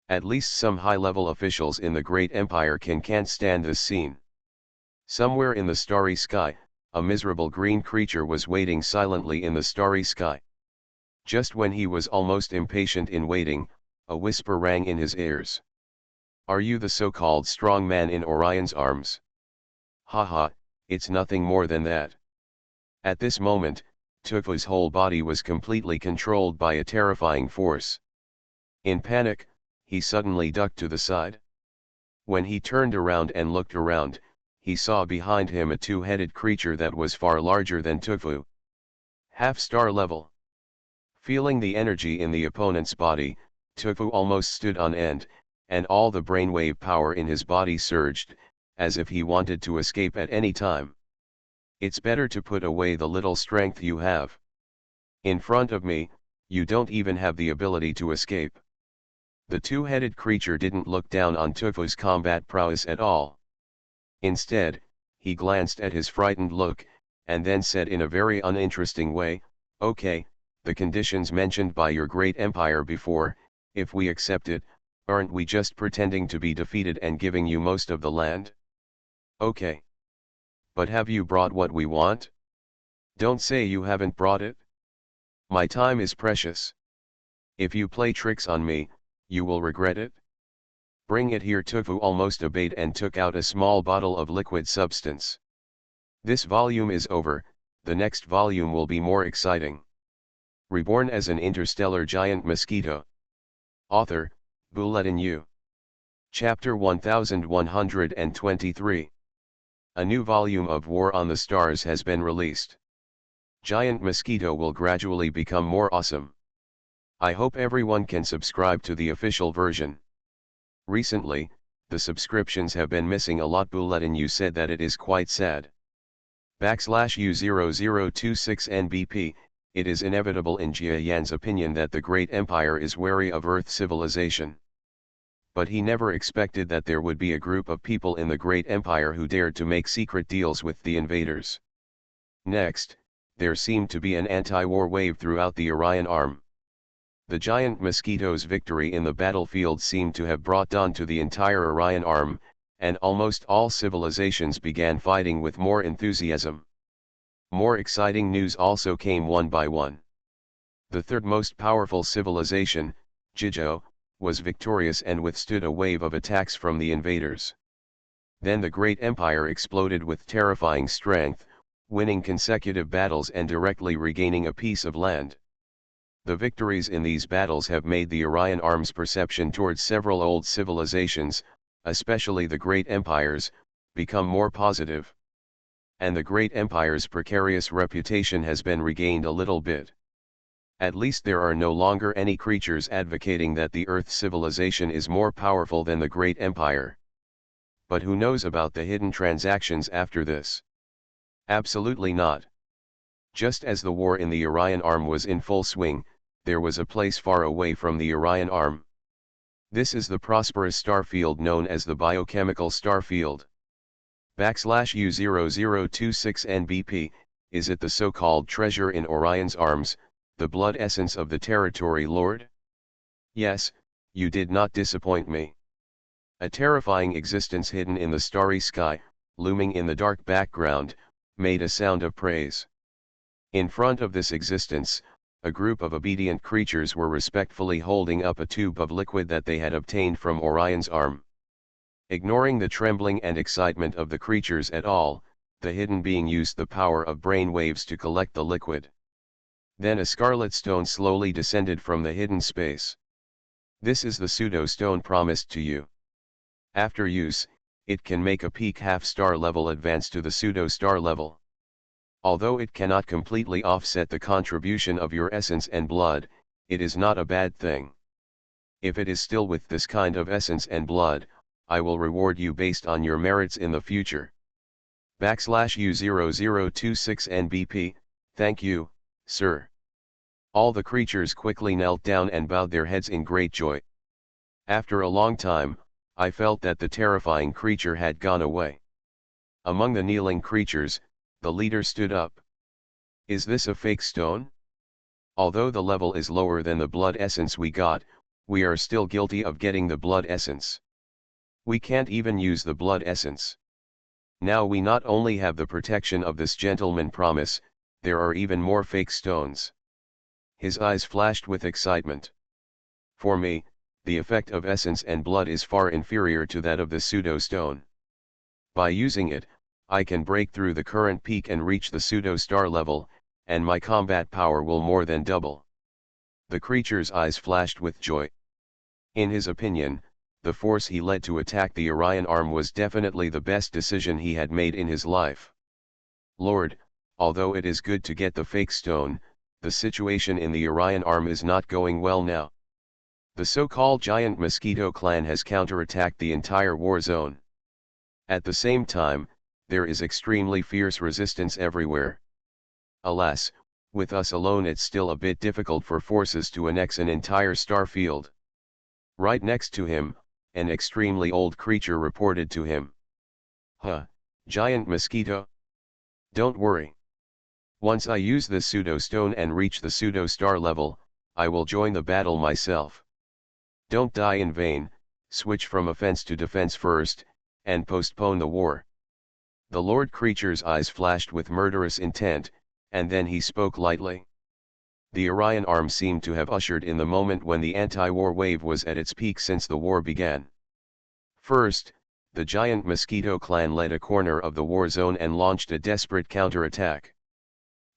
At least some high-level officials in the great empire can't stand this scene. Somewhere in the starry sky, a miserable green creature was waiting silently in the starry sky. Just when he was almost impatient in waiting, a whisper rang in his ears. "Are you the so-called strong man in Orion's arms?" Haha, it's nothing more than that. At this moment, Tufu's whole body was completely controlled by a terrifying force. In panic, he suddenly ducked to the side. When he turned around and looked around, he saw behind him a two-headed creature that was far larger than Tufu. Half-star level. Feeling the energy in the opponent's body, Tufu almost stood on end, and all the brainwave power in his body surged, as if he wanted to escape at any time. It's better to put away the little strength you have. In front of me, you don't even have the ability to escape. The two-headed creature didn't look down on Tufu's combat prowess at all. Instead, he glanced at his frightened look, and then said in a very uninteresting way, "Okay, the conditions mentioned by your great empire before, if we accept it, aren't we just pretending to be defeated and giving you most of the land? Okay. But have you brought what we want? Don't say you haven't brought it. My time is precious. If you play tricks on me, you will regret it. Bring it here." Tufu almost obeyed and took out a small bottle of liquid substance. This volume is over, the next volume will be more exciting. Reborn as an interstellar giant mosquito. Author, Bulletin U. Chapter 1123. A new volume of War on the Stars has been released. Giant Mosquito will gradually become more awesome. I hope everyone can subscribe to the official version. Recently, the subscriptions have been missing a lot. Bulletin U said that it is quite sad. /U0026NBP, it is inevitable in Jia Yan's opinion that the great empire is wary of Earth civilization. But he never expected that there would be a group of people in the great empire who dared to make secret deals with the invaders. Next, there seemed to be an anti-war wave throughout the Orion Arm. The giant mosquito's victory in the battlefield seemed to have brought dawn to the entire Orion Arm, and almost all civilizations began fighting with more enthusiasm. More exciting news also came one by one. The third most powerful civilization, Jizhou, was victorious and withstood a wave of attacks from the invaders. Then the great empire exploded with terrifying strength, winning consecutive battles and directly regaining a piece of land. The victories in these battles have made the Orion Arm's perception towards several old civilizations, especially the great empires, become more positive. And the great empire's precarious reputation has been regained a little bit. At least there are no longer any creatures advocating that the Earth civilization is more powerful than the great empire. But who knows about the hidden transactions after this? Absolutely not. Just as the war in the Orion Arm was in full swing, there was a place far away from the Orion Arm. This is the prosperous star field known as the biochemical star field. /U0026NBP, is it the so-called treasure in Orion's arms, the blood essence of the territory lord? Yes, you did not disappoint me. A terrifying existence hidden in the starry sky, looming in the dark background, made a sound of praise. In front of this existence, a group of obedient creatures were respectfully holding up a tube of liquid that they had obtained from Orion's arm. Ignoring the trembling and excitement of the creatures at all, the hidden being used the power of brain waves to collect the liquid. Then a scarlet stone slowly descended from the hidden space. This is the pseudo-stone promised to you. After use, it can make a peak half-star level advance to the pseudo-star level. Although it cannot completely offset the contribution of your essence and blood, it is not a bad thing. If it is still with this kind of essence and blood, I will reward you based on your merits in the future. /U0026NBP, thank you, sir. All the creatures quickly knelt down and bowed their heads in great joy. After a long time, I felt that the terrifying creature had gone away. Among the kneeling creatures, the leader stood up. Is this a fake stone? Although the level is lower than the blood essence we got, we are still guilty of getting the blood essence. We can't even use the blood essence. Now we not only have the protection of this gentleman promise, there are even more fake stones. His eyes flashed with excitement. For me, the effect of essence and blood is far inferior to that of the pseudo-stone. By using it, I can break through the current peak and reach the pseudo-star level, and my combat power will more than double. The creature's eyes flashed with joy. In his opinion, the force he led to attack the Orion arm was definitely the best decision he had made in his life. Lord, although it is good to get the fake stone, the situation in the Orion arm is not going well now. The so-called giant Mosquito clan has counterattacked the entire war zone. At the same time, there is extremely fierce resistance everywhere. Alas, with us alone it's still a bit difficult for forces to annex an entire star field. Right next to him, an extremely old creature reported to him. Huh, giant Mosquito? Don't worry. Once I use this pseudo-stone and reach the pseudo-star level, I will join the battle myself. Don't die in vain, switch from offense to defense first, and postpone the war. The Lord Creature's eyes flashed with murderous intent, and then he spoke lightly. The Orion arm seemed to have ushered in the moment when the anti-war wave was at its peak since the war began. First, the giant Mosquito clan led a corner of the war zone and launched a desperate counterattack.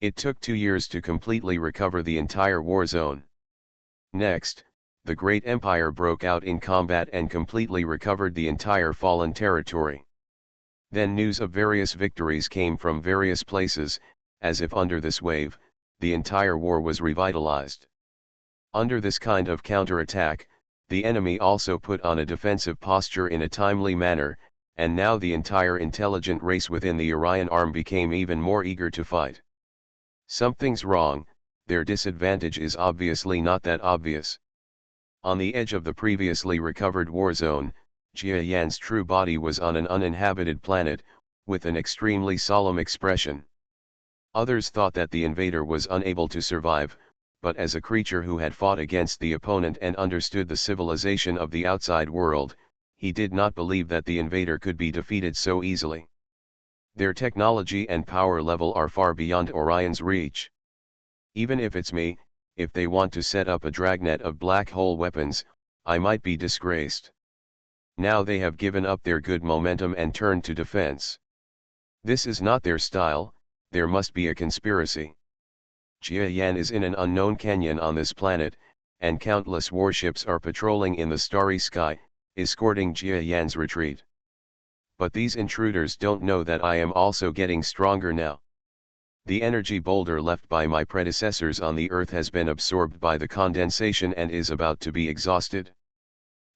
It took 2 years to completely recover the entire war zone. Next, the Great Empire broke out in combat and completely recovered the entire fallen territory. Then news of various victories came from various places, as if under this wave, the entire war was revitalized. Under this kind of counterattack, the enemy also put on a defensive posture in a timely manner, and now the entire intelligent race within the Orion arm became even more eager to fight. Something's wrong, their disadvantage is obviously not that obvious. On the edge of the previously recovered war zone, Jia Yan's true body was on an uninhabited planet, with an extremely solemn expression. Others thought that the invader was unable to survive, but as a creature who had fought against the opponent and understood the civilization of the outside world, he did not believe that the invader could be defeated so easily. Their technology and power level are far beyond Orion's reach. Even if it's me, if they want to set up a dragnet of black hole weapons, I might be disgraced. Now they have given up their good momentum and turned to defense. This is not their style, there must be a conspiracy. Jia Yan is in an unknown canyon on this planet, and countless warships are patrolling in the starry sky, escorting Jia Yan's retreat. But these intruders don't know that I am also getting stronger now. The energy boulder left by my predecessors on the Earth has been absorbed by the condensation and is about to be exhausted.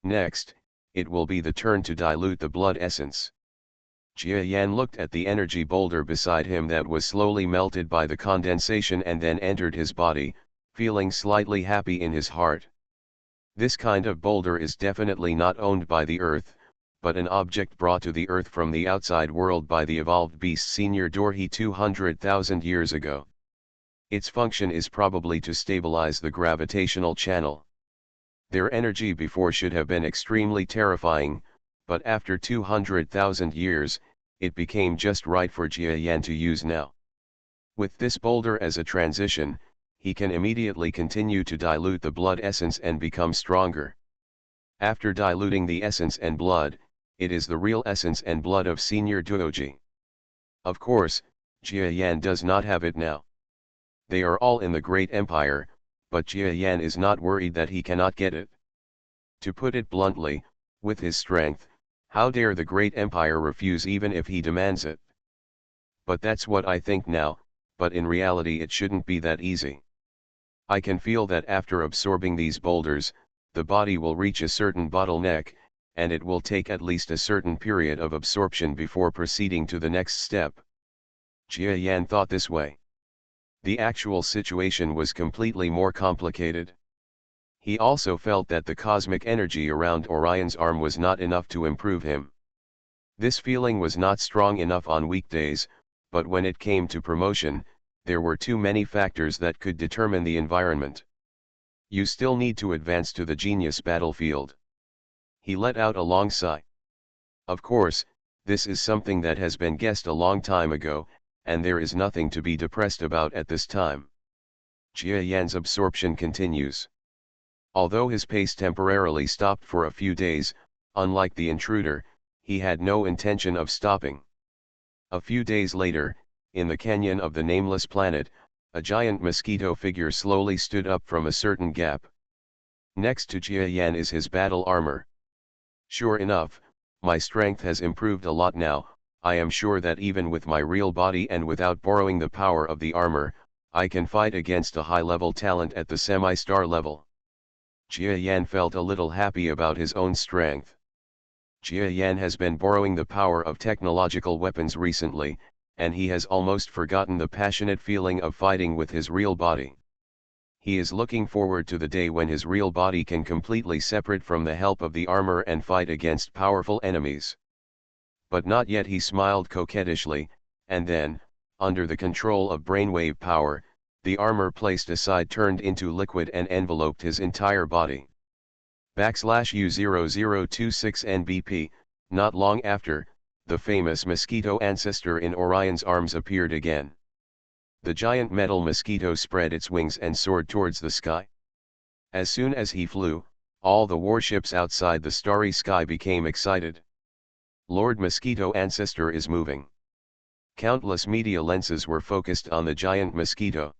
Next, it will be the turn to dilute the blood essence. Jia Yan looked at the energy boulder beside him that was slowly melted by the condensation and then entered his body, feeling slightly happy in his heart. This kind of boulder is definitely not owned by the Earth, but an object brought to the Earth from the outside world by the evolved beast Senior Dorhe 200,000 years ago. Its function is probably to stabilize the gravitational channel. Their energy before should have been extremely terrifying, but after 200,000 years, it became just right for Jia Yan to use now. With this boulder as a transition, he can immediately continue to dilute the blood essence and become stronger. After diluting the essence and blood, it is the real essence and blood of Senior Duoji. Of course, Jia Yan does not have it now. They are all in the Great Empire, but Jia Yan is not worried that he cannot get it. To put it bluntly, with his strength, how dare the Great Empire refuse even if he demands it? But that's what I think now, but in reality it shouldn't be that easy. I can feel that after absorbing these boulders, the body will reach a certain bottleneck, and it will take at least a certain period of absorption before proceeding to the next step. Jia Yan thought this way. The actual situation was completely more complicated. He also felt that the cosmic energy around Orion's arm was not enough to improve him. This feeling was not strong enough on weekdays, but when it came to promotion, there were too many factors that could determine the environment. You still need to advance to the genius battlefield. He let out a long sigh. Of course, this is something that has been guessed a long time ago, and there is nothing to be depressed about at this time. Jia Yan's absorption continues. Although his pace temporarily stopped for a few days, unlike the intruder, he had no intention of stopping. A few days later, in the canyon of the nameless planet, a giant mosquito figure slowly stood up from a certain gap. Next to Jia Yan is his battle armor. Sure enough, my strength has improved a lot now. I am sure that even with my real body and without borrowing the power of the armor, I can fight against a high-level talent at the semi-star level. Jia Yan felt a little happy about his own strength. Jia Yan has been borrowing the power of technological weapons recently, and he has almost forgotten the passionate feeling of fighting with his real body. He is looking forward to the day when his real body can completely separate from the help of the armor and fight against powerful enemies. But not yet. He smiled coquettishly, and then, under the control of brainwave power, the armor placed aside turned into liquid and enveloped his entire body. /U0026 NBP, not long after, the famous mosquito ancestor in Orion's arms appeared again. The giant metal mosquito spread its wings and soared towards the sky. As soon as he flew, all the warships outside the starry sky became excited. Lord Mosquito Ancestor is moving. Countless media lenses were focused on the giant mosquito.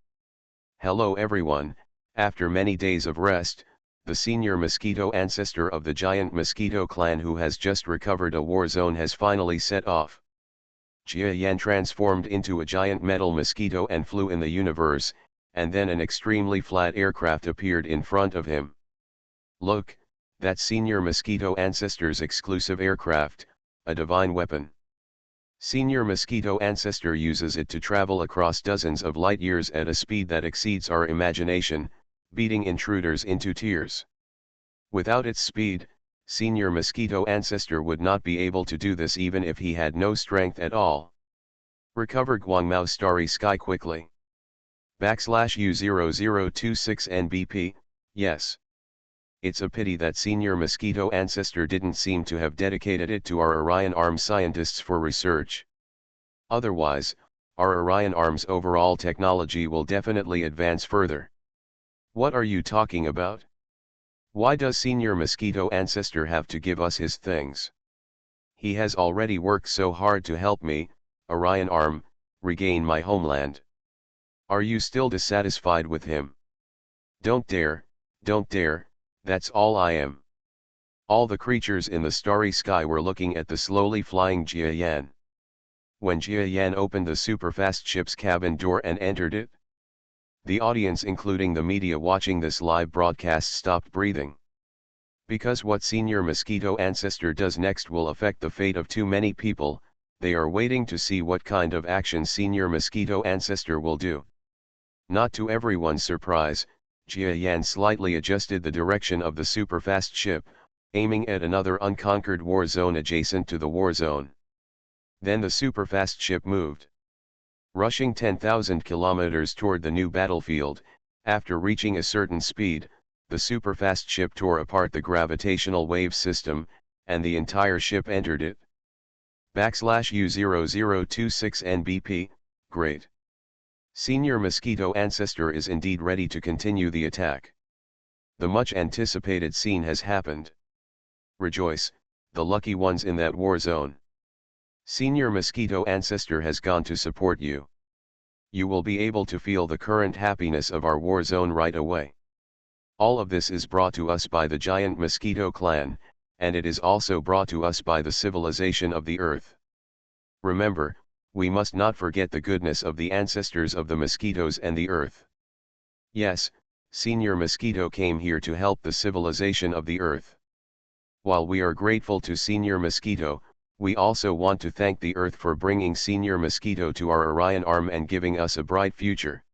Hello everyone, after many days of rest, the senior mosquito ancestor of the giant mosquito clan who has just recovered a war zone has finally set off. Jia Yan transformed into a giant metal mosquito and flew in the universe, and then an extremely flat aircraft appeared in front of him. Look, that's senior mosquito ancestor's exclusive aircraft, a divine weapon. Senior Mosquito Ancestor uses it to travel across dozens of light years at a speed that exceeds our imagination, beating intruders into tears. Without its speed, Senior Mosquito Ancestor would not be able to do this even if he had no strength at all. Recover Guangmao Starry Sky quickly. /U0026 NBP, yes. It's a pity that Senior Mosquito Ancestor didn't seem to have dedicated it to our Orion Arms scientists for research. Otherwise, our Orion Arms overall technology will definitely advance further. What are you talking about? Why does Senior Mosquito Ancestor have to give us his things? He has already worked so hard to help me, Orion Arm, regain my homeland. Are you still dissatisfied with him? Don't dare, that's all I am. All the creatures in the starry sky were looking at the slowly flying Jia Yan. When Jia Yan opened the superfast ship's cabin door and entered it, the audience, including the media watching this live broadcast, stopped breathing. Because what Senior Mosquito Ancestor does next will affect the fate of too many people, they are waiting to see what kind of action Senior Mosquito Ancestor will do. Not to everyone's surprise, Jia Yan slightly adjusted the direction of the superfast ship, aiming at another unconquered war zone adjacent to the war zone. Then the superfast ship moved. Rushing 10,000 kilometers toward the new battlefield, after reaching a certain speed, the superfast ship tore apart the gravitational wave system, and the entire ship entered it. \U0026 NBP, great. Senior Mosquito ancestor is indeed ready to continue the attack. The much anticipated scene has happened. Rejoice, the lucky ones in that war zone. Senior Mosquito ancestor has gone to support you. You will be able to feel the current happiness of our war zone right away. All of this is brought to us by the giant Mosquito clan, and it is also brought to us by the civilization of the Earth. Remember, we must not forget the goodness of the ancestors of the mosquitoes and the Earth. Yes, Senior Mosquito came here to help the civilization of the Earth. While we are grateful to Senior Mosquito, we also want to thank the Earth for bringing Senior Mosquito to our Orion arm and giving us a bright future.